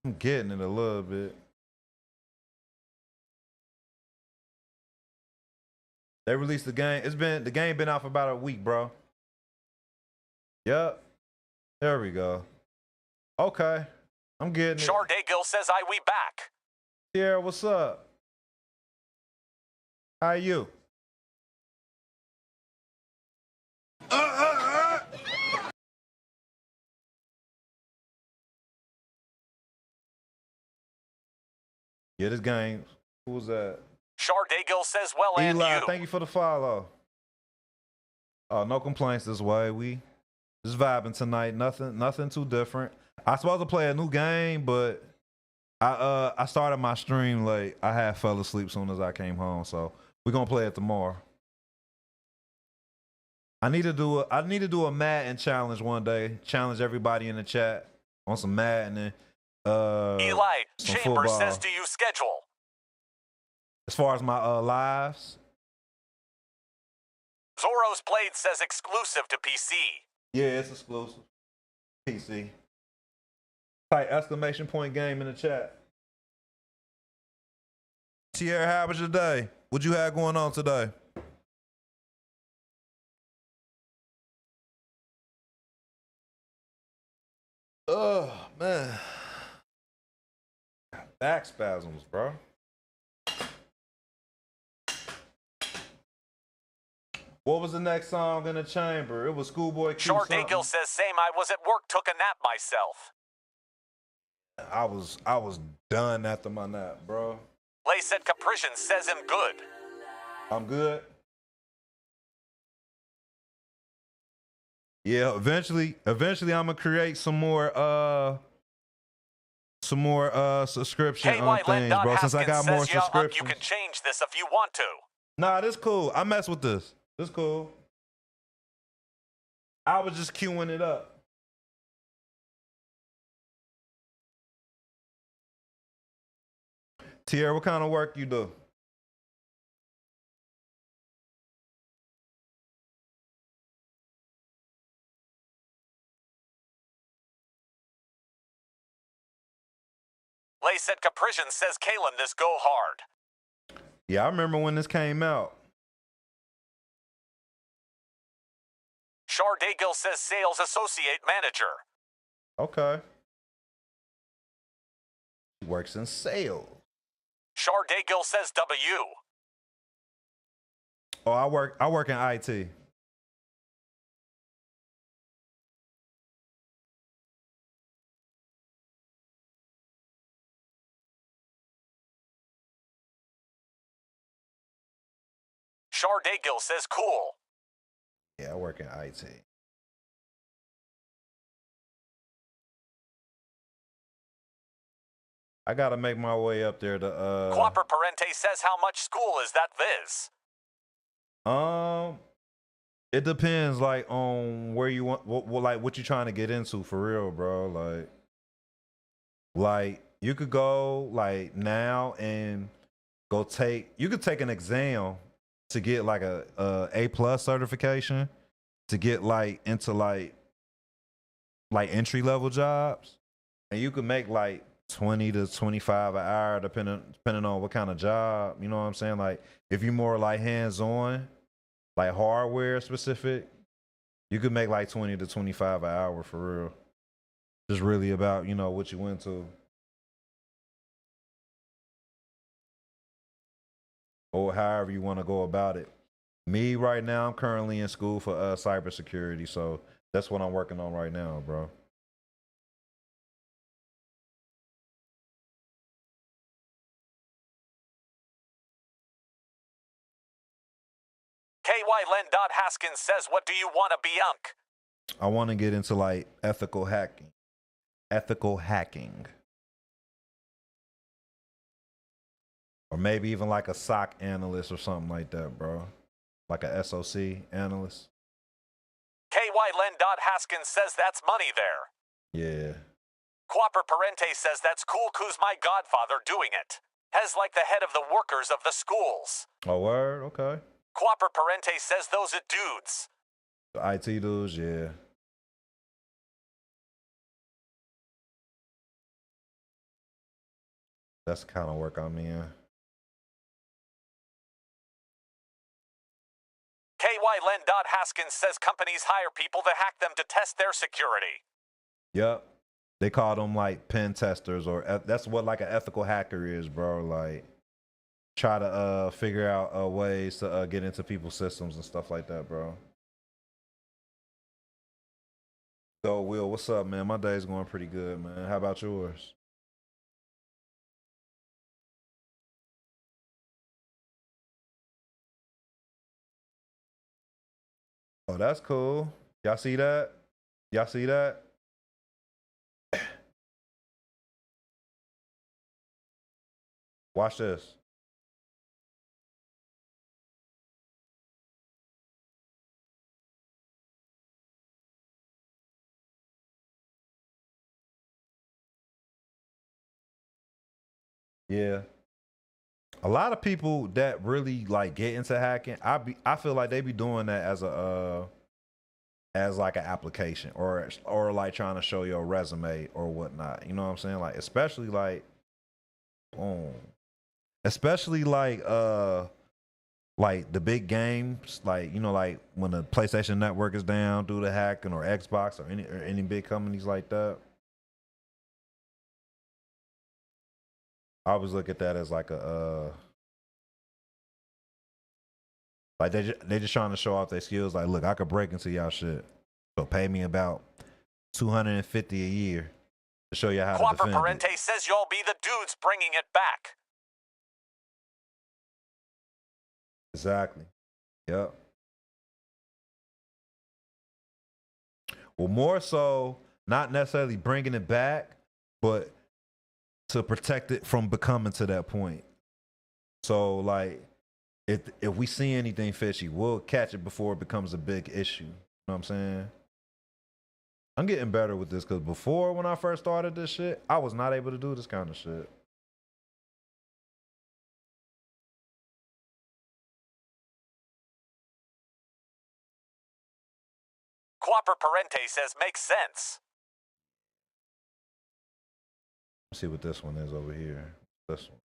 I'm getting it a little bit. They released the game. The game been out for about a week, bro. Yep. There we go. Okay. I'm getting it. Shar Daygill says I we back. Sierra, what's up? How are you? Yeah, this game. Who was that? Shar Daygill says well and Eli, you. thank you for the follow. Oh, no complaints this way. We just vibing tonight. Nothing too different. I was supposed to play a new game, but I started my stream late. I had fell asleep as soon as I came home, so we're gonna play it tomorrow. I need to do a Madden challenge one day. Challenge everybody in the chat on some Madden. Eli some Chambers football. says do you schedule? As far as my lives, Zorro's Blade says exclusive to PC. yeah, it's exclusive. PC. Type exclamation point game in the chat. Tierra, how was your day? What you had going on today? Oh, man. Back spasms, bro. What was the next song in the chamber? It was Schoolboy Q. Shar Daygill says same I was at work took a nap myself. I was done after my nap, bro. Lay said Caprician says him good. I'm good. Yeah, eventually I'm gonna create some more subscription things, bro. Since I got more subscriptions. You can change this if you want to. Nah, this cool. I mess with this. This cool. I was just queuing it up. Tierra, what kind of work you do? Lay said Caprician says Kalen this go hard. Yeah, I remember when this came out. Shar Daygill says sales associate manager. Okay. He works in sales. Shar Daygill says W. Oh, I work in IT. Shar Daygill says cool. Yeah, I work in IT. I gotta make my way up there to Quapper Parente says how much school is that viz? Um, it depends, like, on where you want, what you trying to get into for real, bro. Like you could go like now and go take. You could take an exam to get like a plus certification to get like into like entry level jobs, and you could make like 20 to 25 an hour depending on what kind of job. You know what I'm saying? Like if you're more like hands on, like hardware specific, you could make like 20 to 25 an hour for real. Just really about what you went to or however you want to go about it. Me right now, I'm currently in school for cybersecurity, so that's what I'm working on right now, bro. KY Len. Haskins says, what do you want to be, Unk? I want to get into like ethical hacking, or maybe even like a SOC analyst or something like that, bro. Like a SOC analyst. KY Len. Haskins says that's money there. Yeah. Quaper Parente says that's cool cause my godfather doing it. Has like the head of the workers of the schools. Oh, word? Okay. Quaper Parente says those are dudes. The IT dudes, yeah. That's the kind of work I'm in. KY Len. Haskins says companies hire people to hack them to test their security. Yep. They call them like pen testers, or that's what like an ethical hacker is, bro. Like try to figure out ways to get into people's systems and stuff like that, bro. So Will, what's up, man? My day's going pretty good, man. How about yours? Oh, that's cool. Y'all see that? Y'all see that? Watch this. Yeah. A lot of people that really like get into hacking, I feel like they be doing that as a as like an application or like trying to show your resume or whatnot. You know what I'm saying? Like especially like boom. Especially like the big games, like like when the PlayStation Network is down due to hacking, or Xbox, or any big companies like that. I always look at that as like a like they just trying to show off their skills. Like, look, I could break into y'all shit. So pay me about $250 a year to show you how to Quaper defend Parente it. says you'll be the dudes bringing it back. Exactly. Yep. Well, more so, not necessarily bringing it back, but to protect it from becoming to that point. So, like, if we see anything fishy, we'll catch it before it becomes a big issue. You know what I'm saying? I'm getting better with this because before, when I first started this shit, I was not able to do this kind of shit. Quaper Parente says makes sense. Let's see what this one is over here. This one.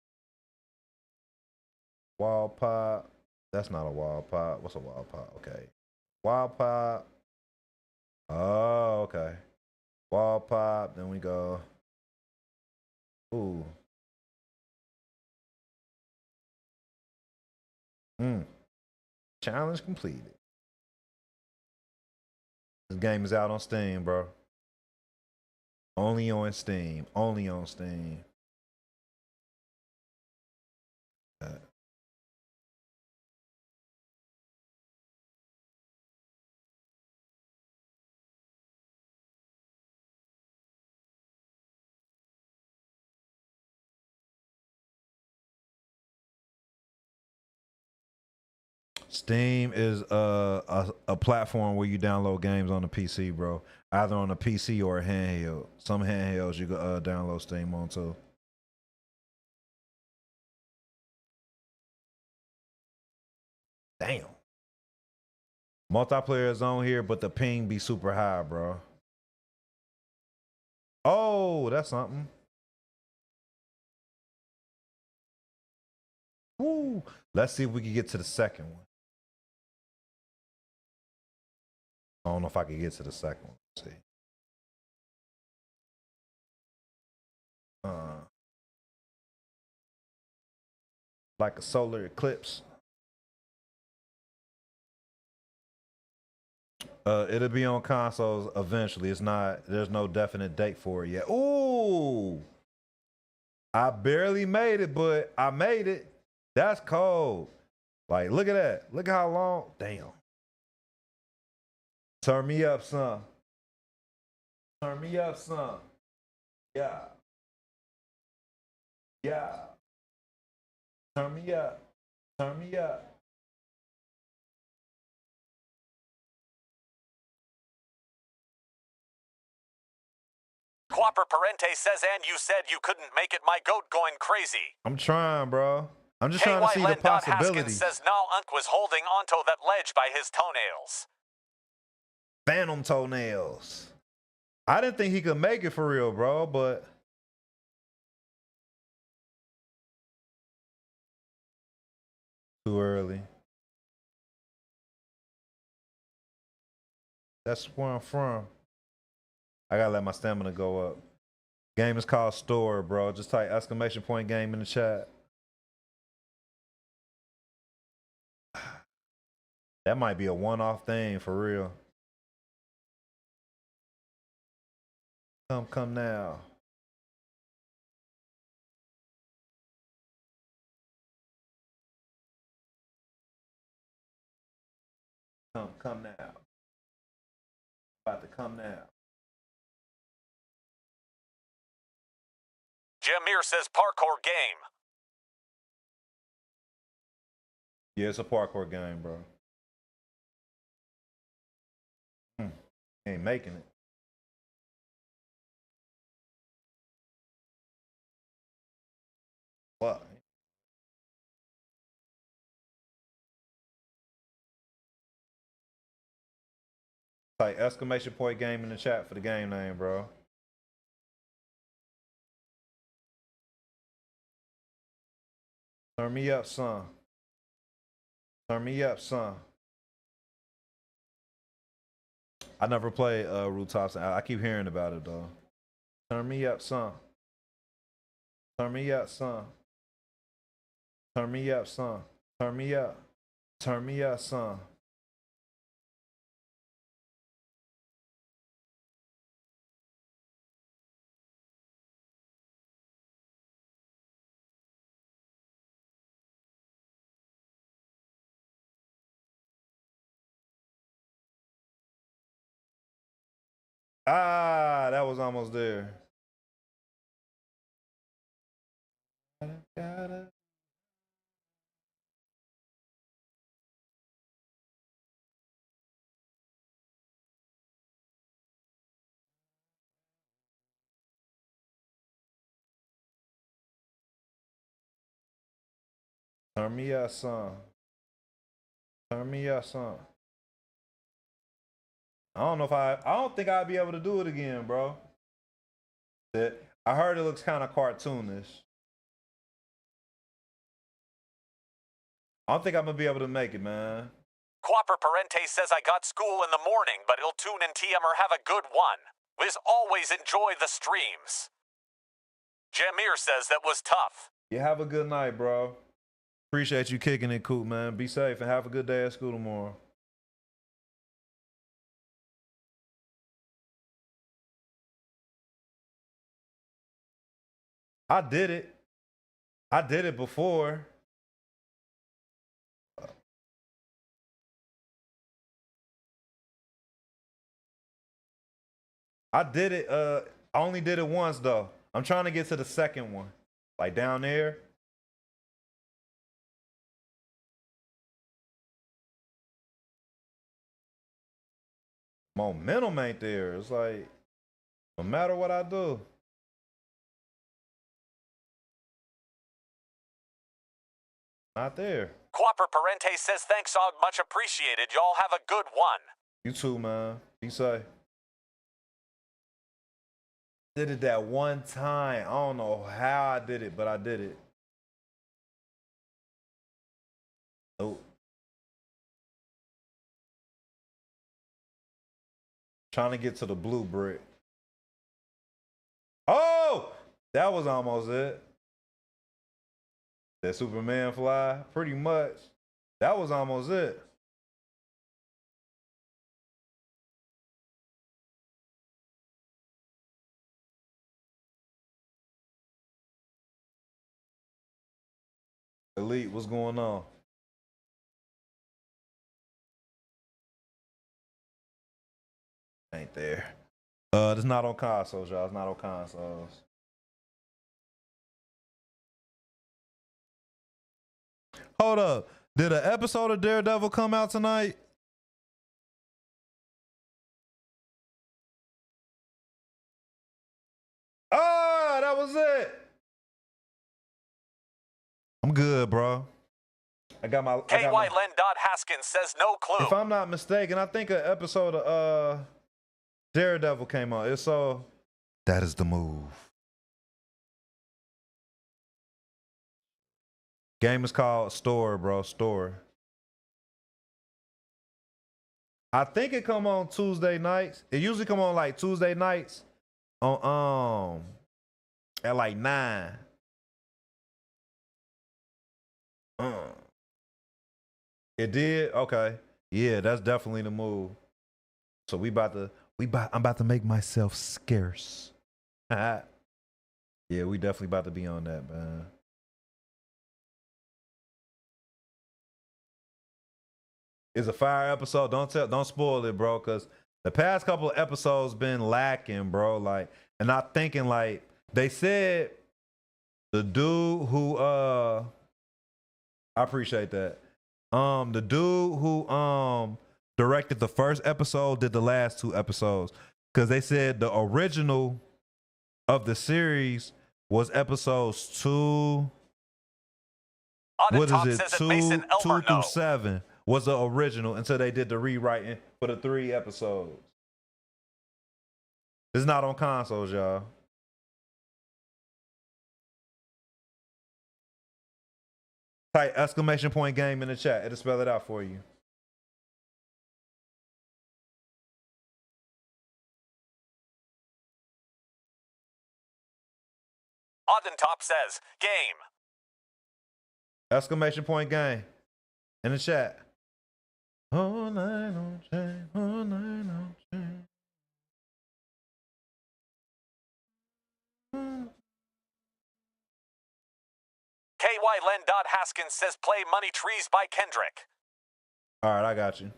Wild pop. That's not a wild pop. What's a wild pop? Okay. Wild pop. Oh, okay. Wild pop. Then we go. Ooh. Challenge completed. This game is out on Steam, bro. Only on Steam. Only on Steam. Steam is a platform where you download games on the PC, bro. Either on a PC or a handheld. Some handhelds you can download Steam on too. Damn. Multiplayer is on here, but the ping be super high, bro. Oh, that's something. Woo. Let's see if we can get to the second one. I don't know if I can get to the second one. Let's see. Like a solar eclipse. It'll be on consoles eventually. It's not. There's no definite date for it yet. Ooh, I barely made it, but I made it. That's cold. Like, look at that. Look at how long. Damn. Turn me up, son. Turn me up, son. Yeah. Yeah. Turn me up. Turn me up. Quapper Parente says, and you said you couldn't make it. My goat going crazy. I'm trying, bro. I'm just trying to see the Haskins possibilities. says Nal Unk was holding onto that ledge by his toenails. Phantom toenails. I didn't think he could make it for real, bro, but too early. That's where I'm from. I gotta let my stamina go up. Game is called Storror, bro. Just type exclamation point game in the chat. That might be a one-off thing for real. Come now. Come now. About to come now. Jamir says parkour game. Yeah, it's a parkour game, bro. Ain't making it. What? Like exclamation point game in the chat for the game name, bro. Turn me up, son. Turn me up, son. I never played Rooftops. I keep hearing about it though. Turn me up, son. Turn me up, son. Turn me up, son. Turn me up. Turn me up, son. Ah, that was almost there. Turn me up, son. Turn me up, son. I don't think I'd be able to do it again, bro. I heard it looks kind of cartoonish. I don't think I'm gonna be able to make it, man. Quapper Parente says I got school in the morning, but he'll tune in TM or have a good one. Wiz always enjoy the streams. Jamir says that was tough. You have a good night, bro. Appreciate you kicking it, Coop, man. Be safe and have a good day at school tomorrow. I did it. I did it before. I did it. I only did it once though. I'm trying to get to the second one, like down there. momentum ain't there. It's like, no matter what I do. Not there. Quapper Parente says thanks, Og. Much appreciated. Y'all have a good one. You too, man. Be safe. Did it that one time. I don't know how I did it, but I did it. Nope. Trying to get to the blue brick. Oh! That was almost it. That Superman fly? Pretty much. That was almost it. Elite, what's going on? Ain't there. It's not on consoles, y'all. It's not on consoles. Hold up. Did an episode of Daredevil come out tonight? Ah, that was it. I'm good, bro. I got my. KY Len Dot Haskins says no clue. If I'm not mistaken, I think an episode of Daredevil came out. If so, that is the move. Game is called Storror, bro. Storror. I think it come on Tuesday nights. It usually come on like Tuesday nights on at like 9. It did? Okay. Yeah, that's definitely the move. So I'm about to make myself scarce. Yeah, we definitely about to be on that, man. It's a fire episode. Don't spoil it, bro, because the past couple of episodes been lacking, bro. Like, and I'm thinking, like, they said the dude who I appreciate that. The dude who directed the first episode did the last 2 episodes. Cause they said the original of the series was episodes 2. What is it? 2 through 7 was the original until they did the rewriting for the 3 episodes. It's not on consoles, y'all. Type exclamation point game in the chat. It'll spell it out for you. Audentop says game. Exclamation point game in the chat. All night on chain, all night on chain. KY Len Dot Haskins says play Money Trees by Kendrick. All right, I got you.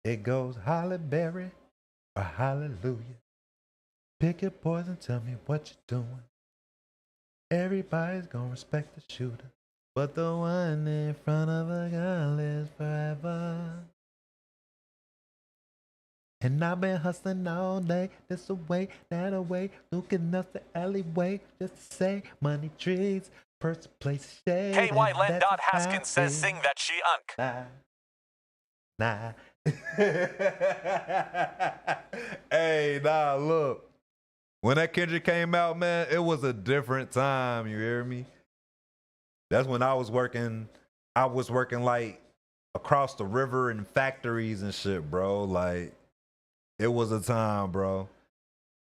It goes Holly Berry or Hallelujah. Pick your poison, tell me what you're doing. Everybody's gonna respect the shooter, but the one in front of a gun lives forever. And I've been hustling all day, this away, that away, looking up the alleyway, just to say money trees, first place shade. KY Len Dot Haskins says sing that she unk. Nah. Hey, nah, look. When that Kendrick came out, man, it was a different time, you hear me? That's when I was working like across the river in factories and shit, bro. Like, it was a time, bro.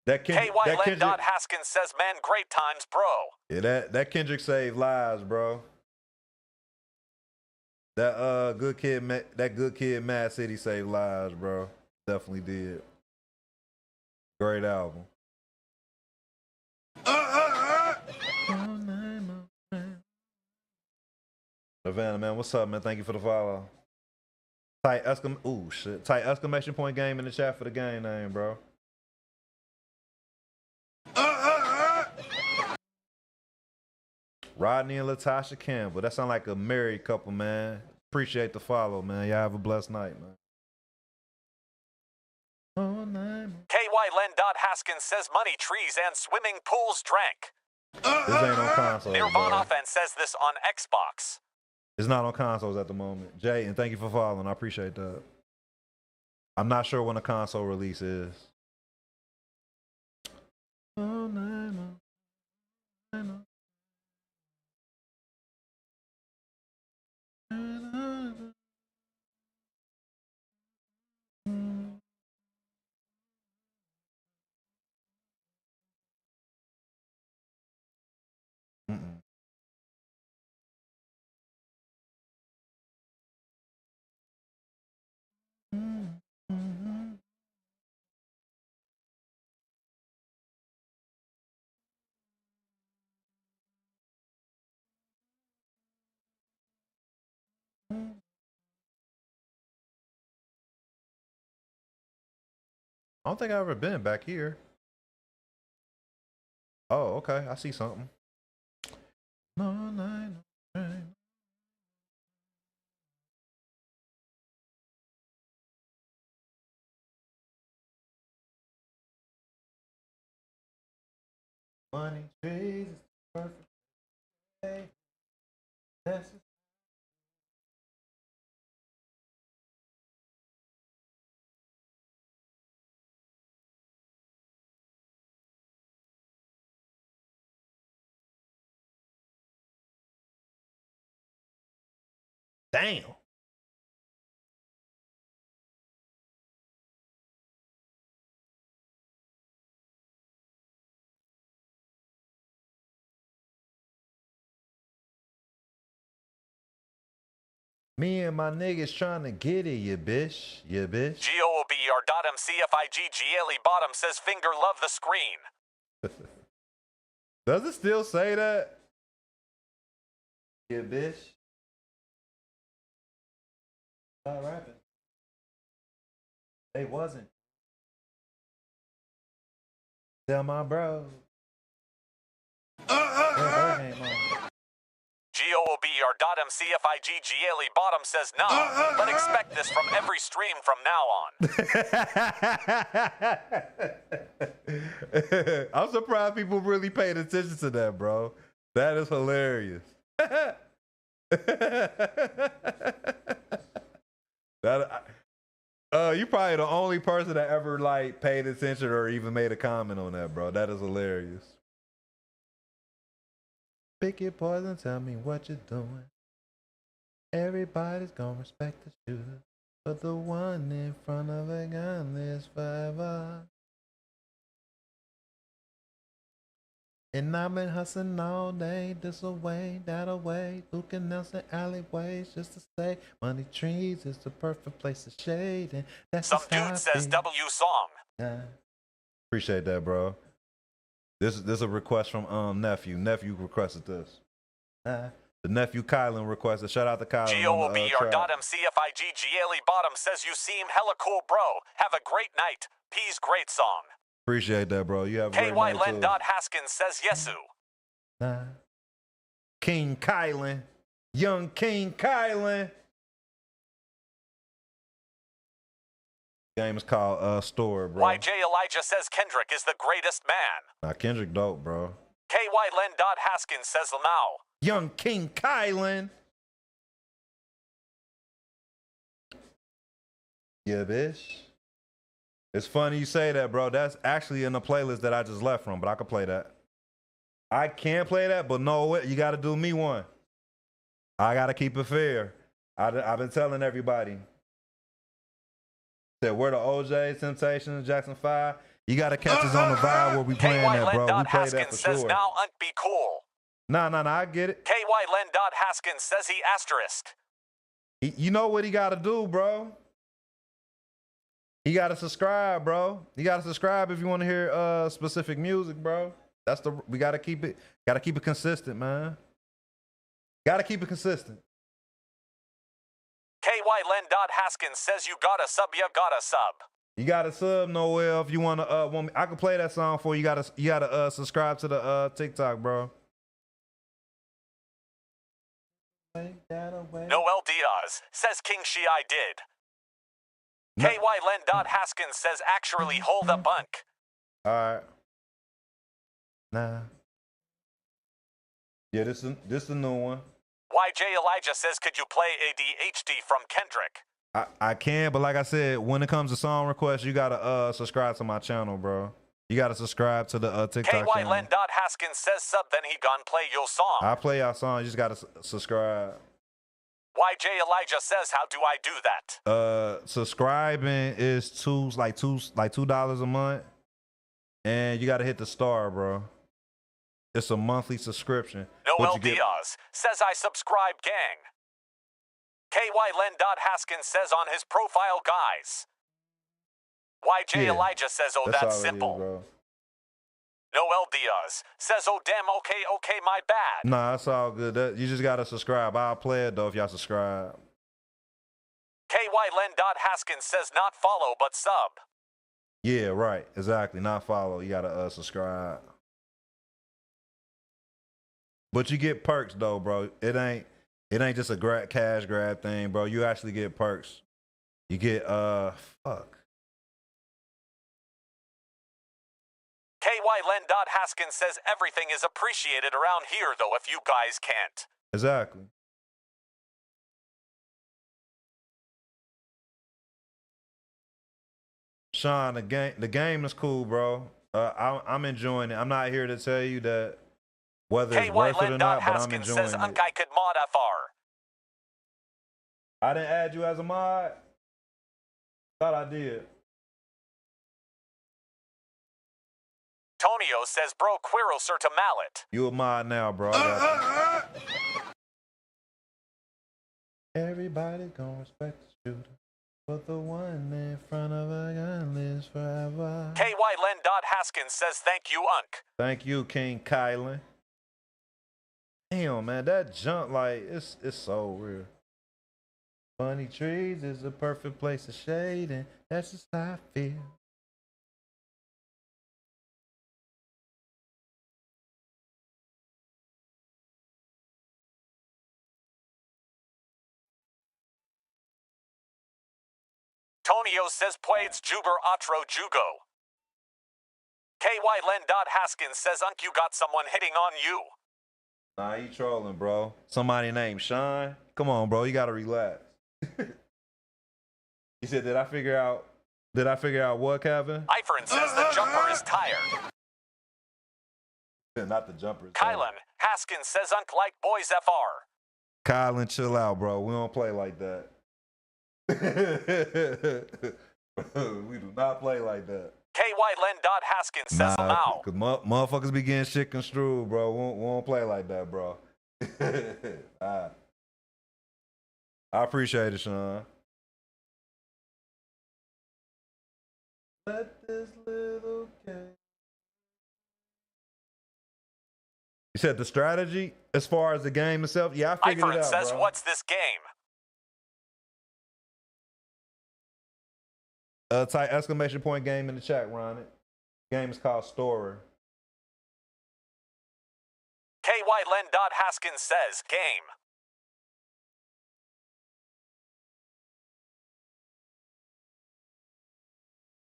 KY Len Dot Haskins says, man, great times, bro. Yeah, that Kendrick saved lives, bro. That good kid, Mad City saved lives, bro. Definitely did. Great album. Savannah, man, what's up, man? Thank you for the follow. Type exclamation point game in the chat for the game name, bro. Rodney and Latasha Campbell. That sound like a married couple, man. Appreciate the follow, man. Y'all have a blessed night, man. All night. KY Len. Haskins says money, trees, and swimming pools drank. This ain't on consoles. Nirvana Bro. Fan says this on Xbox. It's not on consoles at the moment. Jay, and thank you for following. I appreciate that. I'm not sure when the console release is. All night long. I don't think I've ever been back here. Oh, okay. I see something. No, no, no. Money trees is the perfect day. That's it. Damn. Me and my niggas trying to get it, you bitch. You bitch. GOOBR.MCFIGGLE bottom says finger love the screen. Does it still say that? You bitch. Stop rapping. They wasn't. Tell my bro. GOOBR.MCFIGGLE bottom says nah, but expect this from every stream from now on. I'm surprised people really paid attention to that, bro. That is hilarious. You probably the only person that ever like paid attention or even made a comment on that, bro. That is hilarious. Pick your poison, tell me what you're doing. Everybody's gonna respect the shooter, but the one in front of a gun lives forever. And I've been hustling all day, this away, that away, Luke and Nelson alleyways, just to say, money trees is the perfect place to shade, and that's some dude says W song. Appreciate that, bro. This is a request from nephew. Nephew requested this. The nephew Kylan requested. Shout out to Kylan. GOOBR.MCFIGGLE bottom says you seem hella cool, bro. Have a great night. Peace, great song. Appreciate that, bro. You have a great night KY Len. Haskins says yesu. King Kylan. Young King Kylan. Game is called Storror, bro. YJ Elijah says Kendrick is the greatest man. Nah, Kendrick dope, bro. KY Len. Haskins says Lamau. Young King Kylan. Yeah, bitch. It's funny you say that, bro. That's actually in the playlist that I just left from, but I could play that. I can play that, but no, you got to do me one. I got to keep it fair. I've been telling everybody. Said we're the OJ, Temptations, Jackson 5. You got to catch us on the vibe where we playing that, bro. We play that for says sure. now be cool. Nah, I get it. KY Len. Haskins says he asterisk. You know what he got to do, bro? You got to subscribe, bro. You got to subscribe if you want to hear specific music, bro. We got to keep it consistent, man. Got to keep it consistent. KY Len. Haskins says you got a sub, you got a sub. You got a sub, Noel. If you want me, I can play that song for you. You gotta subscribe to the TikTok, bro. Noel Diaz says King Shi I did. No. KY Len. Haskins says actually hold up Unk. All right. Nah. Yeah, this the new one. YJ Elijah says could you play ADHD from Kendrick? I can, but like I said, when it comes to song requests, you gotta subscribe to my channel, bro. You gotta subscribe to the TikTok KY channel. Len. Haskins says sub then he gon' play your song. I play y'all song. You just gotta subscribe. YJ Elijah says how do I do that? Subscribing is $2 a month, and you gotta hit the star, bro. It's a monthly subscription. Noel Diaz says I subscribe gang. KY Len. Haskins says on his profile guys. YJ Yeah, Elijah says oh that's all it is, simple. bro. Noel Diaz says oh damn okay my bad. Nah, it's all good. You just gotta subscribe. I'll play it though if y'all subscribe. KY Len. Haskins says not follow but sub. Yeah, right. Exactly. Not follow. You gotta subscribe. But you get perks though, bro. It ain't just a cash grab thing, bro. You actually get perks. You get fuck. KY Len. Haskins says everything is appreciated around here though if you guys can't. Exactly. Sean, the game is cool, bro. I'm enjoying it. I'm not here to tell you that whether it's KY worth it Len. or not, but I'm Haskins enjoying says it. I could mod FR. I didn't add you as a mod. Thought I did. Tonio says bro Quiro sir to mallet. You a mod now, bro. I got you. Everybody gonna respect the shooter, but the one in front of a gun lives forever. KY Len. Haskins says thank you Unk. Thank you, King Kylan. Damn, man, that jump, like, it's so real. Funny trees is the perfect place to shade, and that's just how I feel. Tonio says Puades Juber Otro Jugo. KY Len. Haskins says Unk you got someone hitting on you. Nah, you trolling, bro. Somebody named Sean. Come on, bro. You gotta relax. He said, did I figure out what, Kevin? Ifern says the jumper is tired. Not the jumper. Kylan Haskins says Unk like boys FR. Kylan, chill out, bro. We don't play like that. We do not play like that. KY Len. Haskins says allow. Cause motherfuckers be getting shit construed, bro. We won't play like that, bro. I appreciate it, Sean. Let this little game. You said the strategy as far as the game itself? Yeah, I figured it Ifern out, says bro. what's this game? Type exclamation point game in the chat, Ron. Game is called Storror. KY Len. Haskins says game.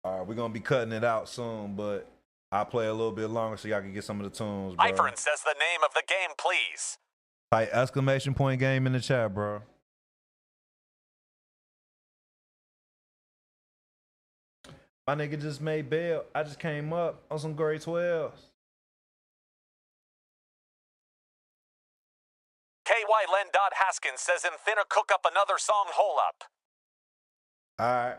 All right, we're gonna be cutting it out soon, but I'll play a little bit longer so y'all can get some of the tunes, bro. Ifern says the name of the game, please. Type exclamation point game in the chat, bro. My nigga just made bail. I just came up on some grade 12s. KY Len. Haskins says in finna cook up another song hole up. All right.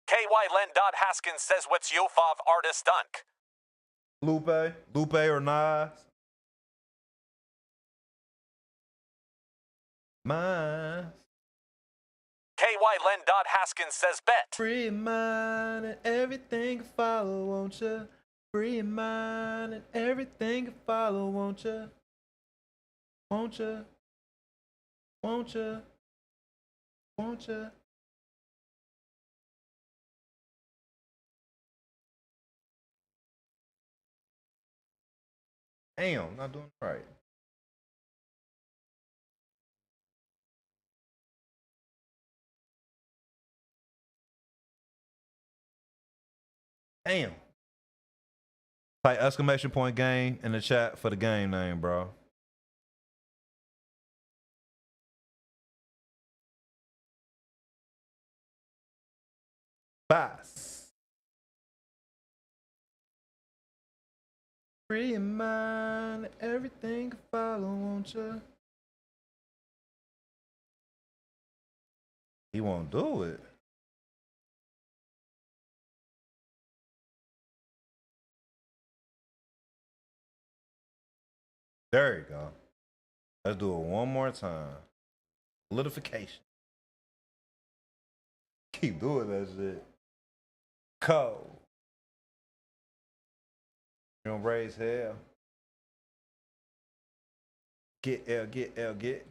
KY Len. Haskins says what's Yofav artist Unk. Lupe or Nas. Mine. KY Len. Haskins says bet. Free mind and everything can follow, won't you? Free mind and everything can follow, won't you? Won't you? Won't you? Won't you? Damn, not doing it right. Damn. Type exclamation point game in the chat for the game name, bro. Pass. Free your mind, everything can follow, won't you? He won't do it. There you go. Let's do it one more time. Solidification. Keep doing that shit. Cold. You don't raise hell. Get L, get L, get.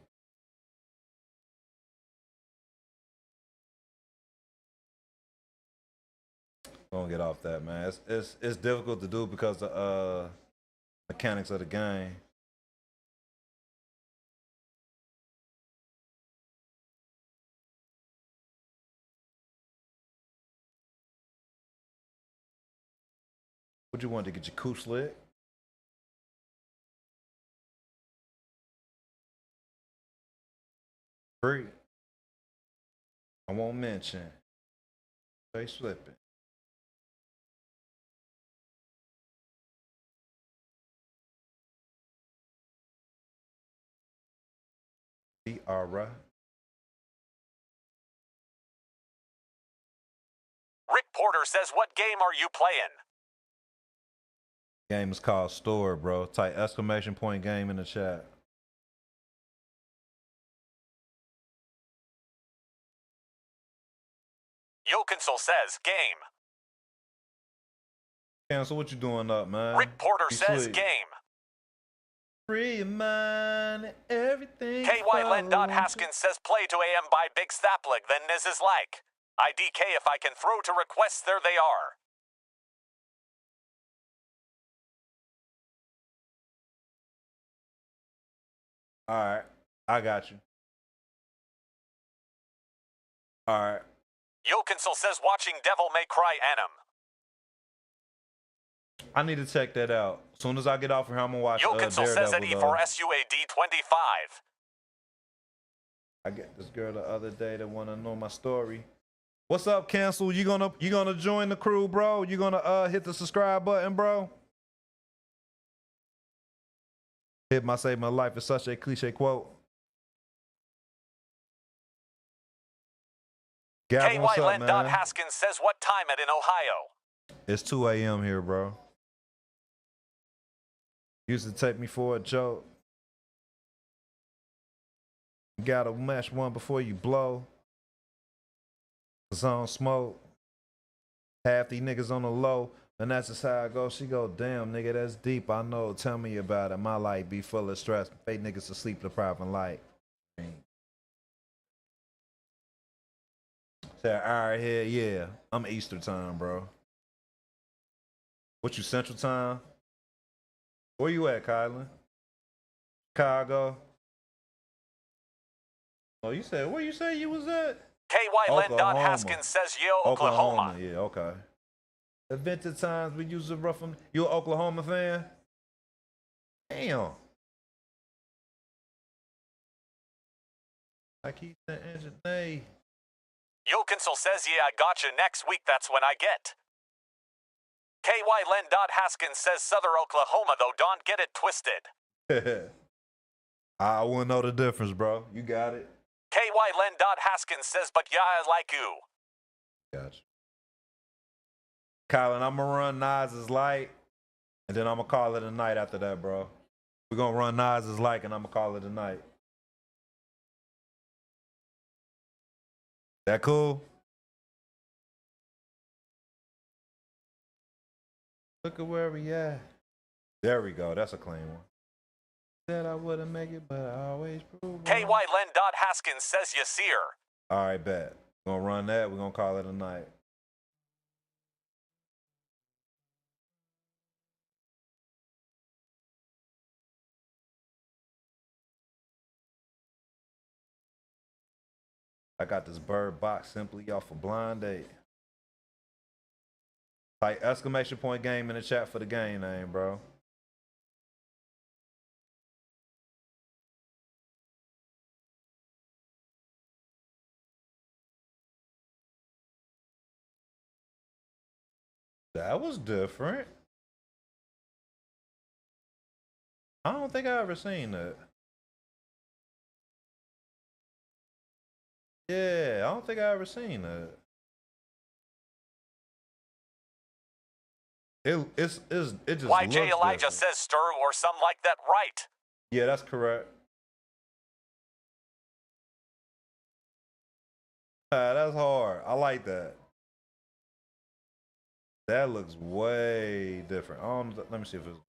Gonna get off that, man. It's difficult to do because the mechanics of the game. What you want to get your cooch lit? Free. I won't mention. Stay slipping. Tiara. Rick Porter says, what game are you playing? Game is called Storror, bro. Type exclamation point game in the chat. Yokinsel says, game. Cancel, what you doing up, man? Rick Porter Be says, sweet. game. Free your mind, everything. KY Len Dot Haskins says, play to AM by Big Staplig, then Niz is like. IDK if I can throw to requests, there they are. Alright, I got you. Alright. Yokinsel says, watching Devil May Cry Anim. I need to check that out. As soon as I get off here, I'm gonna watch Yokinsel says that Daredevil, E for SUAD 25. I get this girl the other day that wanna know my story. What's up, Cancel? You gonna join the crew, bro? You gonna hit the subscribe button, bro? Hit my save my life is such a cliche quote. Gavin, what's KY up, Len man? Dot Haskins says, what time it in Ohio? It's 2 a.m. here, bro. Used to take me for a joke. You gotta mash one before you blow. 'Cause I don't smoke. Half these niggas on the low. And that's just how I go. She go, damn, nigga, that's deep. I know. Tell me about it. My life be full of stress. Fake niggas asleep deprived in light. Say, all right, here, yeah. I'm Easter time, bro. What you Central time? Where you at, Kylan? Chicago? Oh, you said, where you say you was at? KY Len Dot Oklahoma. Haskins says, yo, Oklahoma. Yeah, okay. Adventure times we use a rough. You an Oklahoma fan? Damn. I keep the engine. Hey. Yokinsel says, yeah, I gotcha next week, that's when I get. KY Len Dot Haskins says, Southern Oklahoma, though, don't get it twisted. I wouldn't know the difference, bro. You got it. KY Len Dot Haskins says, but yeah, I like you. Gotcha. Kylan, I'm gonna run Nas's light, and then I'm gonna call it a night after that, bro. We're gonna run Nas's light, and I'm gonna call it a night. That cool? Look at where we at. There we go. That's a clean one. Said I wouldn't make it, but I always prove. KY Len Dot Haskins says, you see her. All right, bet. We're gonna run that. We're gonna call it a night. I got this bird box simply off a blind date. Like exclamation point game in the chat for the game name, bro. That was different. I don't think I ever seen that. Yeah, I don't think I ever seen that. It just YJ looks Elijah different. says Storror or something like that, right? Yeah, that's correct. That's hard. I like that. That looks way different. Let me see if it's.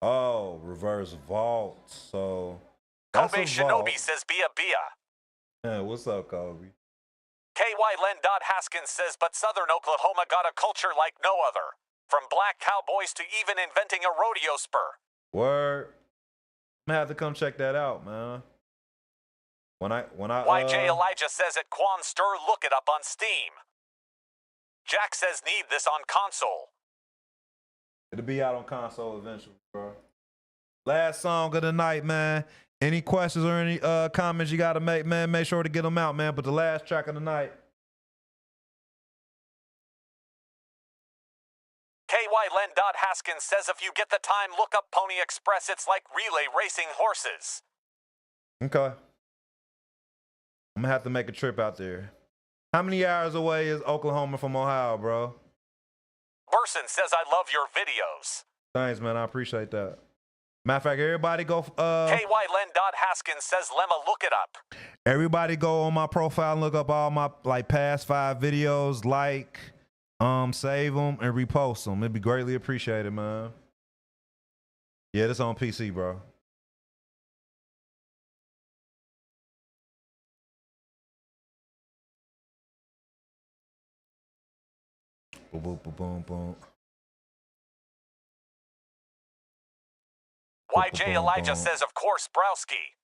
Oh, reverse vault. So. That's Kobe a vault. Shinobi says Bia Bia. Yeah, what's up, Kobe? KY Len. Haskins says, but Southern Oklahoma got a culture like no other. From black cowboys to even inventing a rodeo spur. Word. I'm gonna have to come check that out, man. When I YJ Elijah says at Quan Stir, look it up on Steam. Jack says need this on console. It'll be out on console eventually, bro. Last song of the night, man. Any questions or any comments you gotta make, man? Make sure to get them out, man. But the last track of the night. KY Len. Haskins says if you get the time, look up Pony Express. It's like relay racing horses. Okay. I'm gonna have to make a trip out there. How many hours away is Oklahoma from Ohio, bro? Burson says I love your videos. Thanks, man. I appreciate that. Matter of fact, everybody go. KY Len. Haskins says Lemma, look it up. Everybody go on my profile and look up all my past 5 videos. Save them and repost them. It'd be greatly appreciated, man. Yeah, this on PC, bro. Boom, boom, boom, boom, boom. YJ Elijah says, of course, Browski.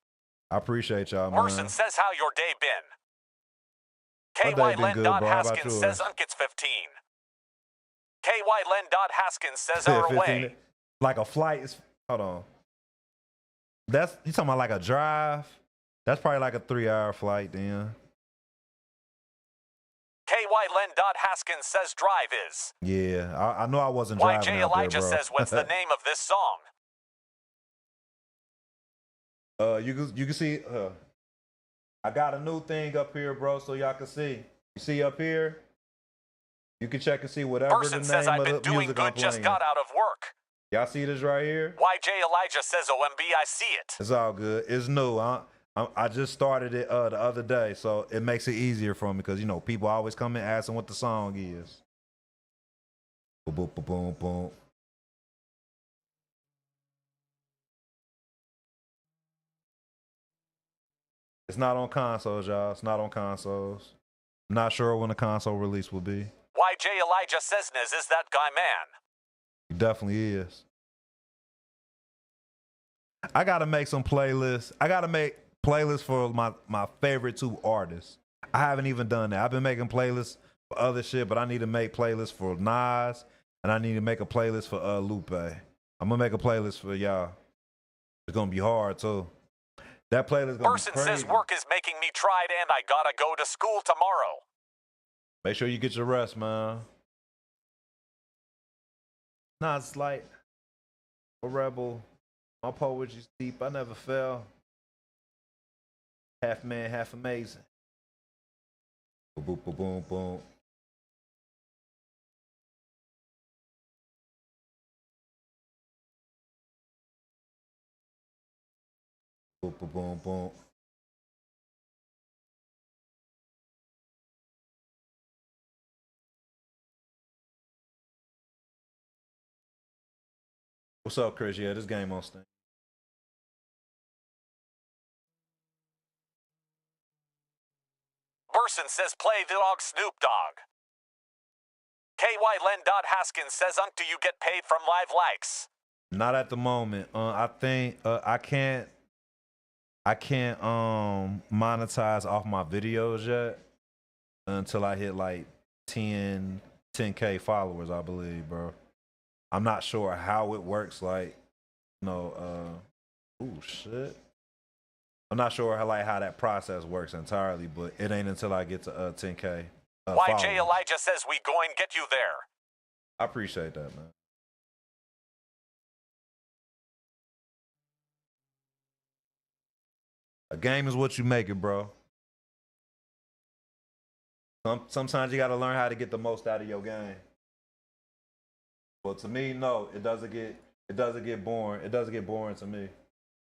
I appreciate y'all, man. Merson says, how your day been? My day KY been good, Len. bro. How about Haskins yours? says, Unkits 15. KY Len. Haskins says, our way. Like a flight is. Hold on. You talking about like a drive? That's probably like a 3-hour flight, then. KY Len. Haskins says, drive is. Yeah, I know I wasn't driving YJ out Elijah there, bro. says, what's the name of this song? You can see. I got a new thing up here, bro, so y'all can see. You see up here? You can check and see whatever Person the says, name I've of been the doing music I'm good, just playing. got out of work. Y'all see this right here? YJ Elijah says, OMB, I see it. It's all good. It's new. I just started it the other day, so it makes it easier for me because, people always come in asking what the song is. Boom, boom, boom, boom, boom. It's not on consoles, y'all. It's not on consoles. Not sure when the console release will be. YJ Elijah says, Niz is that guy man. He definitely is. I gotta make some playlists. I gotta make playlists for my favorite 2 artists. I haven't even done that. I've been making playlists for other shit, but I need to make playlists for Nas, and I need to make a playlist for Lupe. I'm gonna make a playlist for y'all. It's gonna be hard too. That playlist gonna Person be crazy. says work is making me tired and I gotta go to school tomorrow. Make sure you get your rest, man. Nah, it's like a rebel. My poetry's deep. I never fell. Half man, half amazing. Boom, boom, boom, boom, boom. Boom, boom, boom, boom. What's up, Chris? Yeah, this game on Steam. Burson says play the dog Snoop Dogg. KY Len. Haskins says, do you get paid from live likes? Not at the moment. I think I can't monetize off my videos yet until I hit like 10 10K followers, I believe, bro. I'm not sure how it works, like, oh shit. I'm not sure how that process works entirely, but it ain't until I get to 10K. YJ followers. Elijah says we going get you there. I appreciate that, man. A game is what you make it, bro. Sometimes you got to learn how to get the most out of your game. Well, to me, no, it doesn't get boring. It doesn't get boring to me.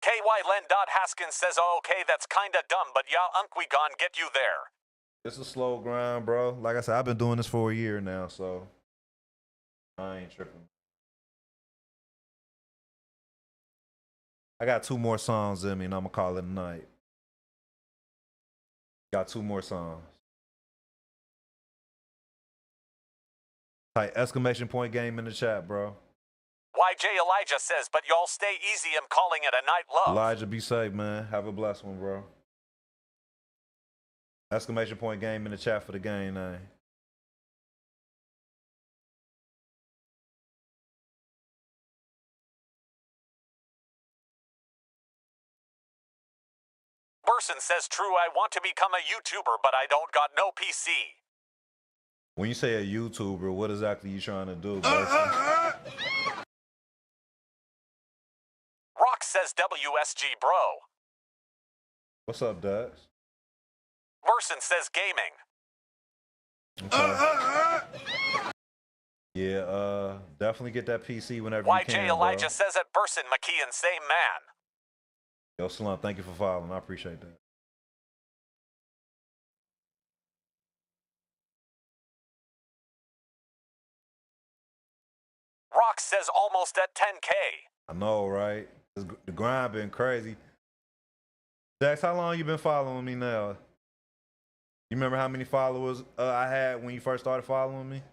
KY Len. Haskins says, oh, okay, that's kinda dumb, but yeah, we gon' get you there. It's a slow grind, bro. Like I said, I've been doing this for a year now, so I ain't tripping. I got 2 more songs in me, and I'm gonna call it a night. Got 2 more songs. Type exclamation point game in the chat, bro. YJ Elijah says, but y'all stay easy. I'm calling it a night, love. Elijah, be safe, man. Have a blessed one, bro. Exclamation point game in the chat for the game name. Burson says, true, I want to become a YouTuber, but I don't got no PC. When you say a YouTuber, what exactly you trying to do, Burson? Rock says, WSG, bro. What's up, Dax? Burson says, gaming. Okay. Yeah, definitely get that PC whenever you can, YJ Elijah bro. says at Burson McKeon, same man. Yo, Slump, thank you for following. I appreciate that. Rock says almost at 10K. I know, right? The grind been crazy. Dax, how long you been following me now? You remember how many followers I had when you first started following me?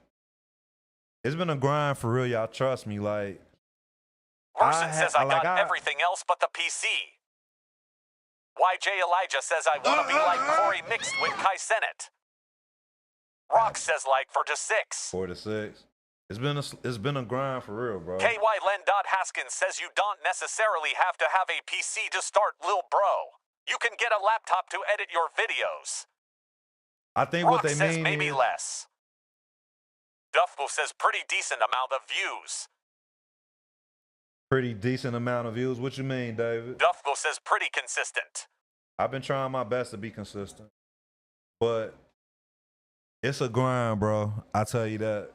It's been a grind for real, y'all. Trust me, like. Burson says I got everything else but the PC. YJ Elijah says I want to be like Corey mixed with Kai Sennett. Rock says like 4 to 6. 4 to 6. It's been a grind for real, bro. KY Len. Haskins says you don't necessarily have to have a PC to start, lil bro. You can get a laptop to edit your videos. I think Rock what they says mean maybe is, less. Duffbo says pretty decent amount of views. pretty decent amount of views. What you mean, David? Duffbo says pretty consistent. I've been trying my best to be consistent, but it's a grind, bro. I tell you that.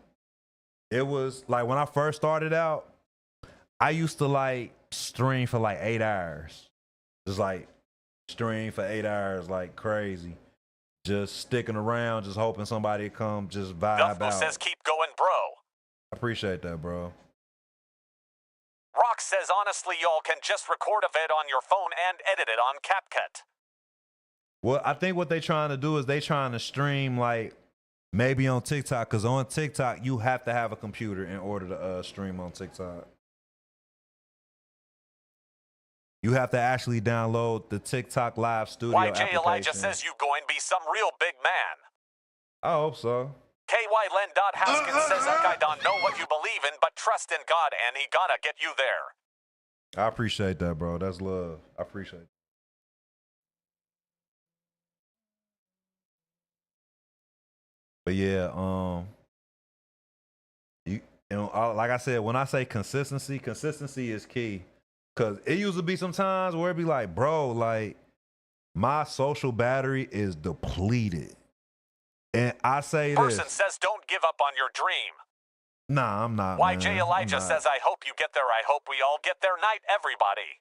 It was like when I first started out, I used to like stream for like 8 hours. Just like stream for 8 hours like crazy. Just sticking around, just hoping somebody come just vibe Duffbo out. says keep going, bro. I appreciate that, bro. Rock says honestly y'all can just record a vid on your phone and edit it on CapCut. Well, I think what they trying to do is they trying to stream like maybe on TikTok, because on TikTok you have to have a computer in order to stream on TikTok. You have to actually download the TikTok Live Studio YJ application. Elijah says you going be some real big man. I hope so. KY Len. Haskins says I don't know what you believe in, but trust in God and he gonna get you there. I appreciate that, bro. That's love. I appreciate it. But yeah, like I said, when I say consistency, consistency is key. Cause it used to be some times where it'd be like, bro, like my social battery is depleted. And I say Person this. says don't give up on your dream. Nah, I'm not. YJ man. Elijah I'm not. says I hope you get there. I hope we all get there. Night, everybody.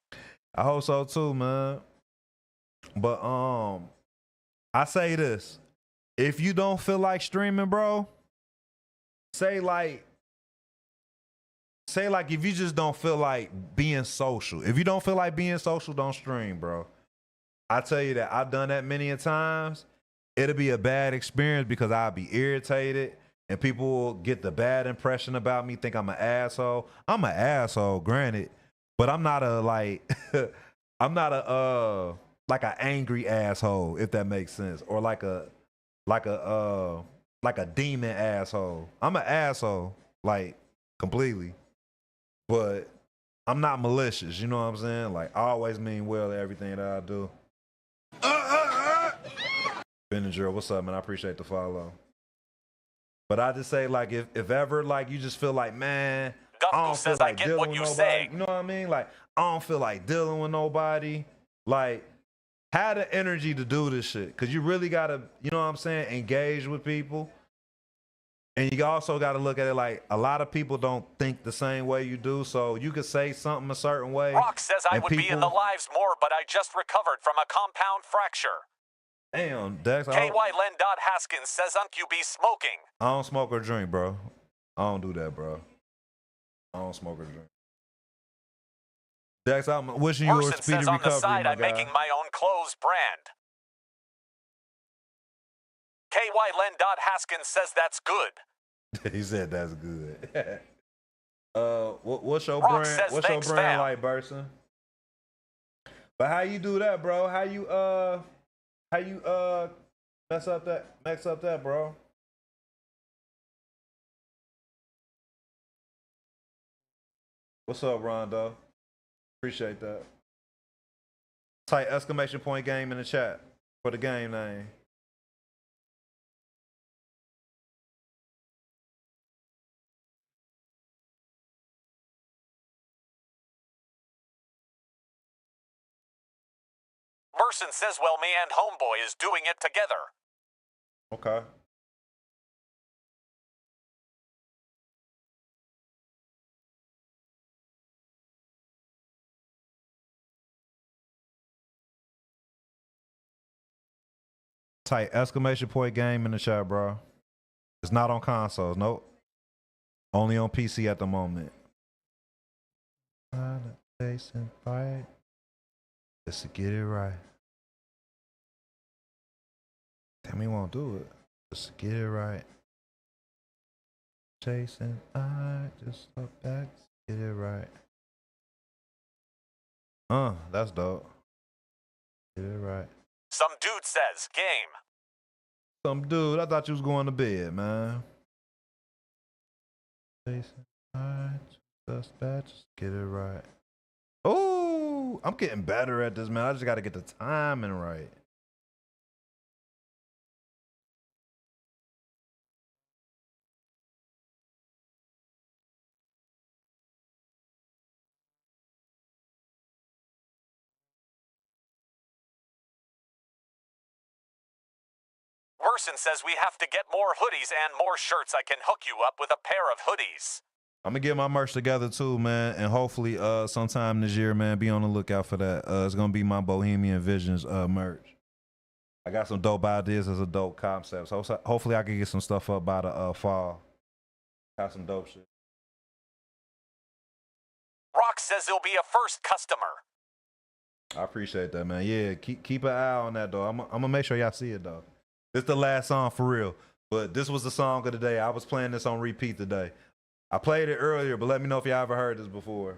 I hope so too, man. But I say this. If you don't feel like streaming, bro, say like if you just don't feel like being social. If you don't feel like being social, don't stream, bro. I tell you that. I've done that many a times. It'll be a bad experience because I'll be irritated and people will get the bad impression about me, think I'm an asshole. I'm an asshole, granted, but I'm not a like I'm not a like an angry asshole, if that makes sense. Or like a like a demon asshole. I'm an asshole, like completely, but I'm not malicious. You know what I'm saying? Like I always mean well to everything that I do. Benninger, what's up, man? I appreciate the follow. But I just say, like, if ever, like, you just feel like, man, I don't feel like dealing with nobody. You know what I mean? Like, I don't feel like dealing with nobody. Like, have the energy to do this shit. Because you really got to, you know what I'm saying, engage with people. And you also got to look at it like a lot of people don't think the same way you do. So you could say something a certain way. Rock says I would be in the lives more, but I just recovered from a compound fracture. Damn, Dex. KY Len. Haskins says UnQB smoking. I don't smoke or drink, bro. I don't do that, bro. I don't smoke or drink. Dex, I'm wishing you a speedy says recovery, on the side, I'm guy. making my own clothes brand. KY Len. Haskins says that's good. He said that's good. What's your Rock brand? says, What's your "Thanks, brand fam." like, Burson? But how you do that, bro? How you mess up that, bro? What's up, Rondo? Appreciate that. Type exclamation point game in the chat for the game name. Burson says, well, me and Homeboy is doing it together. Okay. Type exclamation point game in the chat, bro. It's not on consoles, nope. Only on PC at the moment. Chasing fight. Just to get it right. Tell me won't do it. Just to get it right. Chasing fight. Just look back. Get it right. That's dope. Get it right. Some dude says, game. Some dude, I thought you was going to bed, man. Chasing fight. Just back. Just get it right. Oh, I'm getting better at this, man. I just got to get the timing right. Burson says we have to get more hoodies and more shirts. I can hook you up with a pair of hoodies. I'm gonna get my merch together too, man, and hopefully sometime this year, man, be on the lookout for that. It's gonna be my Bohemian Visions merch. I got some dope ideas as a dope concept, so hopefully I can get some stuff up by the fall. Got some dope shit. Rock says he'll be a first customer. I appreciate that, man. Yeah, keep an eye on that though. I'm gonna make sure y'all see it though. This the last song for real, but this was the song of the day. I was playing this on repeat today. I played it earlier, but let me know if y'all ever heard this before.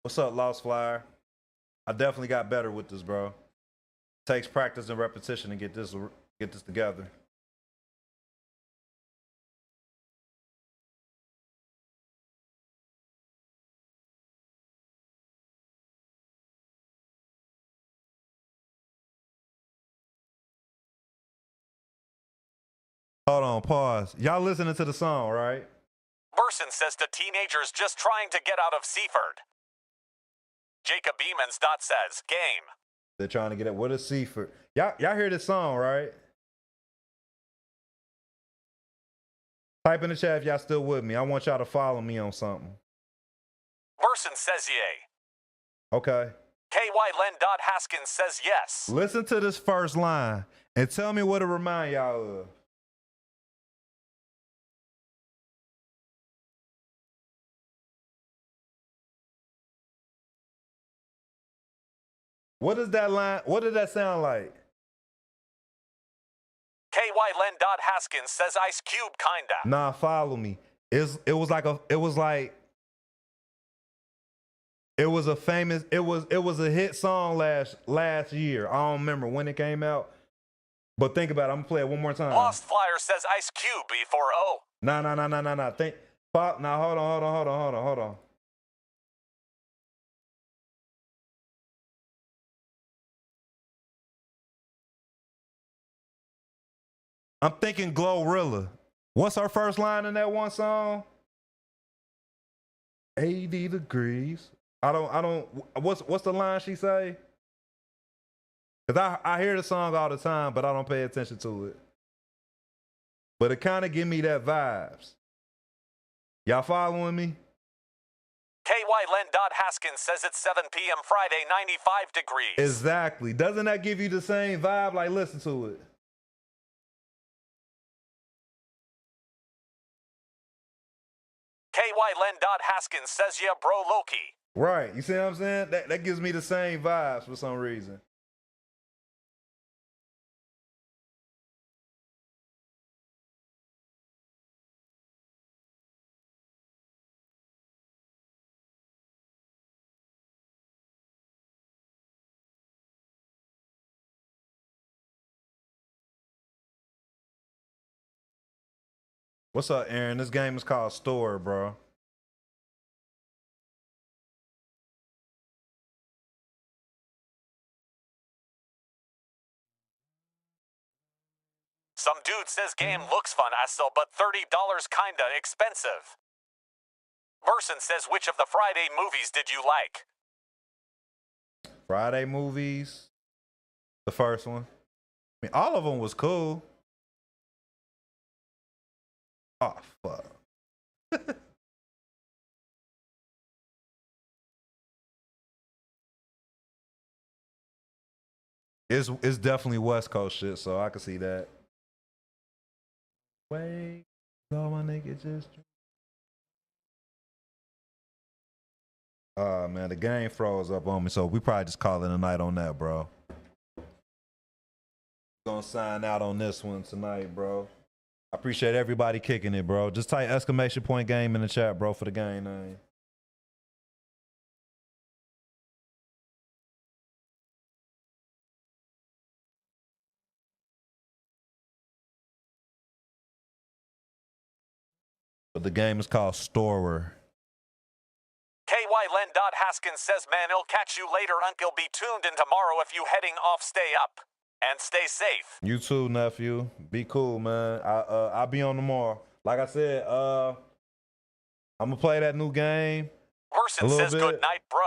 What's up, Lost Flyer? I definitely got better with this, bro. Takes practice and repetition to get this together. Hold on, pause. Y'all listening to the song, right? Burson says to teenagers just trying to get out of Seaford. Jacob Beemans says, game. They're trying to get it. What is Seaford? Y'all hear this song, right? Type in the chat if y'all still with me. I want y'all to follow me on something. Burson says yay. Okay. KY Len. Haskins says yes. Listen to this first line and tell me what it remind y'all of. What is that line? What did that sound like? KY Len. Haskins says Ice Cube kinda. Nah, follow me. It was a famous, it was a hit song last year. I don't remember when it came out, But think about it. I'm gonna play it one more time. Lost Flyer says Ice Cube before O. Nah. Think. Pop. Now hold on. I'm thinking Glorilla. What's her first line in that one song? 80 degrees. I don't. What's the line she say? Cause I hear the song all the time, but I don't pay attention to it. But it kind of give me that vibes. Y'all following me? KY Len. Haskins says it's 7 p.m. Friday, 95 degrees. Exactly. Doesn't that give you the same vibe? Like, listen to it. KY Len. Haskins says, yeah, bro, Loki. Right. You see what I'm saying? That gives me the same vibes for some reason. What's up, Aaron? This game is called Storror, bro. Some dude says game looks fun, Assel, but $30 kinda expensive. Merson says, which of the Friday movies did you like? Friday movies. The first one. I mean, all of them was cool. Oh, fuck. It's definitely West Coast shit, so I can see that. Wait, all my niggas just. Man, the game froze up on me, so we probably just call it a night on that, bro. Gonna sign out on this one tonight, bro. I appreciate everybody kicking it, bro. Just type !game in the chat, bro, for the game name. But the game is called Storror. KY Len. Haskins says, man, he'll catch you later, Uncle. Be tuned in tomorrow if you heading off. Stay up and stay safe. You too, nephew. Be cool, man. I'll be on tomorrow. Like I said, I'm gonna play that new game. Merson says, good night, bro.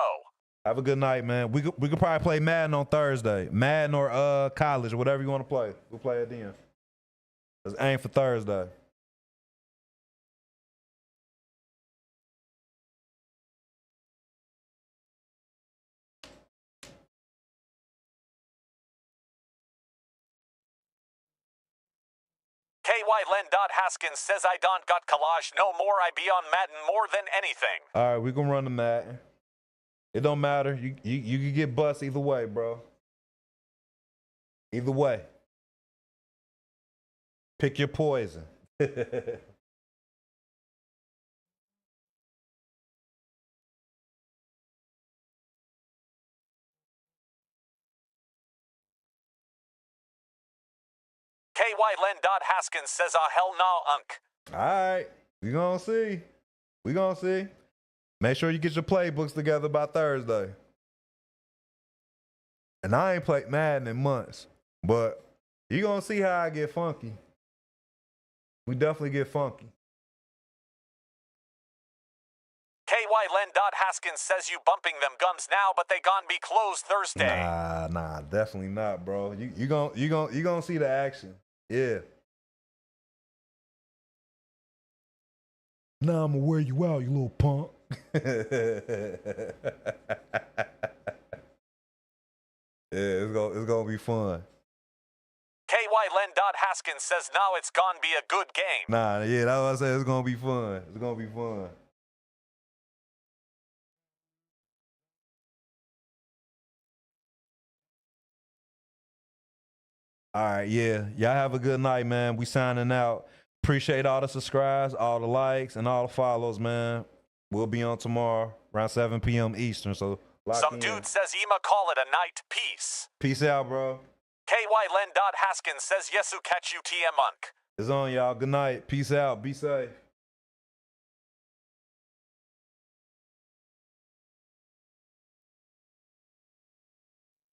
Have a good night, man. We could probably play Madden on Thursday. Madden or college, whatever you want to play. We'll play it then. Let's aim for Thursday. KY Len. Haskins says, I don't got collage no more. I be on Madden more than anything. All right, we gonna run the Madden. It don't matter. You can get bust either way, bro. Either way. Pick your poison. KY Len. Haskins says, hell no, Unc. All right, we gonna see. We gonna see. Make sure you get your playbooks together by Thursday. And I ain't played Madden in months, but you gonna see how I get funky. We definitely get funky. KY Len. Haskins says you bumping them gums now, but they gon' be closed Thursday. Nah, definitely not, bro. You gonna see the action. Yeah. Now I'm gonna wear you out, you little punk. Yeah, it's gonna be fun. KY Len. Haskins says now it's gonna be a good game. Nah, yeah, that's what I said. It's gonna be fun. It's gonna be fun. All right, yeah. Y'all have a good night, man. We signing out. Appreciate all the subscribes, all the likes, and all the follows, man. We'll be on tomorrow around 7 p.m. Eastern. So some dude says Ema call it a night. Peace. Peace out, bro. KY Len. Haskins says, Yesu catch you TM Monk. It's on, y'all. Good night. Peace out. Be safe.